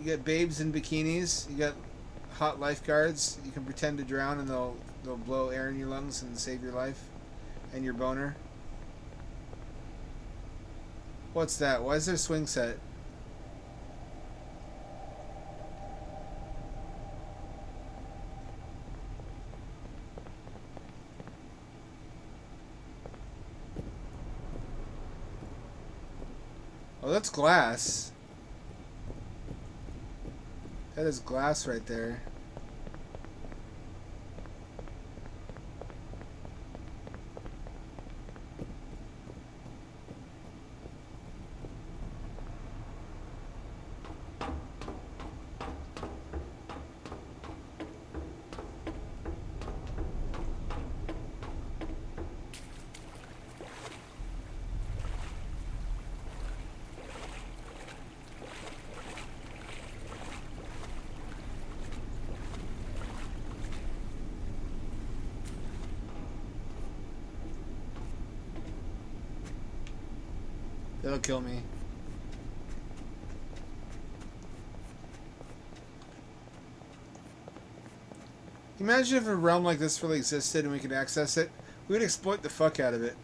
Speaker 1: got babes in bikinis. You got hot lifeguards. You can pretend to drown and they'll blow air in your lungs and save your life and your boner. What's that? Why is there a swing set? Oh, that's glass. That is glass right there. That'll kill me. you imagine if a realm like this really existed and we could access it? We would exploit the fuck out of it.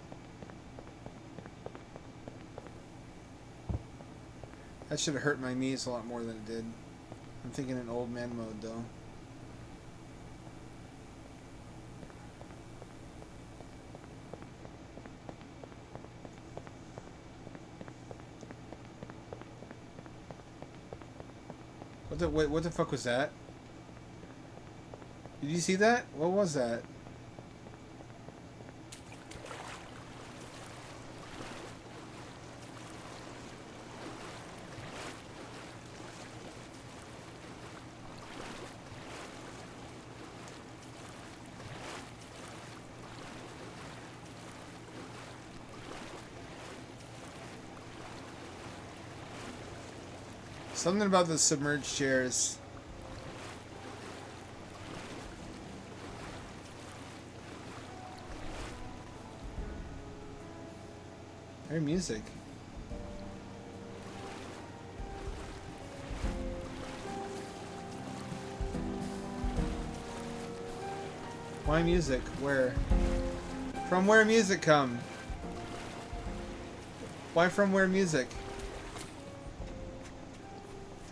Speaker 1: That should have hurt my knees a lot more than it did. I'm thinking in old man mode, though. What the fuck was that? Did you see that? What was that? Something about the submerged chairs. I hear music. Why music? Where? From where music come? Why from where music?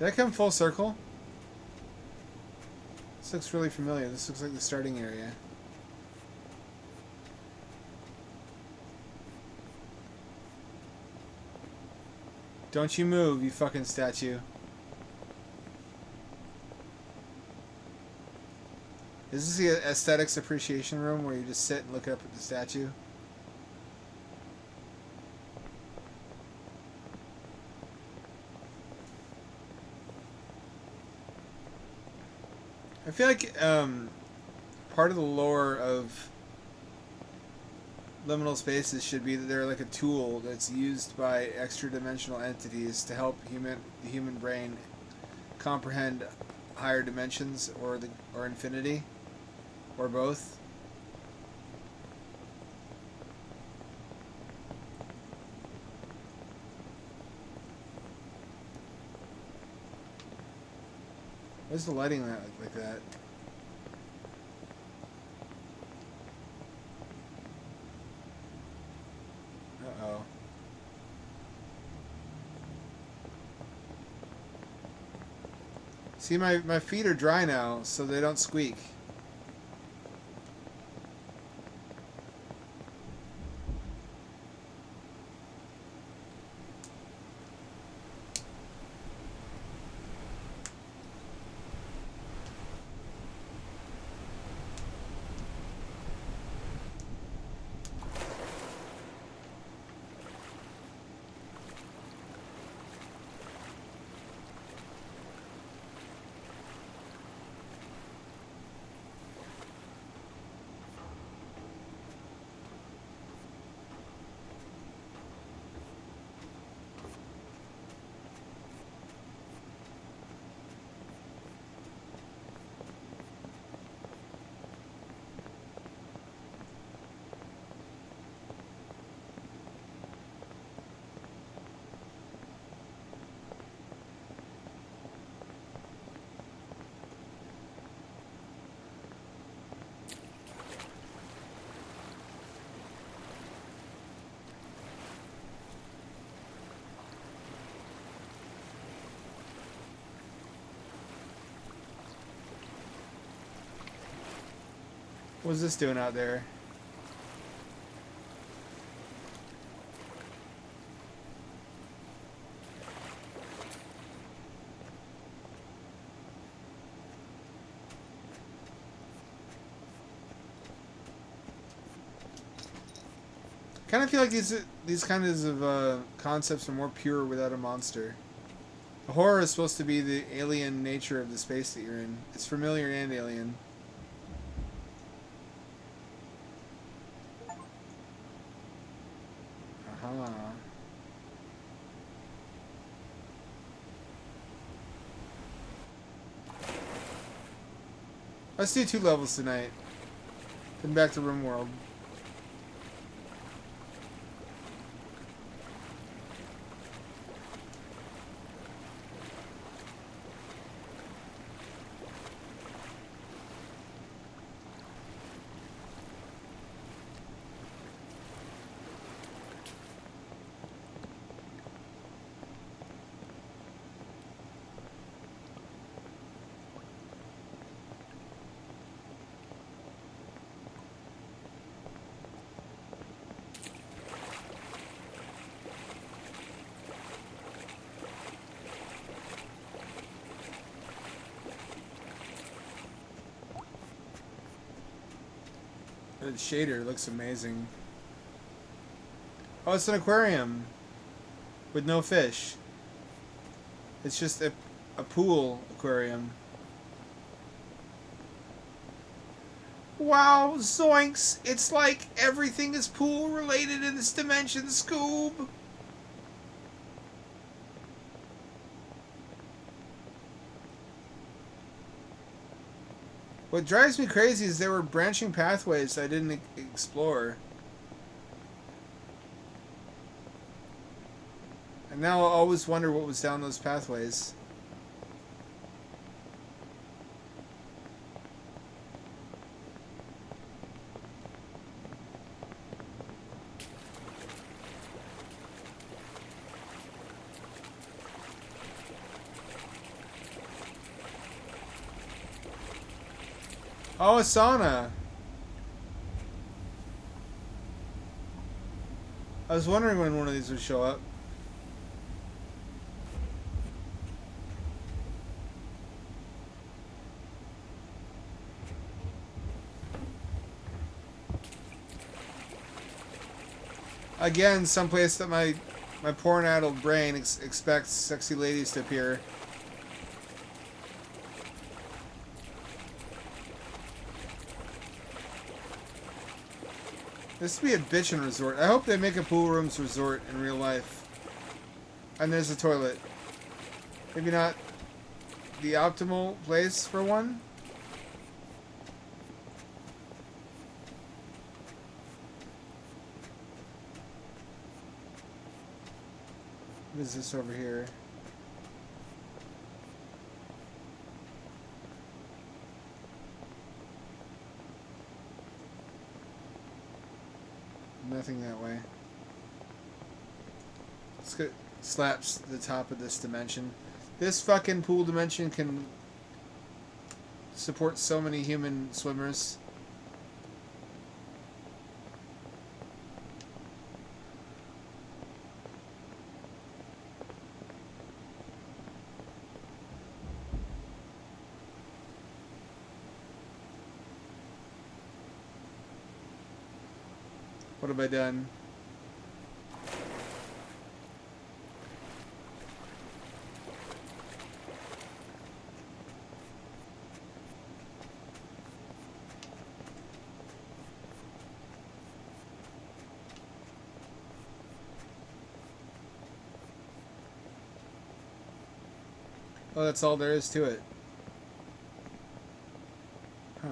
Speaker 1: Did I come full circle? This looks really familiar. This looks like the starting area. Don't you move, you fucking statue. Is this the aesthetics appreciation room where you just sit and look up at the statue? I feel like part of the lore of liminal spaces should be that they're like a tool that's used by extra-dimensional entities to help the human brain comprehend higher dimensions or infinity, or both. Why's the lighting like that? Uh-oh. See, my feet are dry now, so they don't squeak. What's this doing out there? Kind of feel like these kinds of concepts are more pure without a monster. The horror is supposed to be the alien nature of the space that you're in. It's familiar and alien. Let's do 2 levels tonight. Then back to Rimworld. The shader looks amazing. Oh, it's an aquarium with no fish. It's just a pool aquarium. Wow, zoinks! It's like everything is pool related in this dimension, Scoob! What drives me crazy is there were branching pathways I didn't explore. And now I'll always wonder what was down those pathways. Oh, a sauna. I was wondering when one of these would show up. Again, someplace that my porn-addled brain expects sexy ladies to appear. This would be a bitchin' resort. I hope they make a Poolrooms resort in real life. And there's a toilet. Maybe not the optimal place for one. What is this over here? Nothing that way. Let's go. Slaps the top of this dimension. This fucking pool dimension can support so many human swimmers. What have I done? Oh, that's all there is to it. Huh.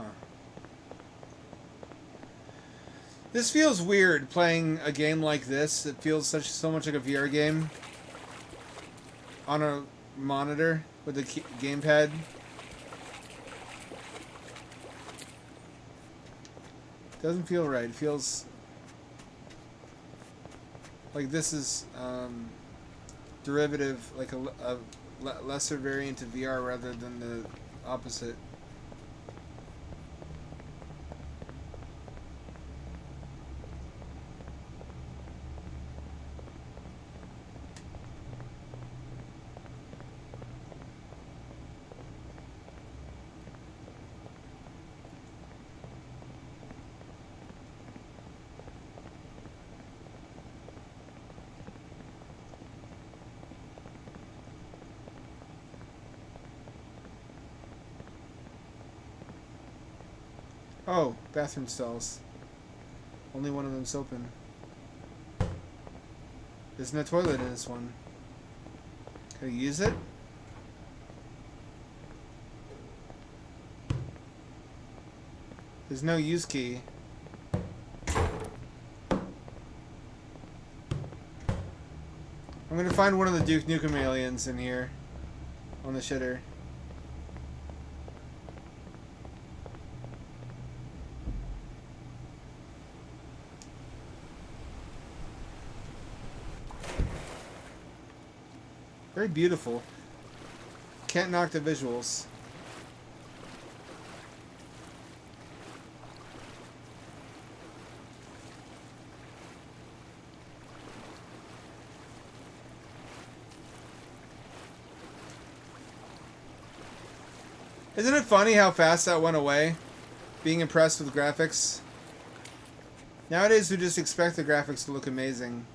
Speaker 1: This feels weird, playing a game like this. It feels so much like a VR game. On a monitor with a gamepad. Doesn't feel right. It feels like this is derivative, like a lesser variant of VR rather than the opposite. Oh, bathroom stalls. Only one of them's open. There's no toilet in this one. Can I use it? There's no use key. I'm gonna find one of the Duke Nukem aliens in here. On the shitter. Very beautiful. Can't knock the visuals. Isn't it funny how fast that went away? Being impressed with graphics. Nowadays, we just expect the graphics to look amazing.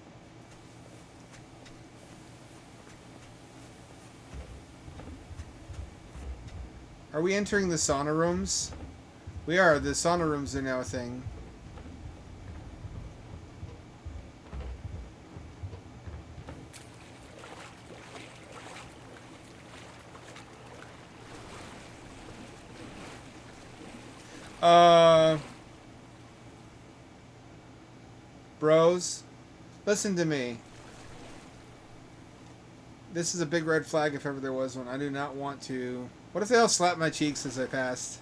Speaker 1: Are we entering the sauna rooms? We are. The sauna rooms are now a thing. Bros, listen to me. This is a big red flag if ever there was one. I do not want to... What if they all slap my cheeks as I passed?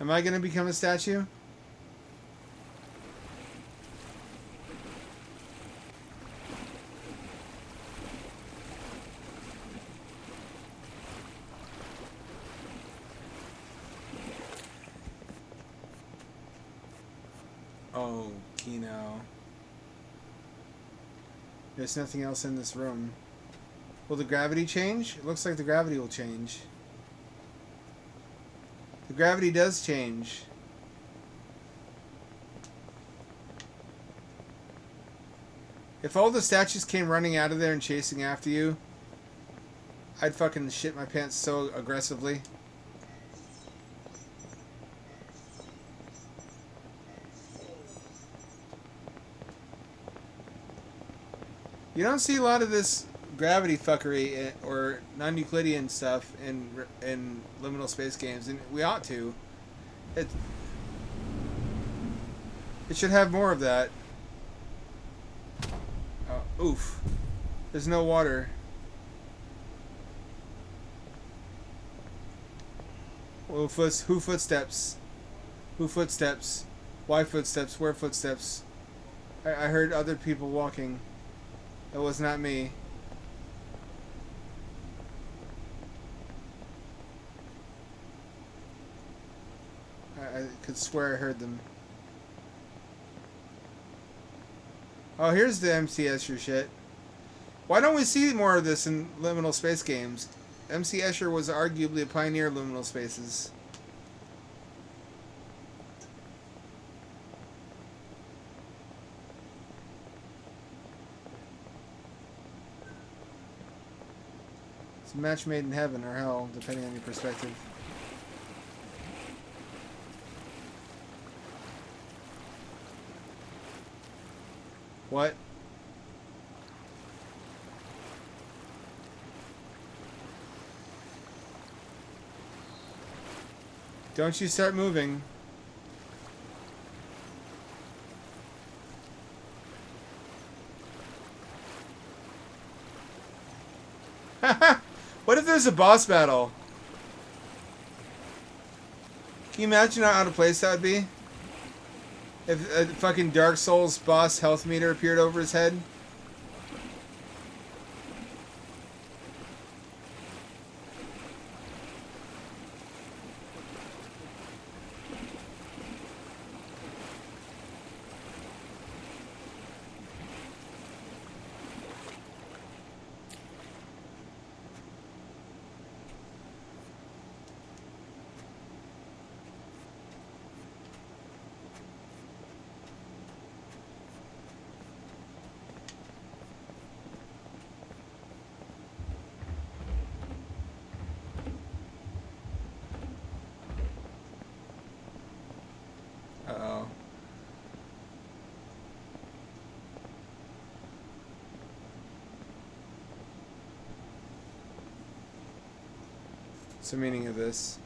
Speaker 1: Am I going to become a statue? Oh, Kino. There's nothing else in this room. Will the gravity change? It looks like the gravity will change. The gravity does change. If all the statues came running out of there and chasing after you, I'd fucking shit my pants so aggressively. You don't see a lot of this gravity fuckery or non-Euclidean stuff in liminal space games, and we ought to. It should have more of that. Oof. There's no water. Who footsteps? Who footsteps? Why footsteps? Where footsteps? I heard other people walking. That was not me. I could swear I heard them. Oh, here's the MC Escher shit. Why don't we see more of this in liminal space games? MC Escher was arguably a pioneer of liminal spaces. It's a match made in heaven or hell, depending on your perspective. What? Don't you start moving. What if there's a boss battle? Can you imagine how out of place that would be? If a fucking Dark Souls boss health meter appeared over his head? Uh-oh. What's the meaning of this?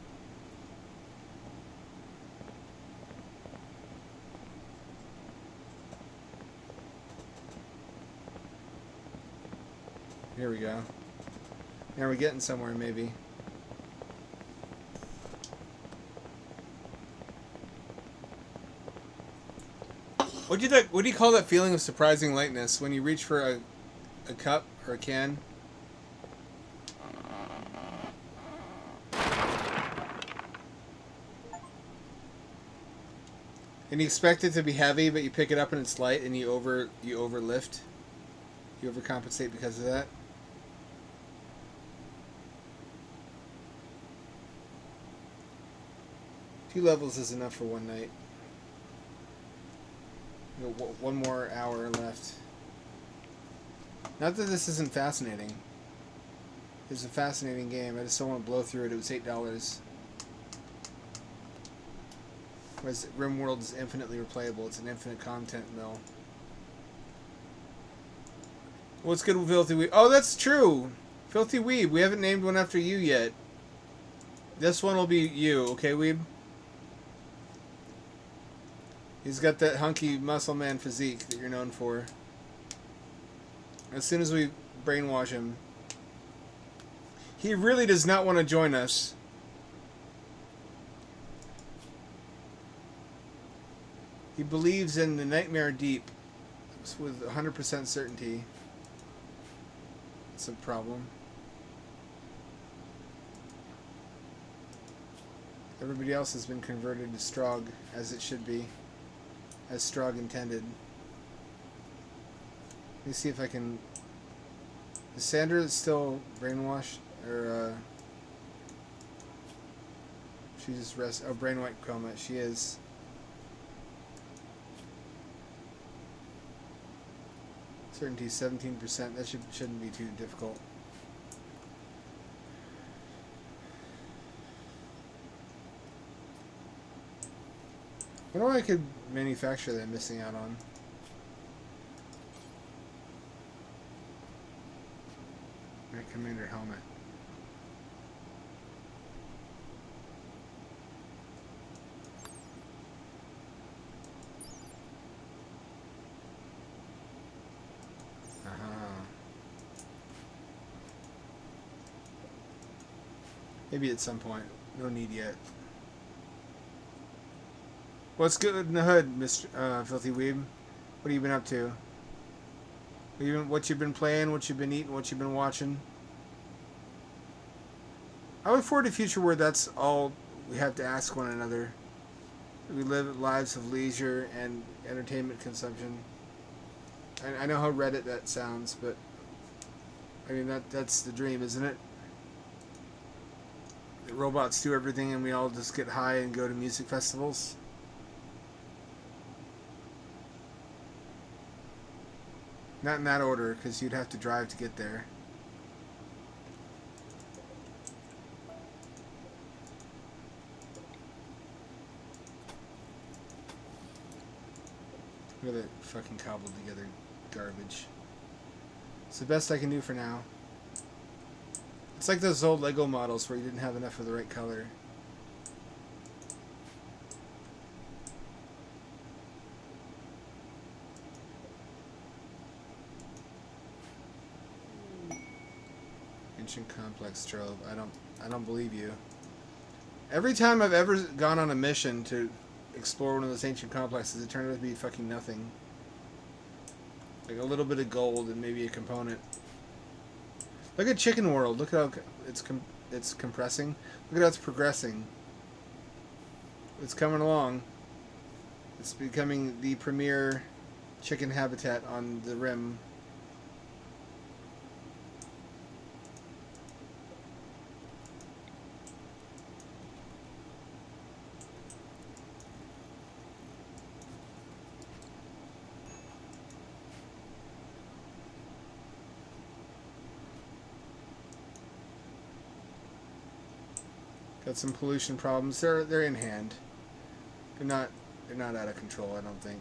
Speaker 1: Here we go. Now we're getting somewhere, maybe. What do you call that feeling of surprising lightness when you reach for a cup or a can? And you expect it to be heavy, but you pick it up and it's light, and you overlift. You overcompensate because of that. 2 levels is enough for one night. One more hour left. Not that this isn't fascinating. It's a fascinating game. I just don't want to blow through it. It was $8. Whereas Rimworld is infinitely replayable. It's an infinite content mill. What's good with Filthy Weeb? Oh, that's true! Filthy Weeb. We haven't named one after you yet. This one will be you, okay, Weeb? He's got that hunky muscle man physique that you're known for. As soon as we brainwash him, he really does not want to join us. He believes in the Nightmare Deep with 100% certainty. It's a problem. Everybody else has been converted to Strog, as it should be. As Strog intended. Let me see if I can... Is Sandra still brainwashed? Or, she just rests... Oh, brainwipe coma. She is. Certainty 17%. That shouldn't be too difficult. I wonder what I could manufacture that I'm missing out on. My commander helmet. Maybe at some point. No need yet. What's good in the hood, Mr. Filthy Weeb? What have you been up to? What you've been playing, what you've been eating, what you've been watching? I look forward to a future where that's all we have to ask one another. We live lives of leisure and entertainment consumption. I know how Reddit that sounds, but I mean that's the dream, isn't it? The robots do everything and we all just get high and go to music festivals. Not in that order, because you'd have to drive to get there. Look at that fucking cobbled together garbage. It's the best I can do for now. It's like those old Lego models where you didn't have enough of the right color. Ancient complex trove. I don't believe you. Every time I've ever gone on a mission to explore one of those ancient complexes, it turned out to be fucking nothing. Like a little bit of gold and maybe a component. Look at Chicken World. Look at how it's compressing. Look at how it's progressing. It's coming along. It's becoming the premier chicken habitat on the rim. Got some pollution problems. They're in hand. They're not out of control, I don't think.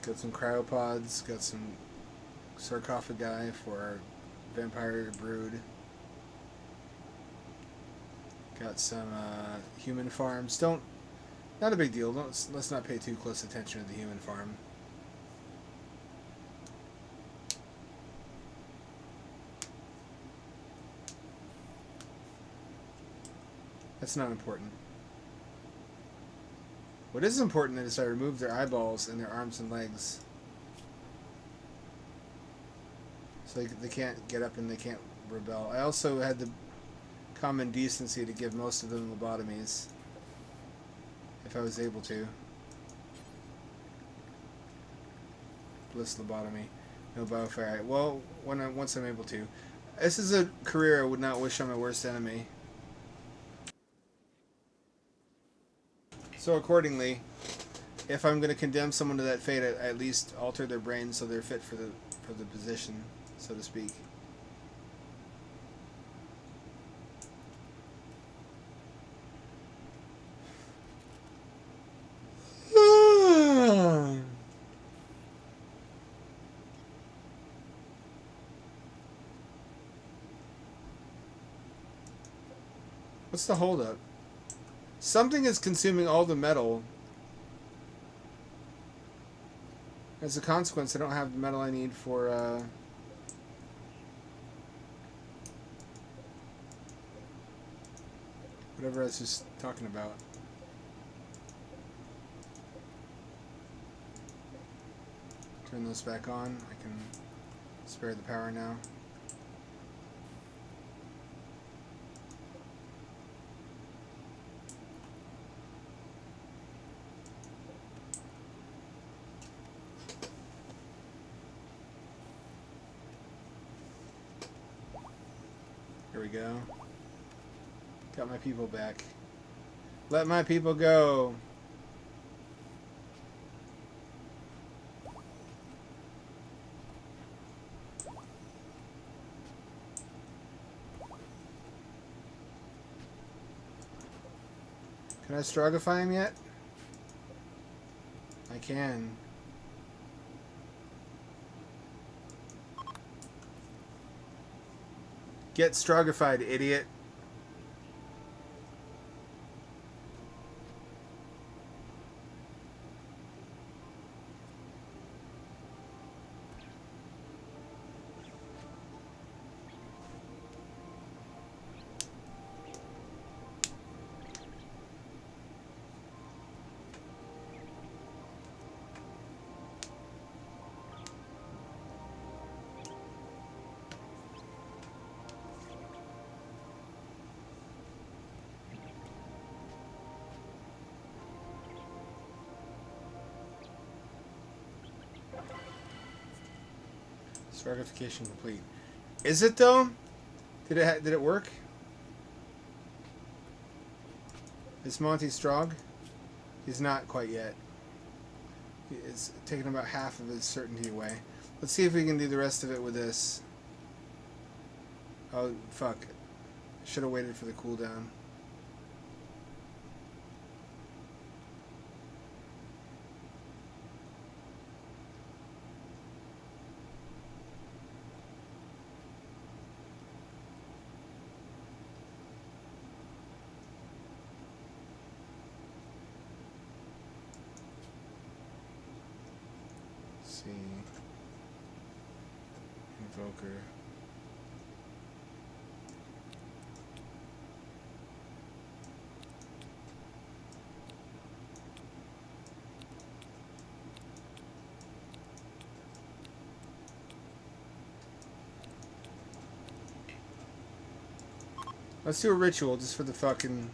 Speaker 1: Got some cryopods, got some sarcophagi for our vampire brood. Got some human farms. Not a big deal. Let's not pay too close attention to the human farm. That's not important. What is important is I remove their eyeballs and their arms and legs. So they can't get up and they can't rebel. I also had the common decency to give most of them lobotomies. If I was able to. Bliss lobotomy. No biofire. Well, once I'm able to. This is a career I would not wish on my worst enemy. So accordingly, if I'm going to condemn someone to that fate, I at least alter their brain so they're fit for the position, so to speak. What's the holdup? Something is consuming all the metal. As a consequence, I don't have the metal I need for, whatever I was just talking about. Turn those back on. I can spare the power now. Here we go. Got my people back. Let my people go. Can I strogify him yet? I can. Get strogified, idiot. Strogification complete. Is it though? Did it work? Is Monty Strog? He's not quite yet. It's taken about half of his certainty away. Let's see if we can do the rest of it with this. Oh fuck! Should have waited for the cooldown. See, Invoker. Let's do a ritual just for the fucking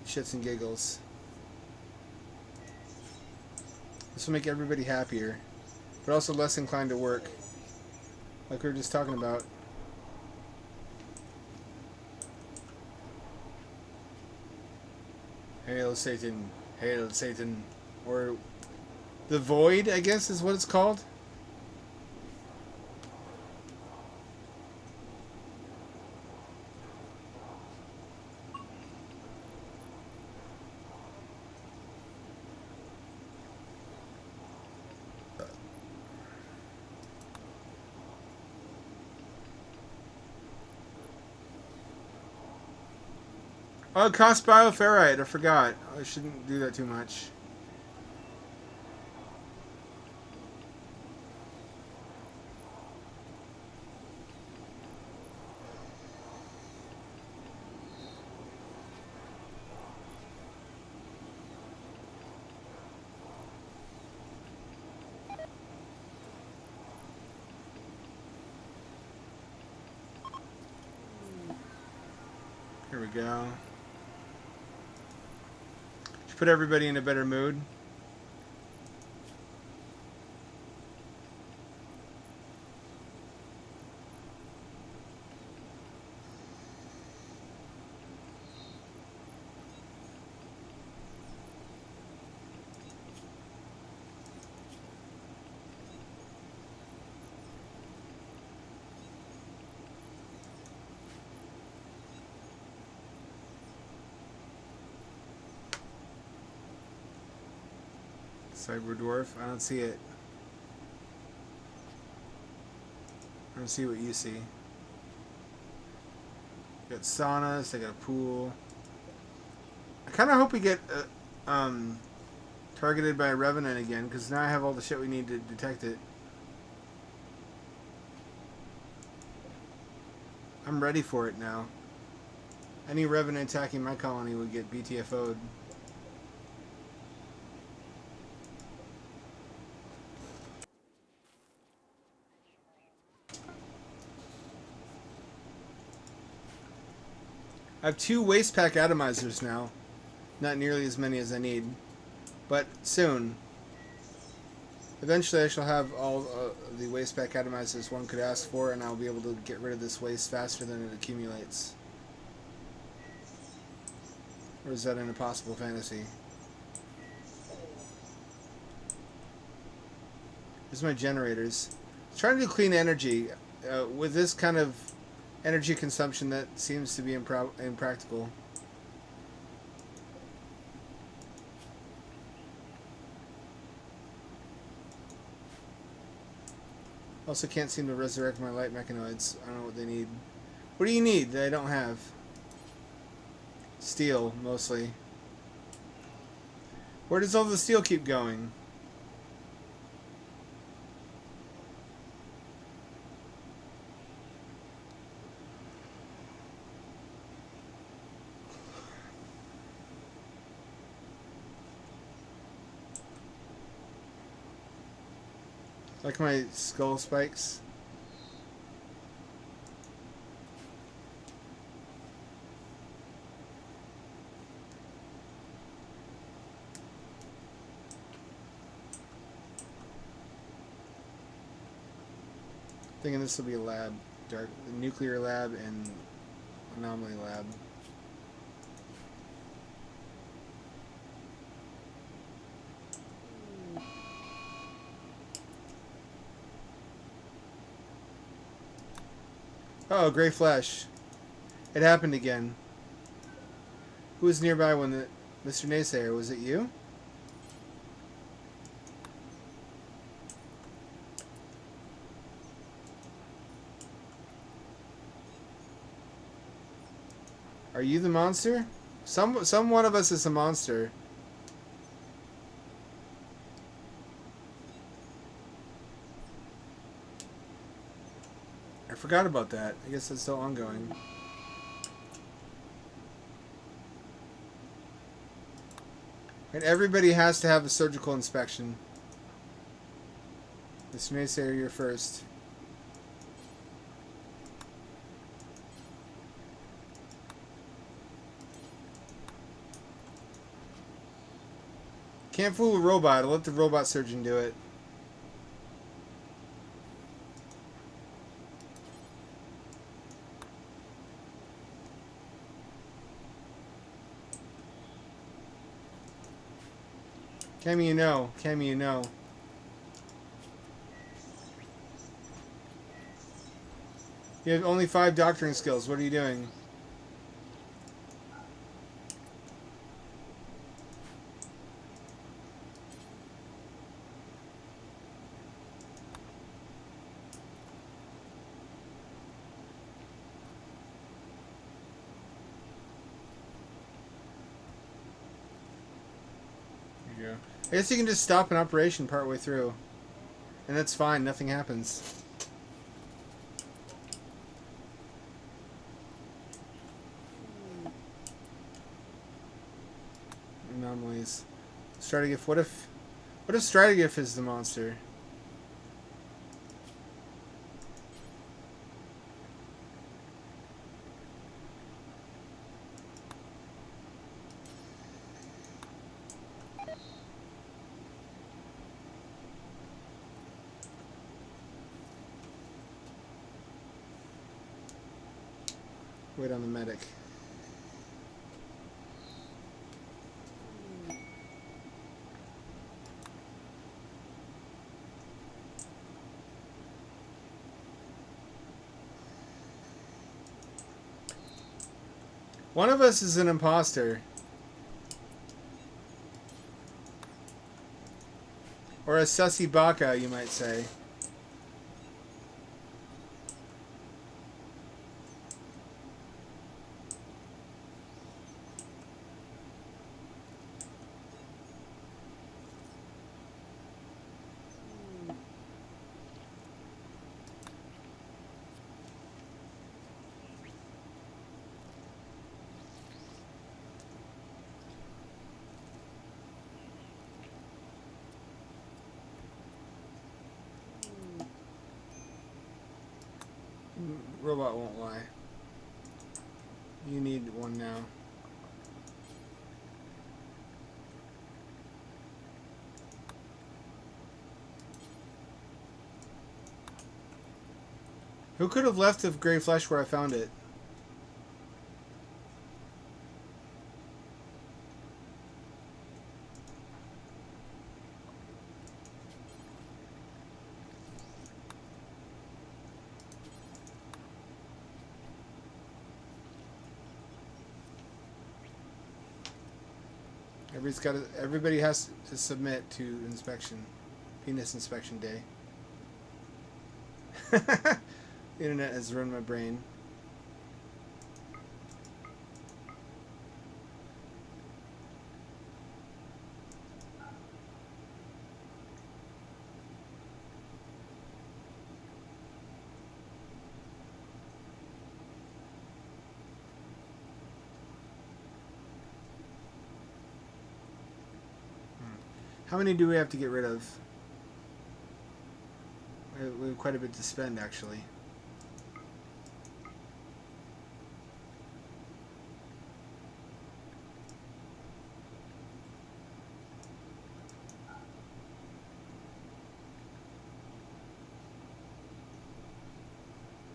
Speaker 1: shits and giggles. This will make everybody happier, but also less inclined to work. Like we were just talking about. Hail Satan, hail Satan. Or the Void, I guess is what it's called. Oh, it costs bioferrite. I forgot. I shouldn't do that too much. Here we go. Put everybody in a better mood. Cyber dwarf. I don't see it. I don't see what you see. Got saunas. They got a pool. I kind of hope we get targeted by a revenant again, because now I have all the shit we need to detect it. I'm ready for it now. Any revenant attacking my colony would get BTFO'd. I have 2 waste pack atomizers now. Not nearly as many as I need. But soon. Eventually I shall have all the waste pack atomizers one could ask for, and I'll be able to get rid of this waste faster than it accumulates. Or is that an impossible fantasy? Here's my generators. Trying to do clean energy. With this kind of energy consumption, that seems to be impractical. Also can't seem to resurrect my light mechanoids. I don't know what they need. What do you need that I don't have? Steel, mostly. Where does all the steel keep going? Like my skull spikes. Thinking this will be a lab, nuclear lab and anomaly lab. Oh, gray flesh. It happened again. Who was nearby when the Mr. Naysayer? Was it you? Are you the monster? Some one of us is a monster. I forgot about that. I guess it's still ongoing. And everybody has to have a surgical inspection. Mr. Naysayer, you're first. Can't fool a robot. I'll let the robot surgeon do it. Cammy, you know. Cammy, you know. You have only 5 doctoring skills. What are you doing? There you go. I guess you can just stop an operation partway through. And that's fine. Nothing happens. Anomalies. Strategif. What if Strategif is the monster? Wait on the medic. One of us is an imposter. a sussy baka, you might say. Robot won't lie. You need one now. Who could have left the gray flesh where I found it? Everybody has to submit to inspection. Penis inspection day. The internet has ruined my brain. How many do we have to get rid of? We have quite a bit to spend, actually.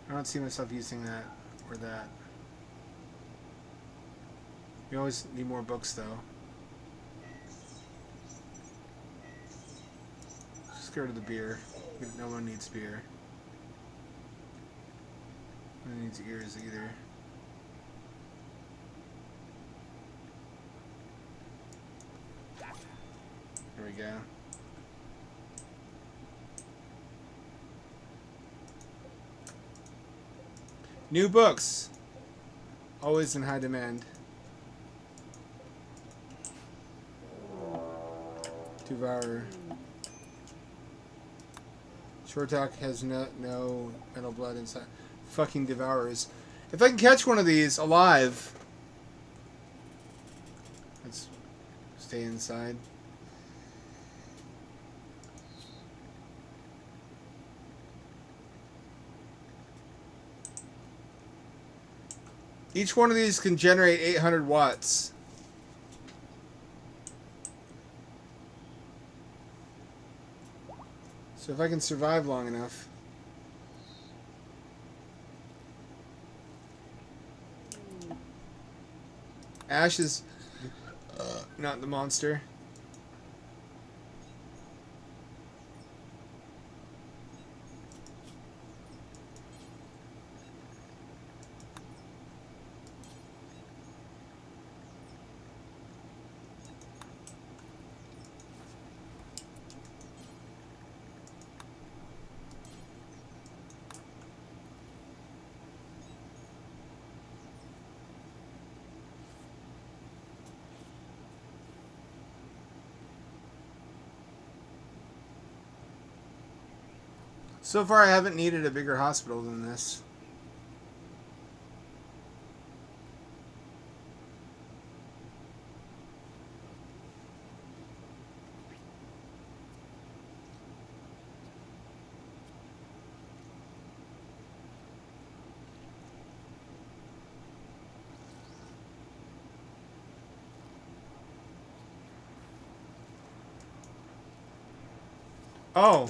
Speaker 1: I don't see myself using that or that. We always need more books, though. Just get rid of the beer. No one needs beer. No one needs ears either. There we go. New books. Always in high demand. Devour. Short Talk has no metal blood inside. Fucking devourers. If I can catch one of these alive. Let's stay inside. Each one of these can generate 800 watts. So if I can survive long enough. Ash is not the monster. So far, I haven't needed a bigger hospital than this. Oh.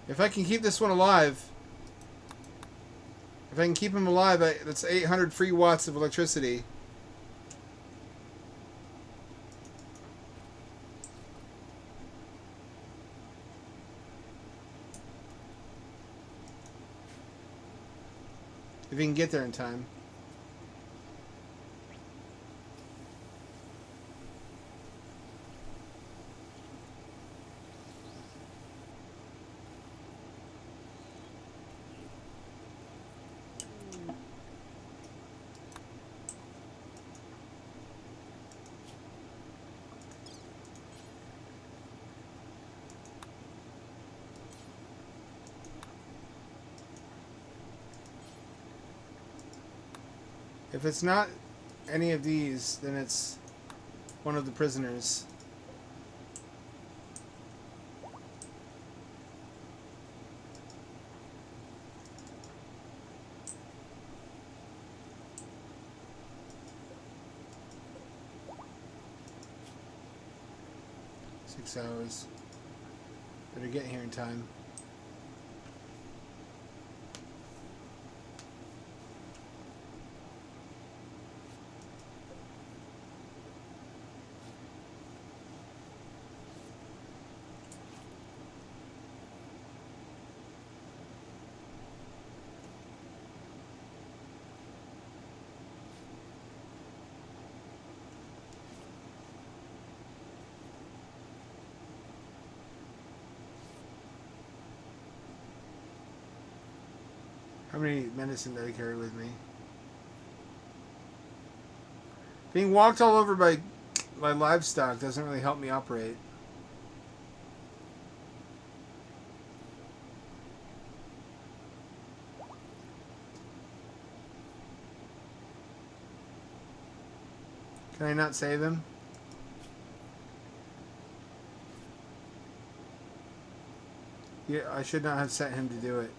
Speaker 1: If I can keep this one alive. If I can keep him alive, that's 800 free watts of electricity. If he can get there in time. If it's not any of these, then it's one of the prisoners. Six hours. Better get here in time. How many medicine do I carry with me? Being walked all over by livestock doesn't really help me operate. Can I not save him? Yeah, I should not have sent him to do it.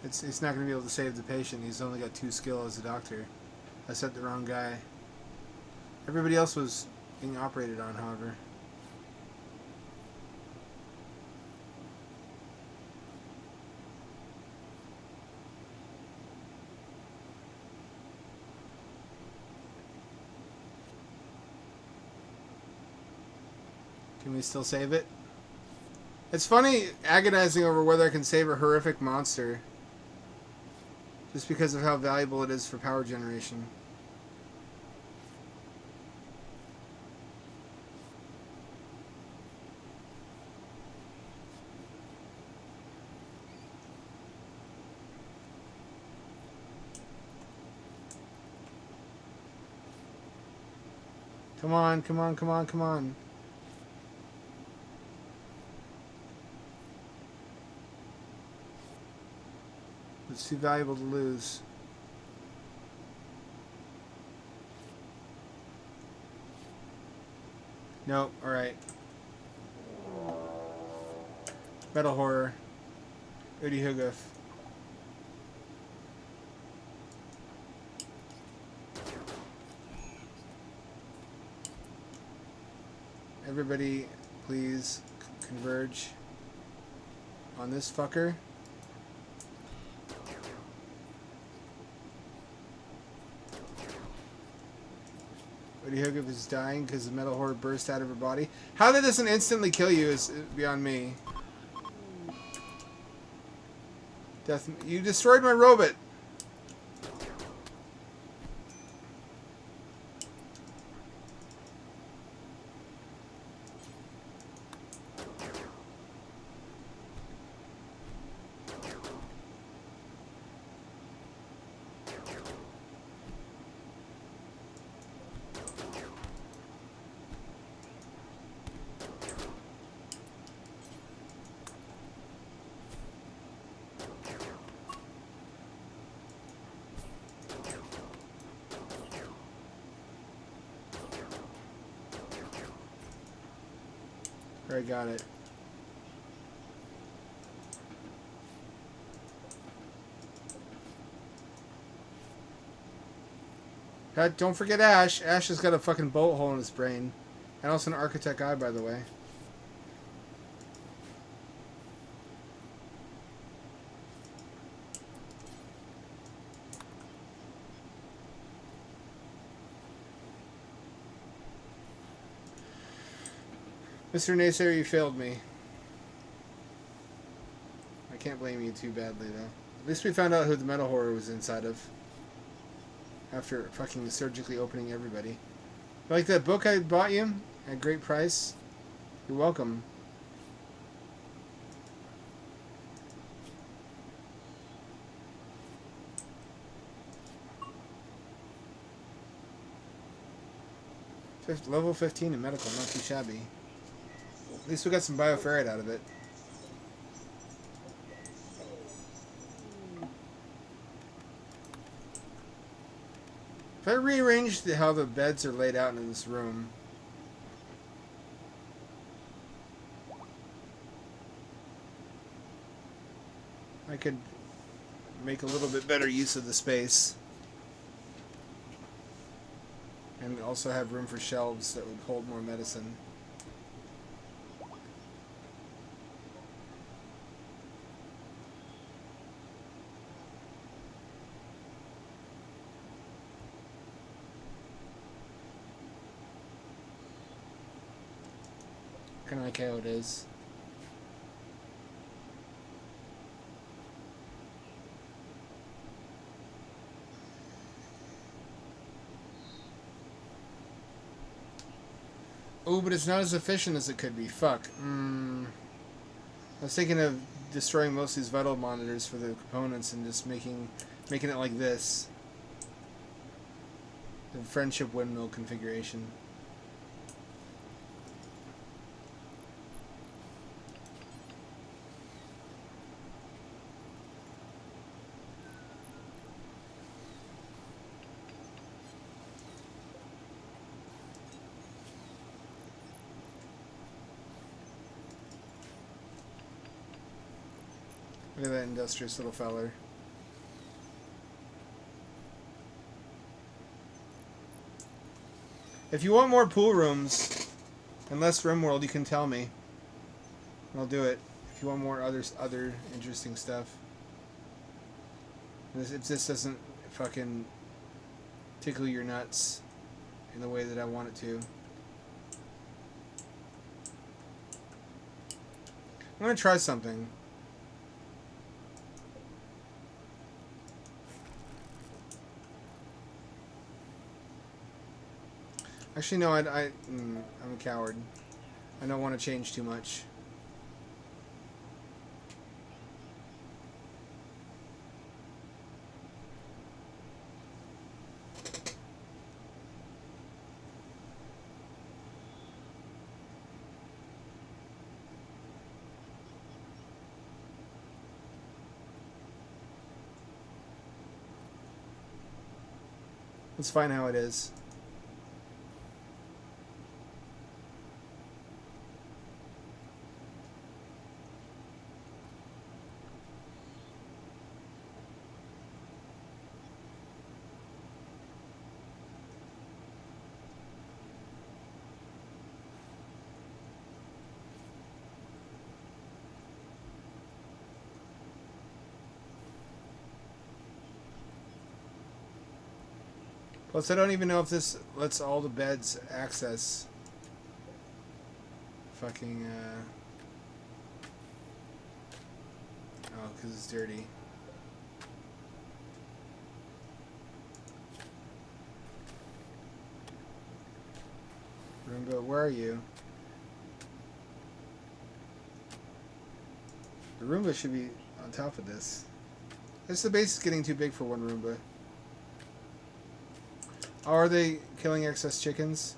Speaker 1: It's not going to be able to save the patient. He's only got 2 skill as a doctor. I sent the wrong guy. Everybody else was being operated on, however. Can we still save it? It's funny agonizing over whether I can save a horrific monster. Just because of how valuable it is for power generation. Come on, come on, come on, come on. It's too valuable to lose. Nope, alright. Metal Horror. Udi Huguf. Everybody, please converge on this fucker. Udi Huguf is dying because the metal horror burst out of her body. How that doesn't instantly kill you is beyond me. Death, you destroyed my robot. I got it. Don't forget Ash. Ash has got a fucking bolt hole in his brain. And also an architect eye, by the way. Mr. Naysayer, you failed me. I can't blame you too badly, though. At least we found out who the metal horror was inside of. After fucking surgically opening everybody. You like that book I bought you? At a great price? You're welcome. Level 15 in medical, not too shabby. At least we got some bioferrite out of it. If I rearranged how the beds are laid out in this room, I could make a little bit better use of the space. And also have room for shelves that would hold more medicine. Kind of like how it is. Oh, but it's not as efficient as it could be. Fuck. I was thinking of destroying most of these vital monitors for the components and just making it like this. The friendship windmill configuration. Look at that industrious little feller. If you want more pool rooms and less Rimworld, you can tell me. I'll do it. If you want more other interesting stuff. If this doesn't fucking tickle your nuts in the way that I want it to. I'm gonna try something. Actually, no, I'm a coward. I don't want to change too much. It's fine how it is. Plus, I don't even know if this lets all the beds access. Fucking, oh, because it's dirty. Roomba, where are you? The Roomba should be on top of this. This the base is getting too big for one Roomba. Oh, are they killing excess chickens?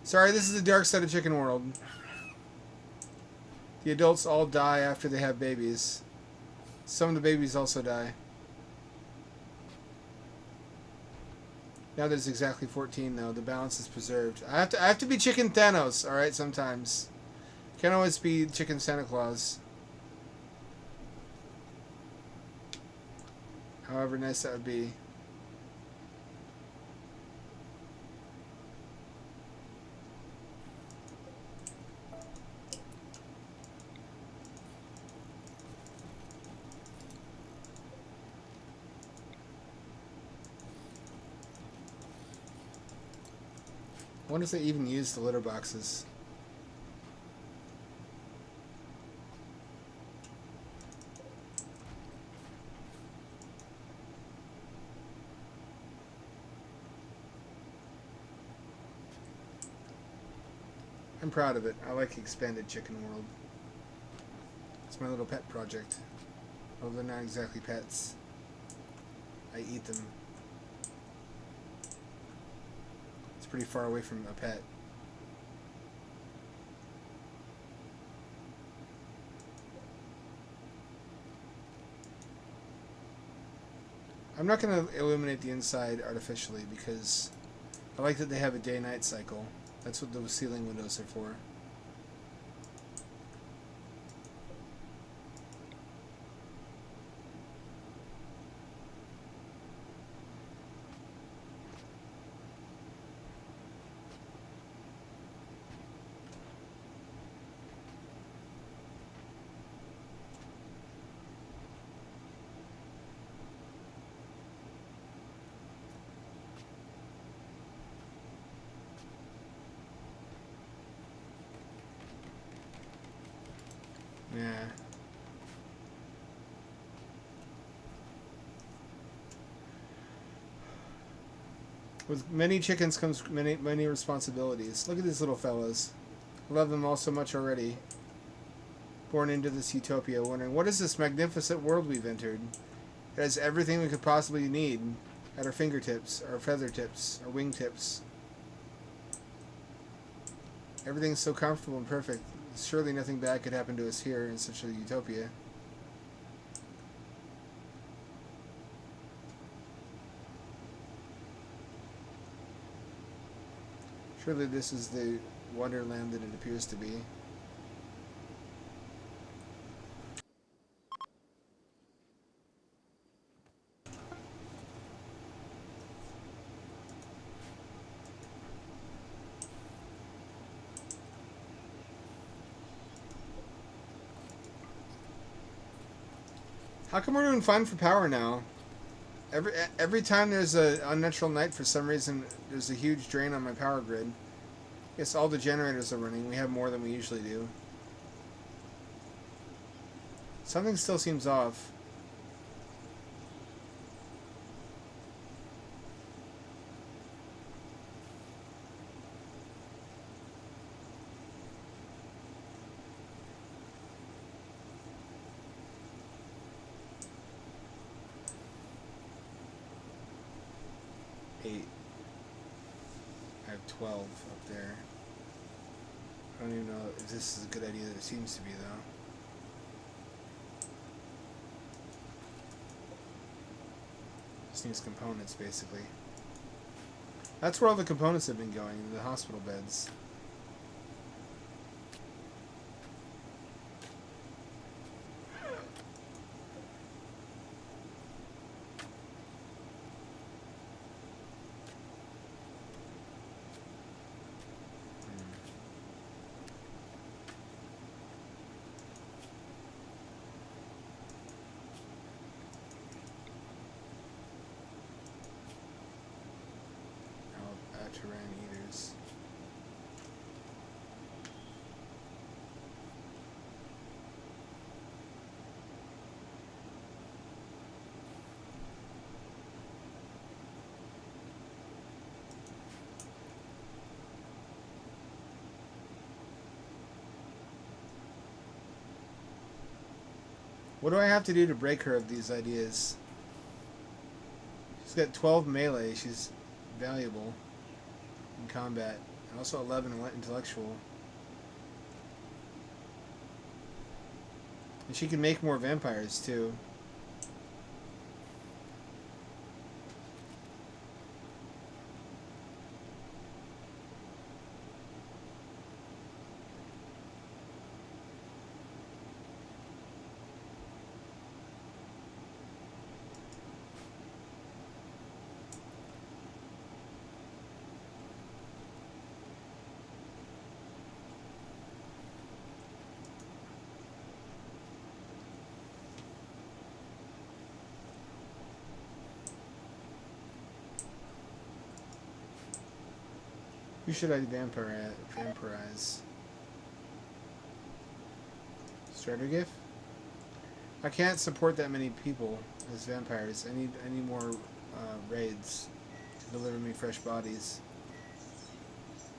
Speaker 1: Sorry, this is the dark side of Chicken World. The adults all die after they have babies. Some of the babies also die. Now there's exactly 14 though. The balance is preserved. I have to be Chicken Thanos, alright, sometimes. Can't always be Chicken Santa Claus. However nice that would be. I wonder if they even use the litter boxes. I'm proud of it. I like Expanded Chicken World. It's my little pet project. Well, they're not exactly pets. I eat them. It's pretty far away from a pet. I'm not going to illuminate the inside artificially because I like that they have a day-night cycle. That's what those ceiling windows are for. Yeah. With many chickens comes many responsibilities. Look at these little fellas. I love them all so much already. Born into this utopia, wondering, what is this magnificent world we've entered? It has everything we could possibly need at our fingertips, our feather tips, our wingtips. Everything's so comfortable and perfect. Surely nothing bad could happen to us here in such a utopia. Surely this is the wonderland that it appears to be. How come we're doing fine for power now? Every time there's an unnatural night, for some reason, there's a huge drain on my power grid. I guess all the generators are running. We have more than we usually do. Something still seems off. I have 12 up there. I don't even know if this is a good idea. It seems to be, though. Just needs components, basically. That's where all the components have been going, the hospital beds. Terrain eaters. What do I have to do to break her of these ideas? She's got 12 melee. She's valuable in combat. And also 11 intellectual. And she can make more vampires, too. Who should I vampirize? Strategif? I can't support that many people as vampires. I need more raids to deliver me fresh bodies.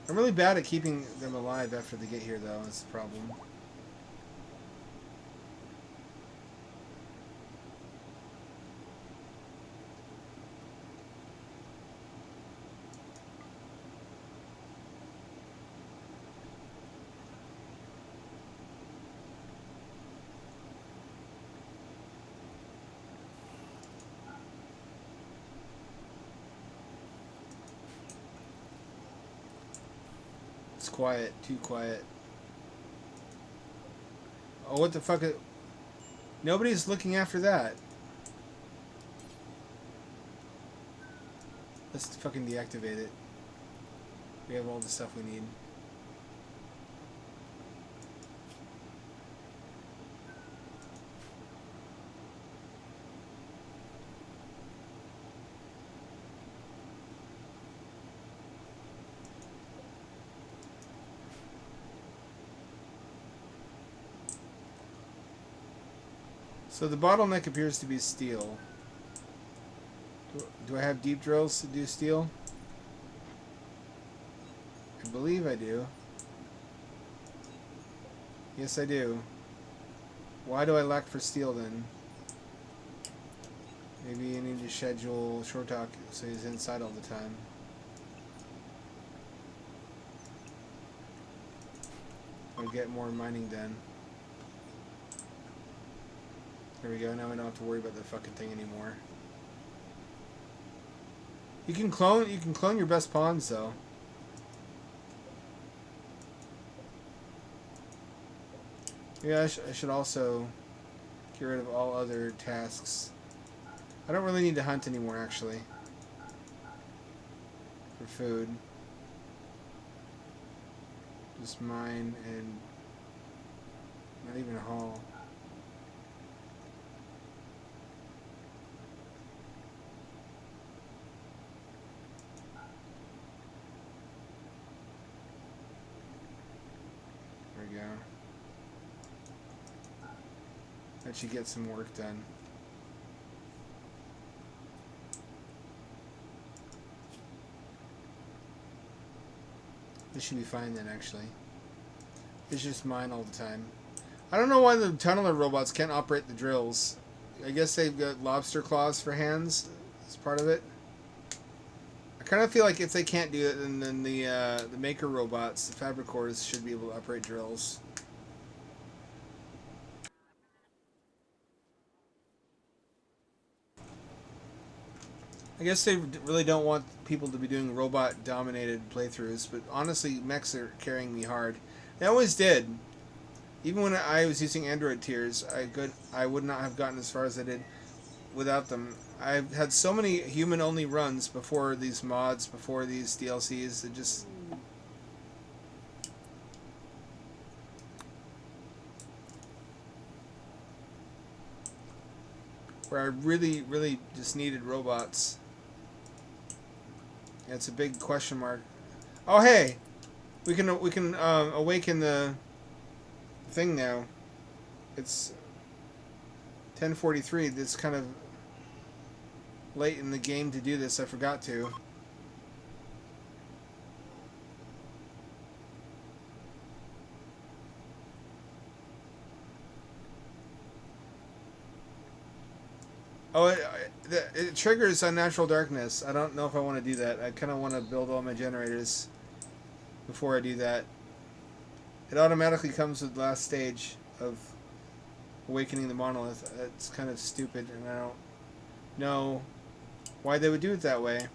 Speaker 1: I'm really bad at keeping them alive after they get here, though. That's the problem. It's quiet. Too quiet. Oh, what the fuck? Nobody's looking after that. Let's fucking deactivate it. We have all the stuff we need. So the bottleneck appears to be steel. Do I have deep drills to do steel? I believe I do. Yes, I do. Why do I lack for steel then? Maybe I need to schedule short talk so he's inside all the time. I'll get more mining done. There we go. Now I don't have to worry about the fucking thing anymore. You can clone your best pawns though. Yeah, I should also get rid of all other tasks. I don't really need to hunt anymore actually. For food. Just mine and not even a haul. There we go. That should get some work done. This should be fine then, actually. It's just mine all the time. I don't know why the tunneler robots can't operate the drills. I guess they've got lobster claws for hands as part of it. I kind of feel like if they can't do it, then the maker robots, the fabricors, should be able to operate drills. I guess they really don't want people to be doing robot-dominated playthroughs, but honestly, mechs are carrying me hard. They always did. Even when I was using Android tiers, I would not have gotten as far as I did without them. I've had so many human-only runs before these mods, before these DLCs. It just... where I really, really just needed robots. Yeah, it's a big question mark. Oh, hey! We can awaken the thing now. It's 10:43. It's kind of late in the game to do this. I forgot to. Oh, it triggers unnatural darkness. I don't know if I want to do that. I kind of want to build all my generators before I do that. It automatically comes with the last stage of awakening the monolith. It's kind of stupid, and I don't know why they would do it that way.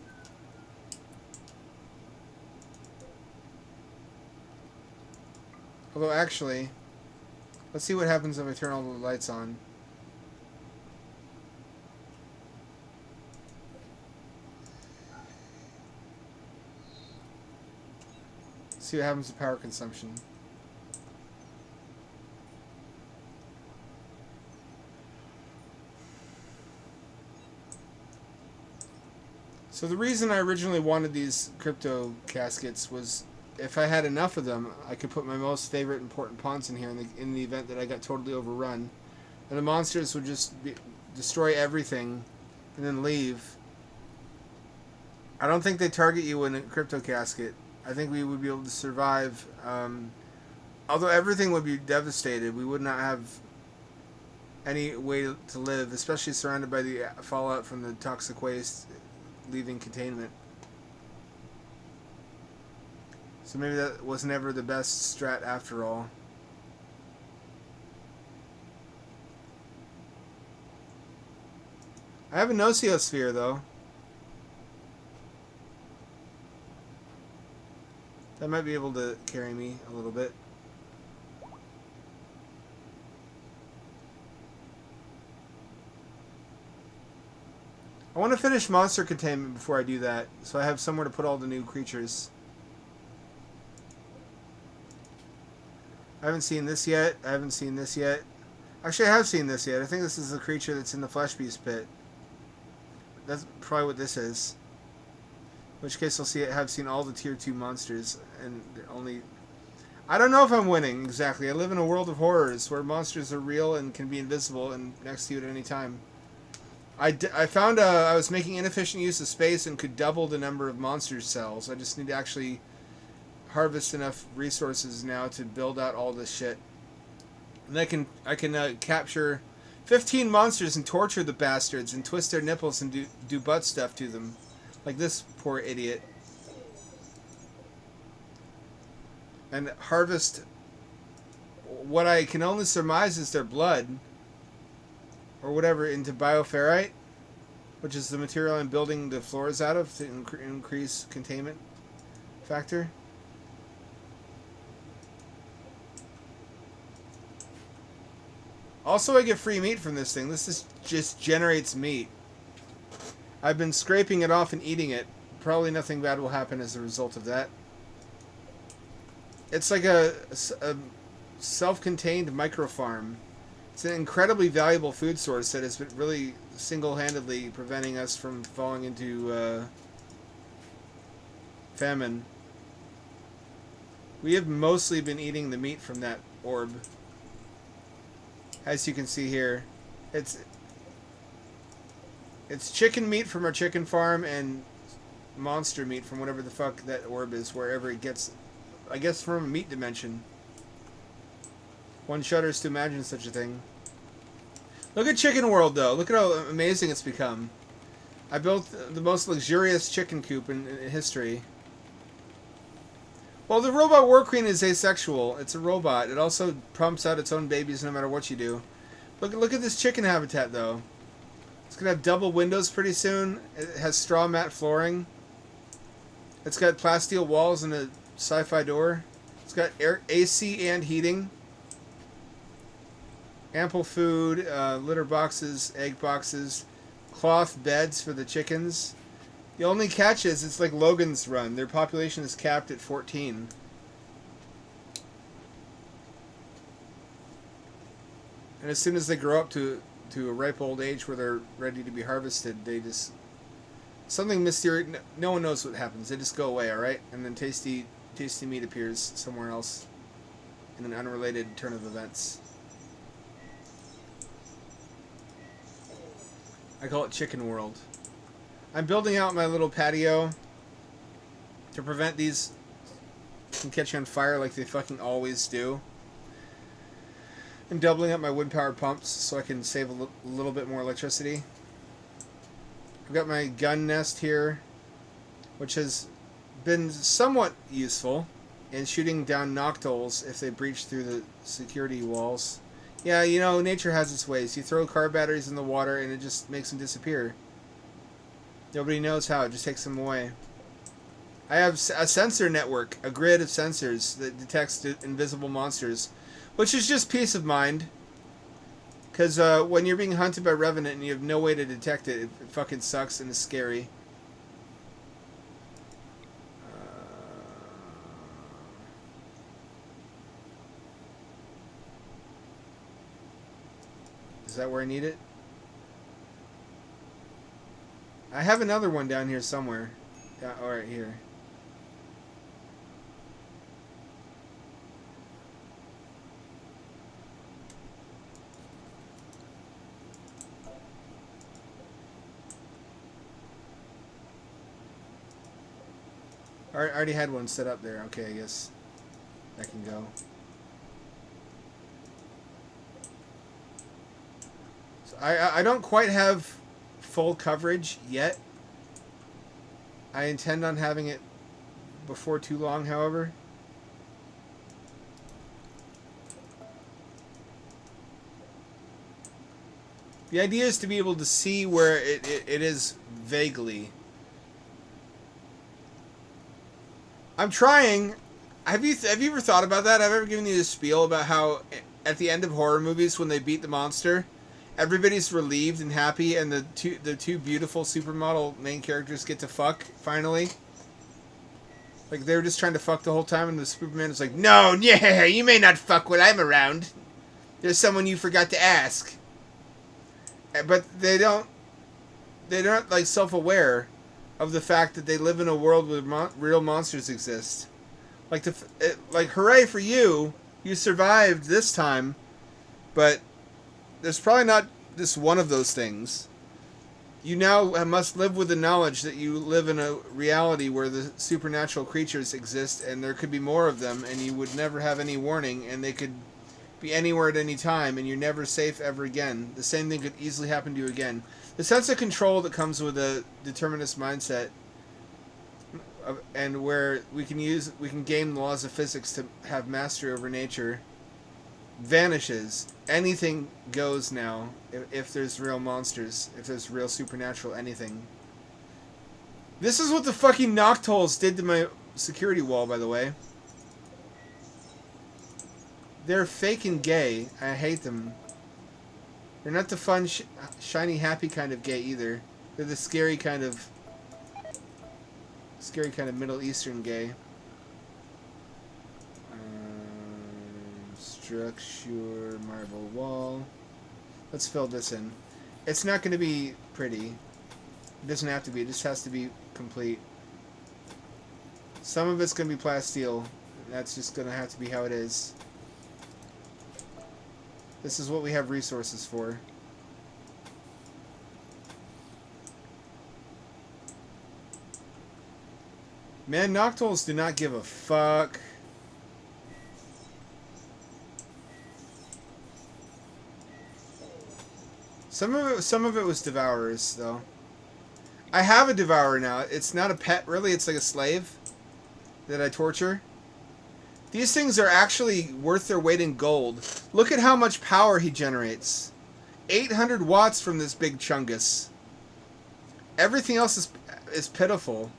Speaker 1: Although, actually, let's see what happens if I turn all the lights on. See what happens to power consumption. So the reason I originally wanted these crypto caskets was if I had enough of them, I could put my most favorite important pawns in here in the event that I got totally overrun. And the monsters would just destroy everything and then leave. I don't think they target you in a crypto casket. I think we would be able to survive. Although everything would be devastated, we would not have any way to live, especially surrounded by the fallout from the toxic waste leaving containment. So maybe that was never the best strat after all. I have a Noceosphere though. That might be able to carry me a little bit. I want to finish monster containment before I do that, so I have somewhere to put all the new creatures. I haven't seen this yet. I haven't seen this yet. Actually, I have seen this yet. I think this is the creature that's in the Flesh Beast pit. That's probably what this is. In which case, have seen all the tier 2 monsters, and only... I don't know if I'm winning, exactly. I live in a world of horrors, where monsters are real and can be invisible and next to you at any time. I found I was making inefficient use of space and could double the number of monster cells. I just need to actually harvest enough resources now to build out all this shit. And I can capture 15 monsters and torture the bastards and twist their nipples and do butt stuff to them. Like this poor idiot. And harvest what I can only surmise is their blood. Or whatever into bioferrite, which is the material I'm building the floors out of to increase containment factor. Also, I get free meat from this thing. This just generates meat. I've been scraping it off and eating it. Probably nothing bad will happen as a result of that. It's like a self-contained micro farm. It's an incredibly valuable food source that has been really single-handedly preventing us from falling into famine. We have mostly been eating the meat from that orb. As you can see here, it's chicken meat from our chicken farm and monster meat from whatever the fuck that orb is, wherever it gets, I guess from a meat dimension. One shudders to imagine such a thing. Look at Chicken World, though. Look at how amazing it's become. I built the most luxurious chicken coop in history. Well, the robot war queen is asexual. It's a robot. It also pumps out its own babies no matter what you do. Look at this chicken habitat, though. It's going to have double windows pretty soon. It has straw mat flooring. It's got plasteel walls and a sci-fi door. It's got AC and heating. Ample food, litter boxes, egg boxes, cloth beds for the chickens. The only catch is it's like Logan's Run. Their population is capped at 14. And as soon as they grow up to a ripe old age where they're ready to be harvested, they just... Something mysterious... No one knows what happens. They just go away, alright? And then tasty meat appears somewhere else in an unrelated turn of events. I call it Chicken World. I'm building out my little patio to prevent these from catching on fire like they fucking always do. I'm doubling up my wood-powered pumps so I can save a little bit more electricity. I've got my gun nest here, which has been somewhat useful in shooting down noctols if they breach through the security walls. Yeah, you know, nature has its ways. You throw car batteries in the water and it just makes them disappear. Nobody knows how. It just takes them away. I have a sensor network, a grid of sensors that detects invisible monsters, which is just peace of mind. Because when you're being hunted by Revenant and you have no way to detect it, it fucking sucks and is scary. Is that where I need it? I I have another one down here somewhere. Yeah, all right, here. I already had one set up there. Okay, I guess that can go. So I don't quite have full coverage yet. I intend on having it before too long, however. The idea is to be able to see where it is vaguely. I'm trying. Have you ever thought about that? I've ever given you this spiel about how at the end of horror movies when they beat the monster, everybody's relieved and happy, and the two beautiful supermodel main characters get to fuck finally. Like they were just trying to fuck the whole time, and the Superman is like, "No, yeah, you may not fuck when I'm around. There's someone you forgot to ask." But they don't. They're not like self-aware of the fact that they live in a world where real monsters exist. Like hooray for you! You survived this time, but there's probably not just one of those things. You now must live with the knowledge that you live in a reality where the supernatural creatures exist, and there could be more of them, and you would never have any warning, and they could be anywhere at any time, and you're never safe ever again. The same thing could easily happen to you again. The sense of control that comes with a determinist mindset, and where we can game the laws of physics to have mastery over nature, vanishes. Anything goes now if there's real monsters, if there's real supernatural anything. This is what the fucking Noctols did to my security wall, by the way. They're fake and gay. I hate them. They're not the fun, shiny, happy kind of gay either. They're the scary kind of Middle Eastern gay. Structure, marble wall. Let's fill this in. It's not going to be pretty. It doesn't have to be. It just has to be complete. Some of it's going to be plasteel. That's just going to have to be how it is. This is what we have resources for. Man, Noctols do not give a fuck. Some of it was Devourers, though. I have a Devourer now. It's not a pet, really. It's like a slave that I torture. These things are actually worth their weight in gold. Look at how much power he generates. 800 watts from this big chungus. Everything else is pitiful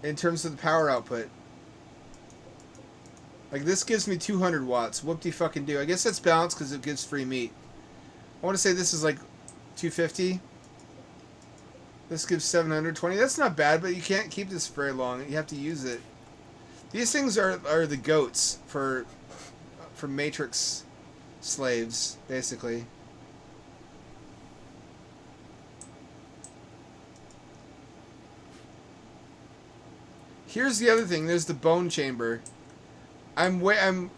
Speaker 1: in terms of the power output. Like, this gives me 200 watts. Whoop-de-fucking-do. I guess that's balanced because it gives free meat. I want to say this is like 250. This gives 720. That's not bad, but you can't keep this very long. You have to use it. These things are the goats for Matrix slaves, basically. Here's the other thing. There's the bone chamber. I'm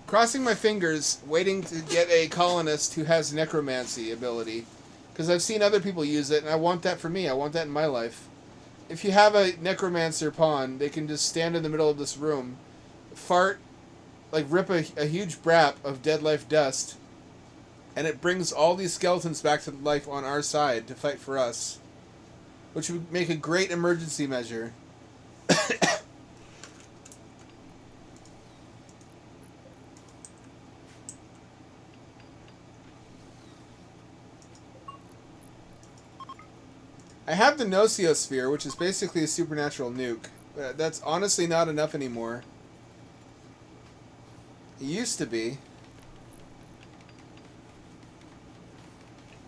Speaker 1: crossing my fingers, waiting to get a colonist who has necromancy ability, because I've seen other people use it, and I want that for me. I want that in my life. If you have a necromancer pawn, they can just stand in the middle of this room, fart, like rip a huge brap of dead life dust, and it brings all these skeletons back to life on our side to fight for us, which would make a great emergency measure. I have the Nociosphere, which is basically a supernatural nuke. That's honestly not enough anymore. It used to be.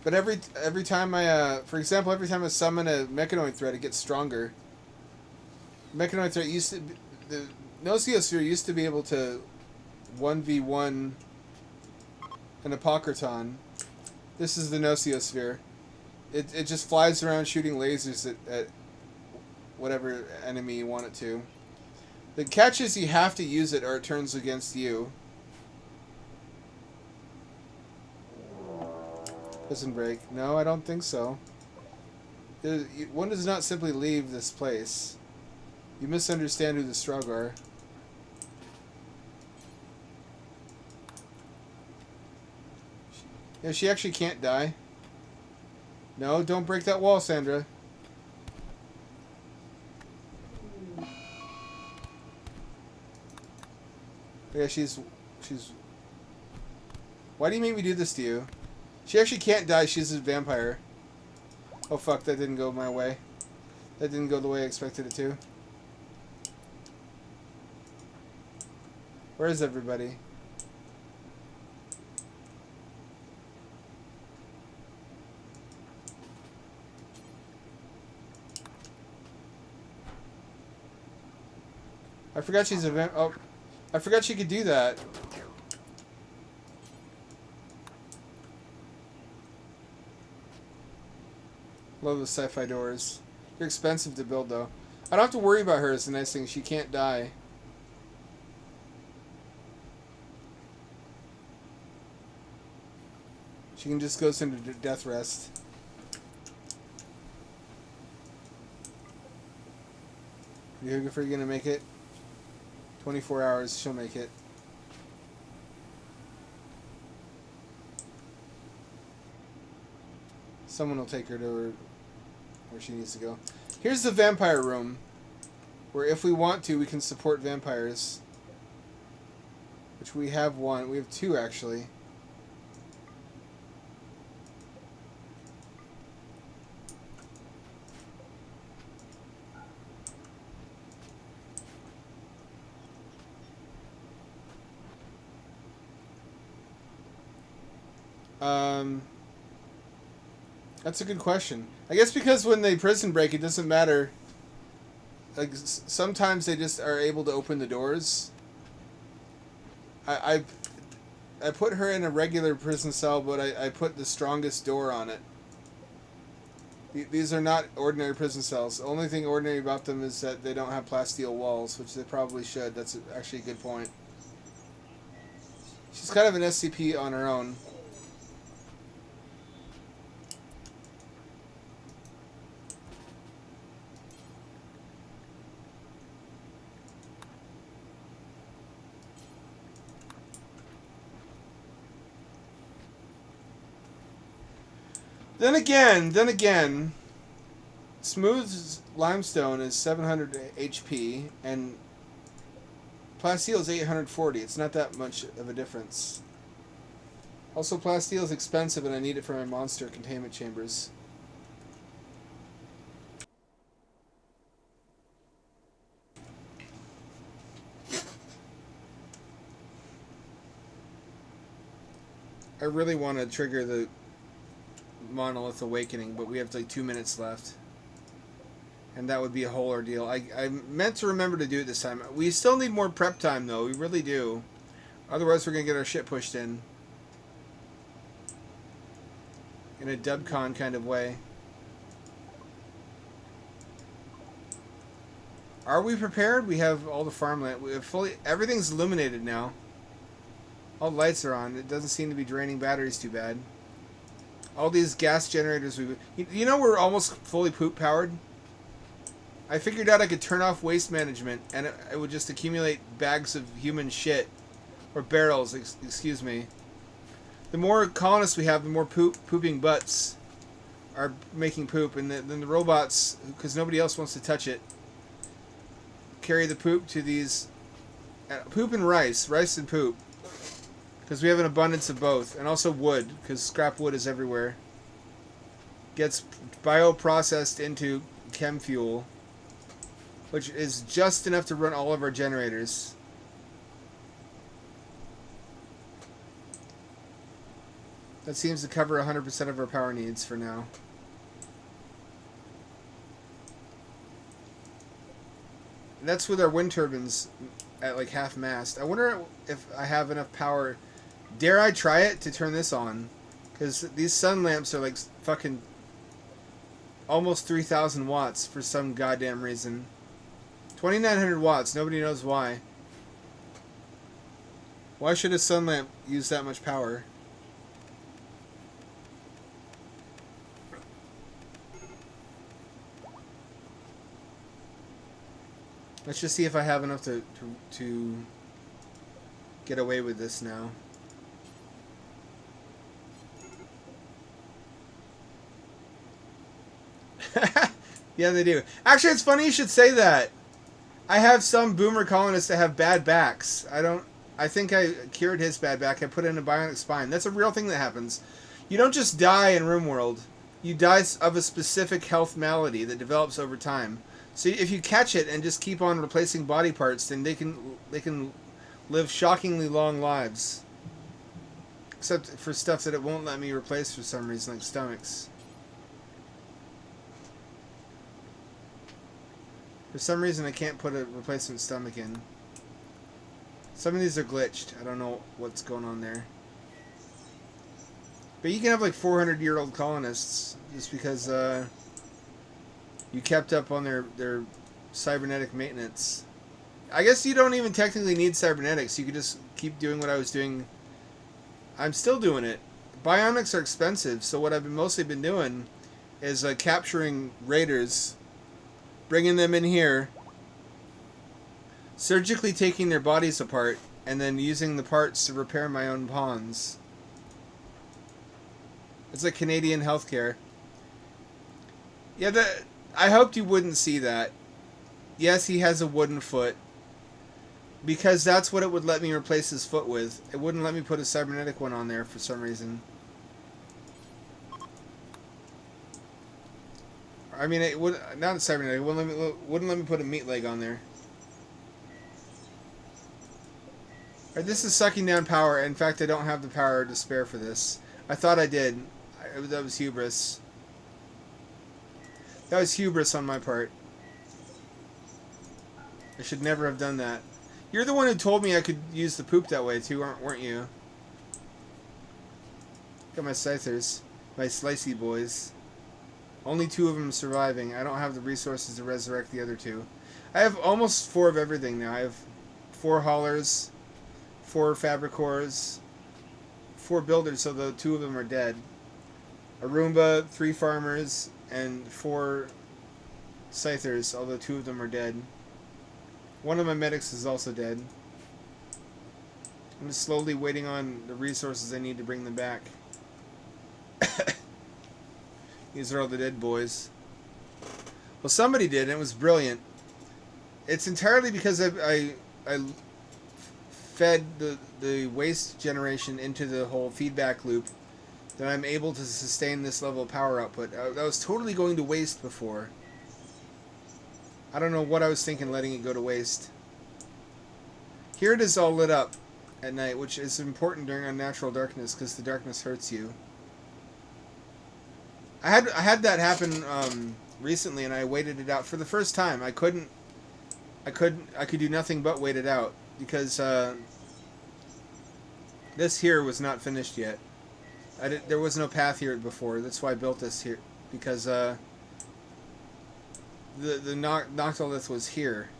Speaker 1: But every time I, for example, every time I summon a Mechanoid threat, it gets stronger. Mechanoid threat used to, the Nociosphere used to be able to 1v1 an Apocryton. This is the Nociosphere. It just flies around shooting lasers at whatever enemy you want it to. The catch is you have to use it or it turns against you. Prison break. No, I don't think so. One does not simply leave this place. You misunderstand who the Strug are. Yeah, she actually can't die. No, don't break that wall, Sandra. Yeah, she's... Why do you make me do this to you? She actually can't die, she's a vampire. Oh fuck, that didn't go my way. That didn't go the way I expected it to. Where is everybody? I forgot she's a oh, I forgot she could do that. Love those sci-fi doors. They're expensive to build, though. I don't have to worry about her. It's the nice thing. She can't die. She can just go into death rest. You gonna make it? 24 hours, she'll make it. Someone will take her to where she needs to go. Here's the vampire room, where if we want to, we can support vampires. Which we have one. We have two, actually. That's a good question. I guess because when they prison break, it doesn't matter. Like, sometimes they just are able to open the doors. I put her in a regular prison cell, but I put the strongest door on it. These are not ordinary prison cells. The only thing ordinary about them is that they don't have plasteel walls, which they probably should. That's actually a good point. She's kind of an SCP on her own. Then again, smooth limestone is 700 HP and plasteel is 840. It's not that much of a difference. Also, plasteel is expensive and I need it for my monster containment chambers. I really want to trigger the Monolith Awakening, but we have like 2 minutes left. And that would be a whole ordeal. I meant to remember to do it this time. We still need more prep time, though. We really do. Otherwise, we're going to get our shit pushed in a Dubcon kind of way. Are we prepared? We have all the farmland. We have everything's illuminated now. All the lights are on. It doesn't seem to be draining batteries too bad. All these gas generators you know we're almost fully poop powered. I figured out I could turn off waste management and it would just accumulate bags of human shit. Or barrels, excuse me. The more colonists we have, the more pooping butts are making poop. And then the robots, because nobody else wants to touch it, carry the poop to these... poop and rice and poop. Because we have an abundance of both. And also wood, because scrap wood is everywhere. Gets bioprocessed into chem fuel, which is just enough to run all of our generators. That seems to cover 100% of our power needs for now. And that's with our wind turbines at like half mast. I wonder if I have enough power. Dare I try it to turn this on? Because these sun lamps are like fucking almost 3,000 watts for some goddamn reason. 2,900 watts. Nobody knows why. Why should a sun lamp use that much power? Let's just see if I have enough to get away with this now. Yeah, they do. Actually, it's funny you should say that. I have some boomer colonists that have bad backs. I think I cured his bad back. I put in a bionic spine. That's a real thing that happens. You don't just die in Rimworld. You die of a specific health malady that develops over time. So if you catch it and just keep on replacing body parts, then they can live shockingly long lives. Except for stuff that it won't let me replace for some reason, like stomachs. For some reason, I can't put a replacement stomach in. Some of these are glitched. I don't know what's going on there. But you can have like 400-year-old colonists just because you kept up on their cybernetic maintenance. I guess you don't even technically need cybernetics. You could just keep doing what I was doing. I'm still doing it. Bionics are expensive, so what I've mostly been doing is capturing raiders, bringing them in here, surgically taking their bodies apart, and then using the parts to repair my own pawns. It's like Canadian healthcare. Yeah, I hoped you wouldn't see that. Yes, he has a wooden foot. Because that's what it would let me replace his foot with. It wouldn't let me put a cybernetic one on there for some reason. I mean, it would not a cybernetic. It wouldn't let me put a meat leg on there. Alright, this is sucking down power. In fact, I don't have the power to spare for this. I thought I did. That was hubris. That was hubris on my part. I should never have done that. You're the one who told me I could use the poop that way too, weren't you? Got my scythers. My slicey boys. Only 2 of them surviving. I don't have the resources to resurrect the other 2. I have almost 4 of everything now. I have 4 haulers, 4 fabricors, 4 builders, so the 2 of them are dead. A Roomba, 3 farmers, and 4 scythers, although 2 of them are dead. One of my medics is also dead. I'm just slowly waiting on the resources I need to bring them back. These are all the dead boys. Well, somebody did, and it was brilliant. It's entirely because I fed the waste generation into the whole feedback loop that I'm able to sustain this level of power output. I was totally going to waste before. I don't know what I was thinking letting it go to waste. Here it is all lit up at night, which is important during unnatural darkness because the darkness hurts you. I had that happen recently, and I waited it out for the first time. I could do nothing but wait it out because this here was not finished yet. There was no path here before. That's why I built this here, because the Noctilith was here,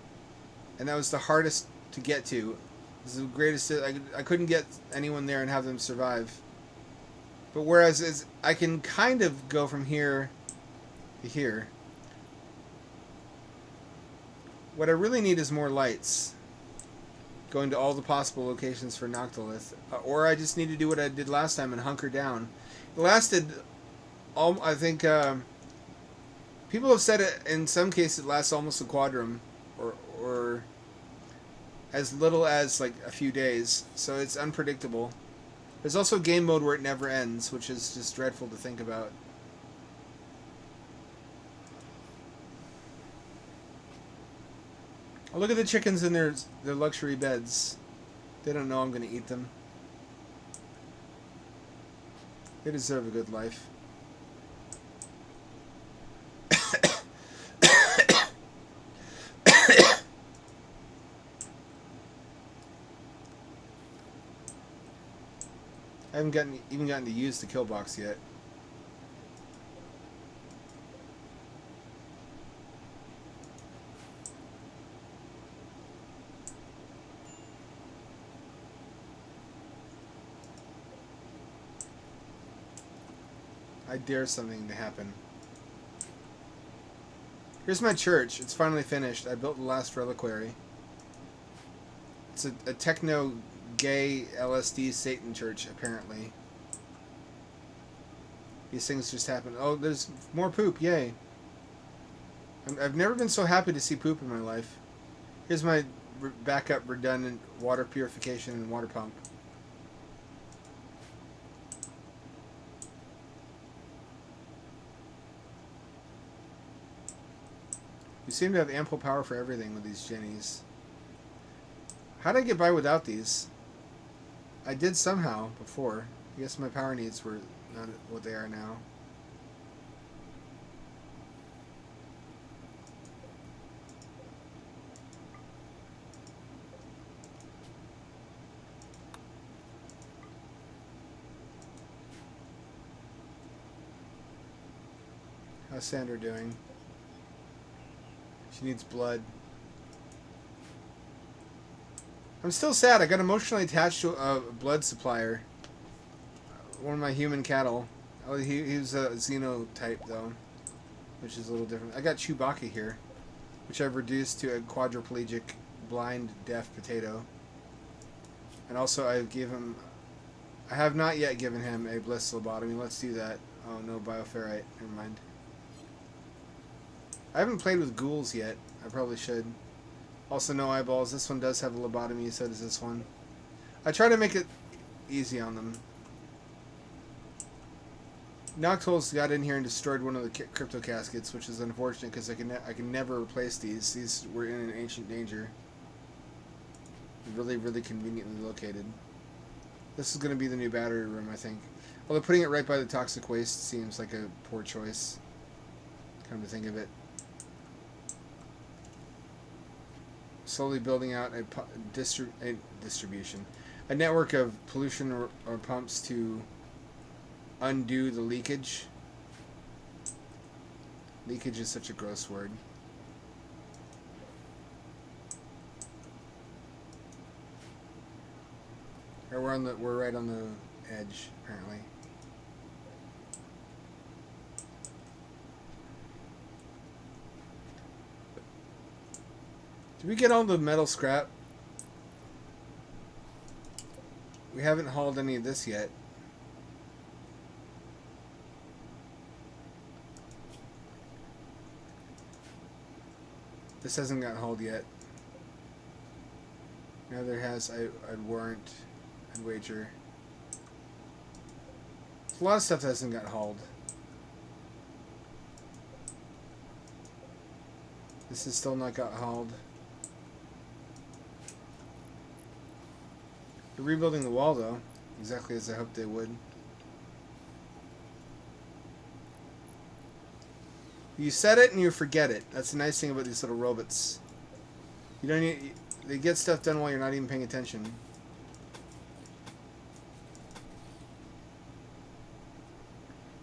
Speaker 1: and that was the hardest to get to. It was the greatest. I couldn't get anyone there and have them survive. But whereas I can kind of go from here to here. What I really need is more lights. Going to all the possible locations for Noctilith. Or I just need to do what I did last time and hunker down. It lasted, I think, people have said it, in some cases it lasts almost a quadrum. Or as little as like a few days. So it's unpredictable. There's also game mode where it never ends, which is just dreadful to think about. Oh, look at the chickens in their luxury beds. They don't know I'm going to eat them. They deserve a good life. I haven't even gotten to use the kill box yet. I dare something to happen. Here's my church. It's finally finished. I built the last reliquary. It's a techno gay LSD Satan church, apparently. These things just happen. Oh, there's more poop. Yay. I've never been so happy to see poop in my life. Here's my backup redundant water purification and water pump. You seem to have ample power for everything with these jennies. How did I get by without these? I did somehow before. I guess my power needs were not what they are now. How's Sandra doing? She needs blood. I'm still sad. I got emotionally attached to a blood supplier. One of my human cattle. Oh, he was a xenotype, though. Which is a little different. I got Chewbacca here. Which I've reduced to a quadriplegic, blind, deaf potato. And also I have not yet given him a bliss lobotomy. Let's do that. Oh, no bioferrite. Never mind. I haven't played with ghouls yet. I probably should. Also, no eyeballs. This one does have a lobotomy, so does this one. I try to make it easy on them. Noctoles got in here and destroyed one of the crypto caskets, which is unfortunate because I can never replace these. These were in an ancient danger. Really, really conveniently located. This is going to be the new battery room, I think. Although putting it right by the toxic waste seems like a poor choice. Come to think of it. Slowly building out a distribution. A network of pollution or pumps to undo the leakage. Leakage is such a gross word. Or we're right on the edge, apparently. Did we get all the metal scrap? We haven't hauled any of this yet. This hasn't got hauled yet. Neither has I'd warrant and wager. There's a lot of stuff that hasn't got hauled. This is still not got hauled. They're rebuilding the wall, though, exactly as I hoped they would. You said it and you forget it. That's the nice thing about these little robots. You don't need, they get stuff done while you're not even paying attention.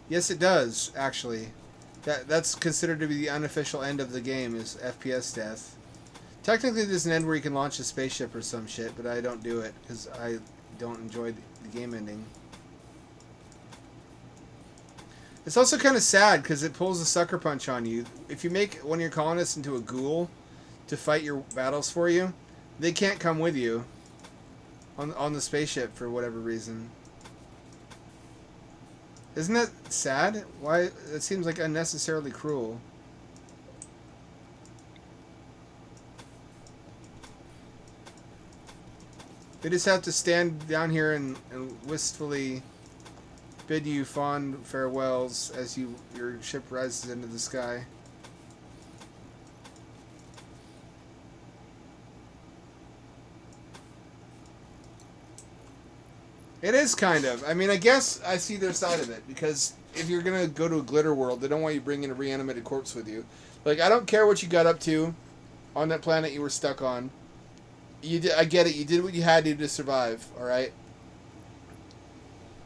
Speaker 1: Yes, it does, actually. That's considered to be the unofficial end of the game, is FPS death. Technically, there's an end where you can launch a spaceship or some shit, but I don't do it, because I don't enjoy the game ending. It's also kind of sad, because it pulls a sucker punch on you. If you make one of your colonists into a ghoul to fight your battles for you, they can't come with you on the spaceship for whatever reason. Isn't that sad? Why? It seems like unnecessarily cruel. They just have to stand down here and wistfully bid you fond farewells as your ship rises into the sky. It is kind of. I mean, I guess I see their side of it, because if you're going to go to a glitter world, they don't want you bringing a reanimated corpse with you. Like, I don't care what you got up to on that planet you were stuck on. I get it. You did what you had to survive, all right?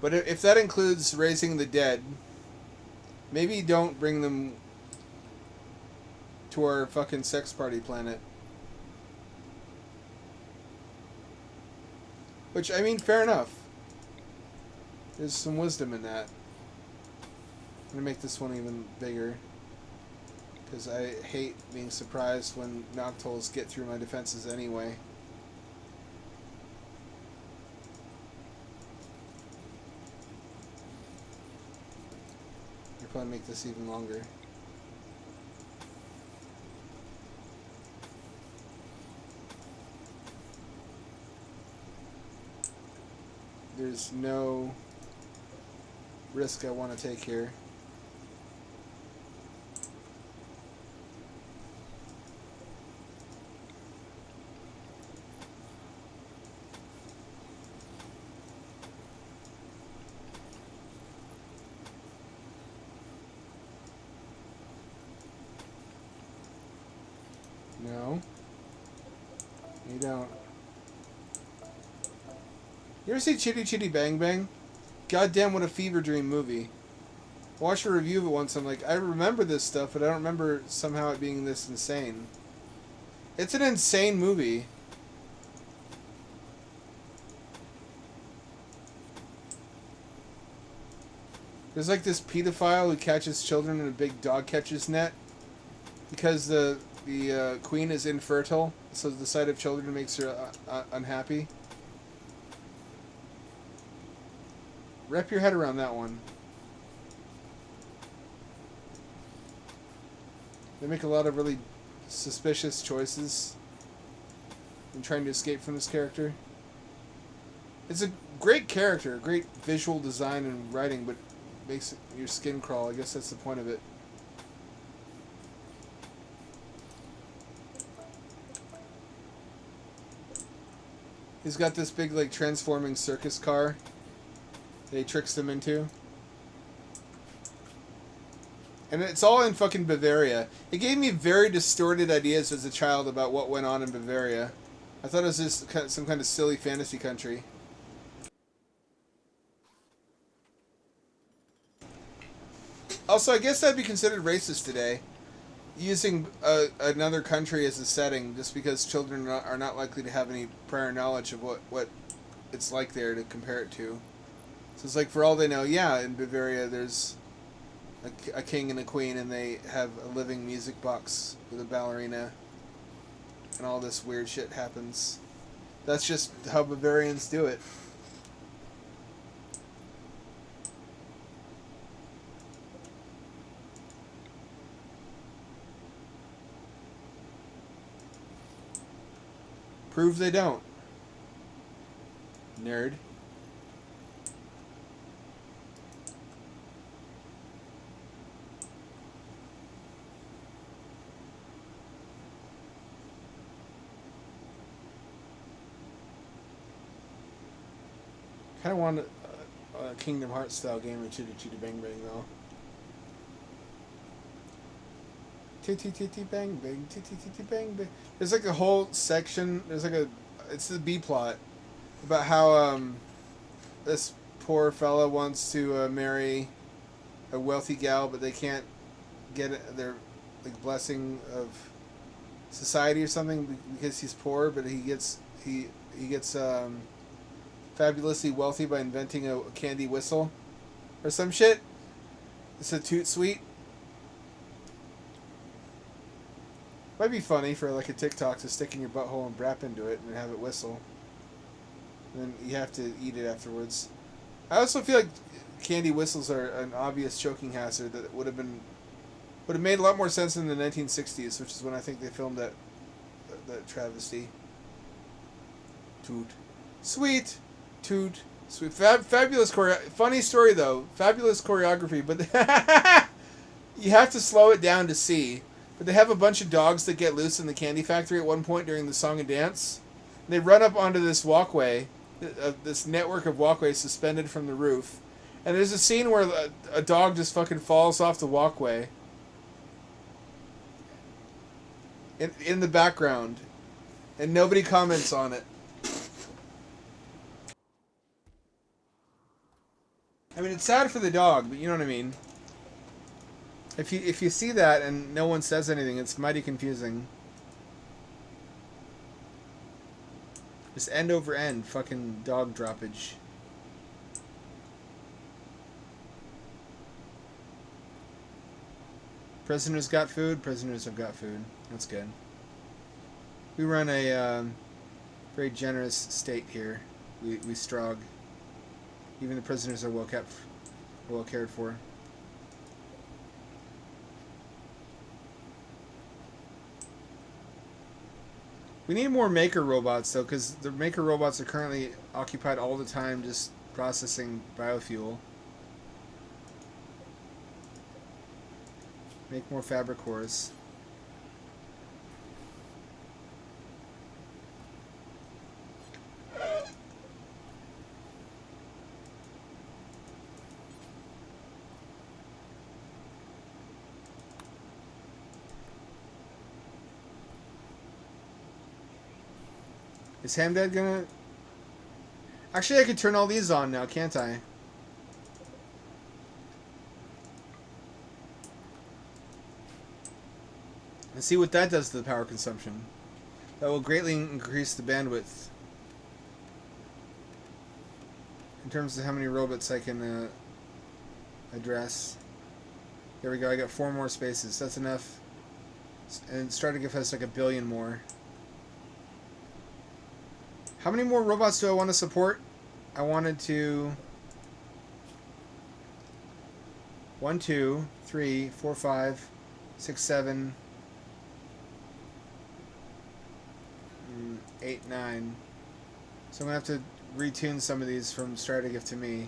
Speaker 1: But if that includes raising the dead, maybe don't bring them to our fucking sex party planet. Which, I mean, fair enough. There's some wisdom in that. I'm gonna make this one even bigger. Because I hate being surprised when Noctols get through my defenses anyway. I'll probably make this even longer. There's no risk I want to take here. No. You don't. You ever see Chitty Chitty Bang Bang? Goddamn, what a fever dream movie. I watched a review of it once. I'm like, I remember this stuff, but I don't remember somehow it being this insane. It's an insane movie. There's like this pedophile who catches children in a big dog catcher's net because the queen is infertile, so the sight of children makes her unhappy. Wrap your head around that one. They make a lot of really suspicious choices in trying to escape from this character. It's a great character, great visual design and writing, but makes your skin crawl. I guess that's the point of it. He's got this big, like, transforming circus car that he tricks them into. And it's all in fucking Bavaria. It gave me very distorted ideas as a child about what went on in Bavaria. I thought it was just some kind of silly fantasy country. Also, I guess that'd be considered racist today. Using another country as a setting just because children are not likely to have any prior knowledge of what it's like there to compare it to. So it's like, for all they know, yeah, in Bavaria there's a king and a queen and they have a living music box with a ballerina and all this weird shit happens. That's just how Bavarians do it. Prove they don't. Nerd. Kind of want a Kingdom Hearts style game of Chitty Chitty Bang Bang though. Titty Titty Bang Bang, Titty Titty Bang Bang. There's like a whole section. There's like it's the B plot about how this poor fella wants to marry a wealthy gal, but they can't get their like blessing of society or something because he's poor, but he gets fabulously wealthy by inventing a candy whistle or some shit. It's a toot sweet. Might be funny for like a TikTok to stick in your butthole and brap into it and have it whistle. And then you have to eat it afterwards. I also feel like candy whistles are an obvious choking hazard that would have made a lot more sense in the 1960s, which is when I think they filmed that travesty. Toot. Sweet. Toot. Sweet. Fabulous funny story though. Fabulous choreography, but you have to slow it down to see. But they have a bunch of dogs that get loose in the candy factory at one point during the song and dance. And they run up onto this walkway, this network of walkways suspended from the roof. And there's a scene where a dog just fucking falls off the walkway. In the background. And nobody comments on it. I mean, it's sad for the dog, but you know what I mean. If you see that and no one says anything, it's mighty confusing. Just end over end, fucking dog droppage. Prisoners got food. Prisoners have got food. That's good. We run a very generous state here. We strog. Even the prisoners are well kept, well cared for. We need more maker robots though, because the maker robots are currently occupied all the time just processing biofuel. Make more fabric cores. Is Hamdad gonna... Actually, I could turn all these on now, can't I? And see what that does to the power consumption. That will greatly increase the bandwidth. In terms of how many robots I can address. There we go, I got 4 more spaces. That's enough. And Strategif has like 1 billion more. How many more robots do I want to support? I wanted to... 1, 2, 3, 4, 5, 6, 7, 8, 9. So I'm going to have to retune some of these from Strategif to me.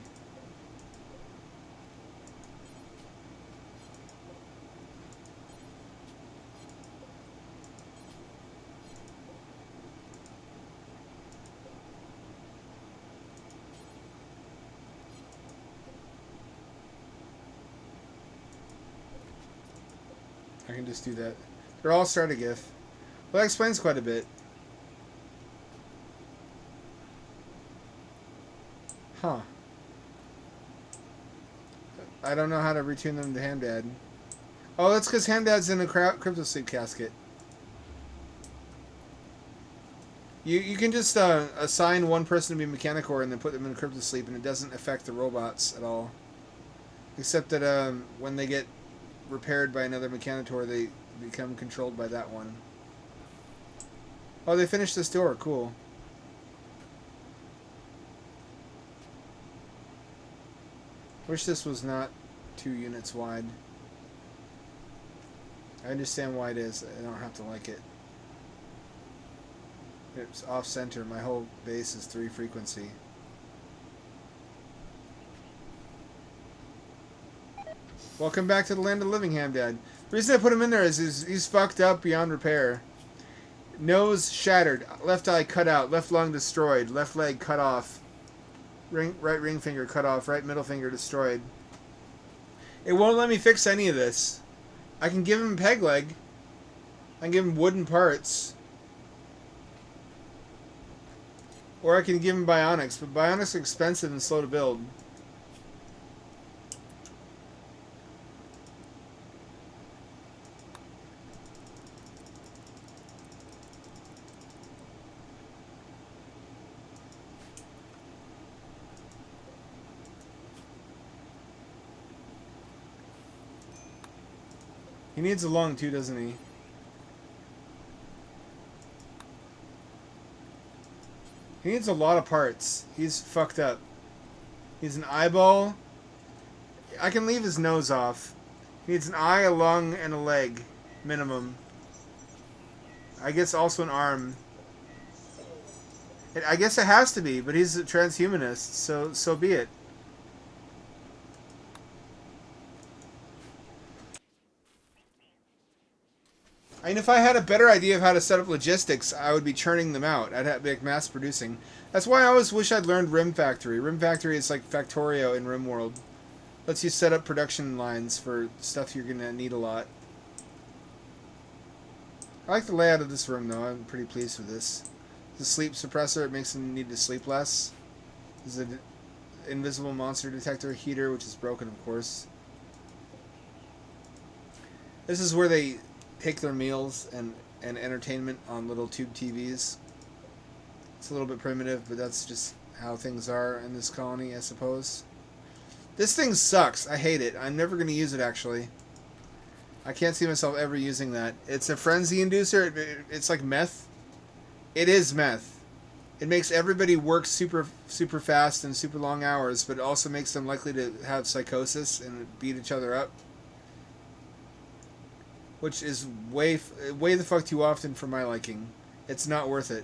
Speaker 1: I can just do that. They're all Strategif. Well, that explains quite a bit. Huh. I don't know how to retune them to Hamdad. Oh, that's because Hamdad's in a crypto sleep casket. You can just assign one person to be Mechanicore and then put them in crypto sleep, and it doesn't affect the robots at all. Except that when they get repaired by another Mechanitor, they become controlled by that one. Oh, they finished this door. Cool. Wish this was not 2 units wide. I understand why it is. I don't have to like it. It's off-center. My whole base is 3 frequency. Welcome back to the land of the living, Hamdad. The reason I put him in there is he's fucked up beyond repair. Nose shattered. Left eye cut out. Left lung destroyed. Left leg cut off. Right ring finger cut off. Right middle finger destroyed. It won't let me fix any of this. I can give him peg leg. I can give him wooden parts. Or I can give him bionics. But bionics are expensive and slow to build. He needs a lung too, doesn't he? He needs a lot of parts. He's fucked up. He's an eyeball. I can leave his nose off. He needs an eye, a lung, and a leg. Minimum. I guess also an arm. I guess it has to be, but he's a transhumanist, so be it. I mean, if I had a better idea of how to set up logistics, I would be churning them out. I'd have like mass producing. That's why I always wish I'd learned Rim Factory. Rim Factory is like Factorio in Rimworld. Lets you set up production lines for stuff you're gonna need a lot. I like the layout of this room though. I'm pretty pleased with this. The sleep suppressor, it makes them need to sleep less. There's an invisible monster detector heater, which is broken of course. This is where they take their meals and entertainment on little tube TVs. It's a little bit primitive, but that's just how things are in this colony, I suppose. This thing sucks. I hate it. I'm never going to use it, actually. I can't see myself ever using that. It's a frenzy inducer. It's like meth. It is meth. It makes everybody work super fast and super long hours, but it also makes them likely to have psychosis and beat each other up, which is way the fuck too often for my liking. It's not worth it.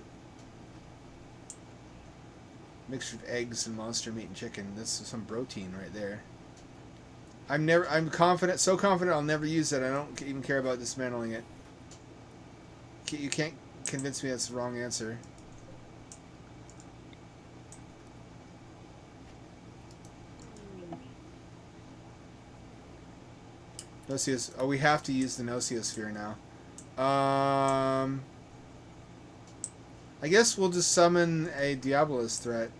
Speaker 1: Mixture of eggs and monster meat and chicken. That's some protein right there. I'm confident, so confident I'll never use it. I don't even care about dismantling it. You can't convince me that's the wrong answer. Nocios. Oh, we have to use the Nociosphere now. I guess we'll just summon a Diabolus threat.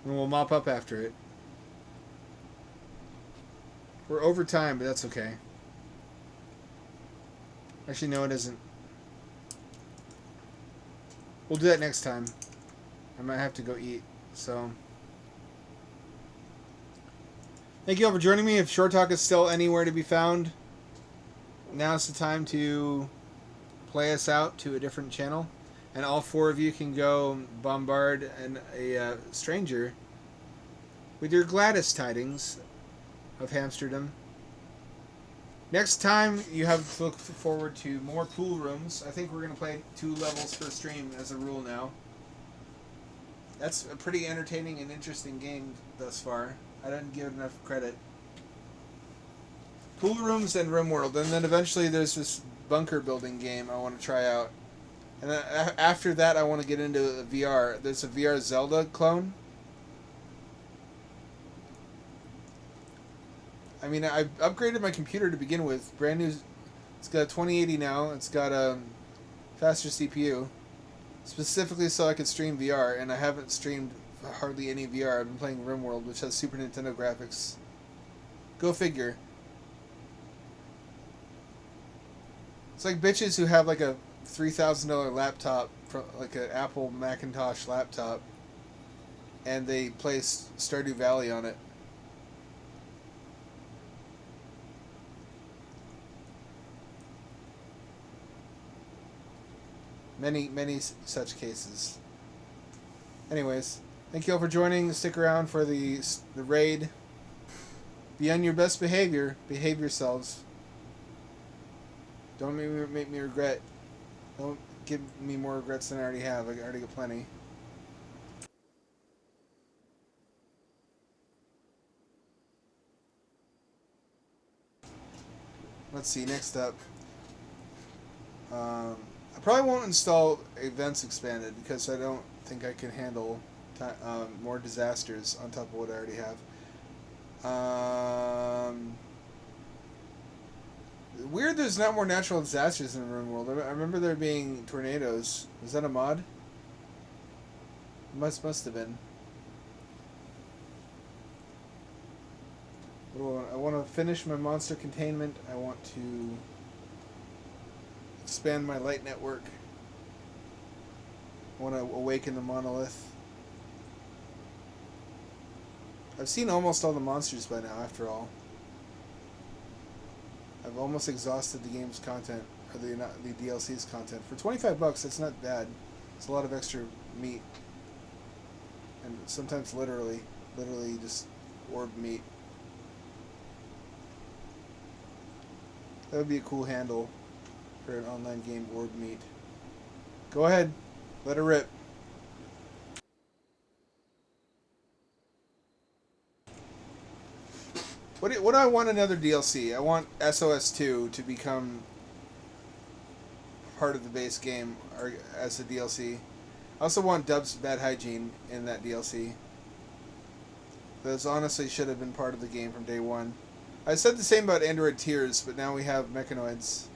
Speaker 1: And we'll mop up after it. We're over time, but that's okay. Actually, no, it isn't. We'll do that next time. I might have to go eat, so... Thank you all for joining me. If Short Talk is still anywhere to be found, now's the time to play us out to a different channel. And all four of you can go bombard a stranger with your gladdest tidings of Hamsterdam. Next time, you have to look forward to more pool rooms. I think we're going to play 2 levels per stream as a rule now. That's a pretty entertaining and interesting game thus far. I didn't give it enough credit. Pool rooms and Rimworld, and then eventually there's this bunker building game I want to try out. And then after that, I want to get into VR. There's a VR Zelda clone. I mean, I upgraded my computer to begin with. Brand new. It's got a 2080 now. It's got a faster CPU. Specifically so I could stream VR, and I haven't streamed hardly any VR. I've been playing Rimworld, which has Super Nintendo graphics. Go figure. It's like bitches who have like a $3,000 laptop, from like an Apple Macintosh laptop, and they play Stardew Valley on it. Many such cases. Anyways, thank you all for joining. Stick around for the raid. Be on your best behavior. Behave yourselves. Don't make me regret. Don't give me more regrets than I already have. I already got plenty. Let's see, next up. I probably won't install Events Expanded because I don't think I can handle more disasters on top of what I already have. Weird there's not more natural disasters in Rimworld. I remember there being tornadoes. Was that a mod? Must have been. I want to finish my monster containment. I want to expand my light network. I want to awaken the monolith. I've seen almost all the monsters by now, after all. I've almost exhausted the game's content, or the DLC's content. For $25, that's not bad. It's a lot of extra meat. And sometimes literally just orb meat. That would be a cool handle for an online game, orb meat. Go ahead, let her rip. What do I want another DLC? I want SOS2 to become part of the base game or as a DLC. I also want Dub's Bad Hygiene in that DLC. Those honestly should have been part of the game from day one. I said the same about Android Tears, but now we have Mechanoids.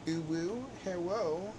Speaker 1: Ooh woo, hello.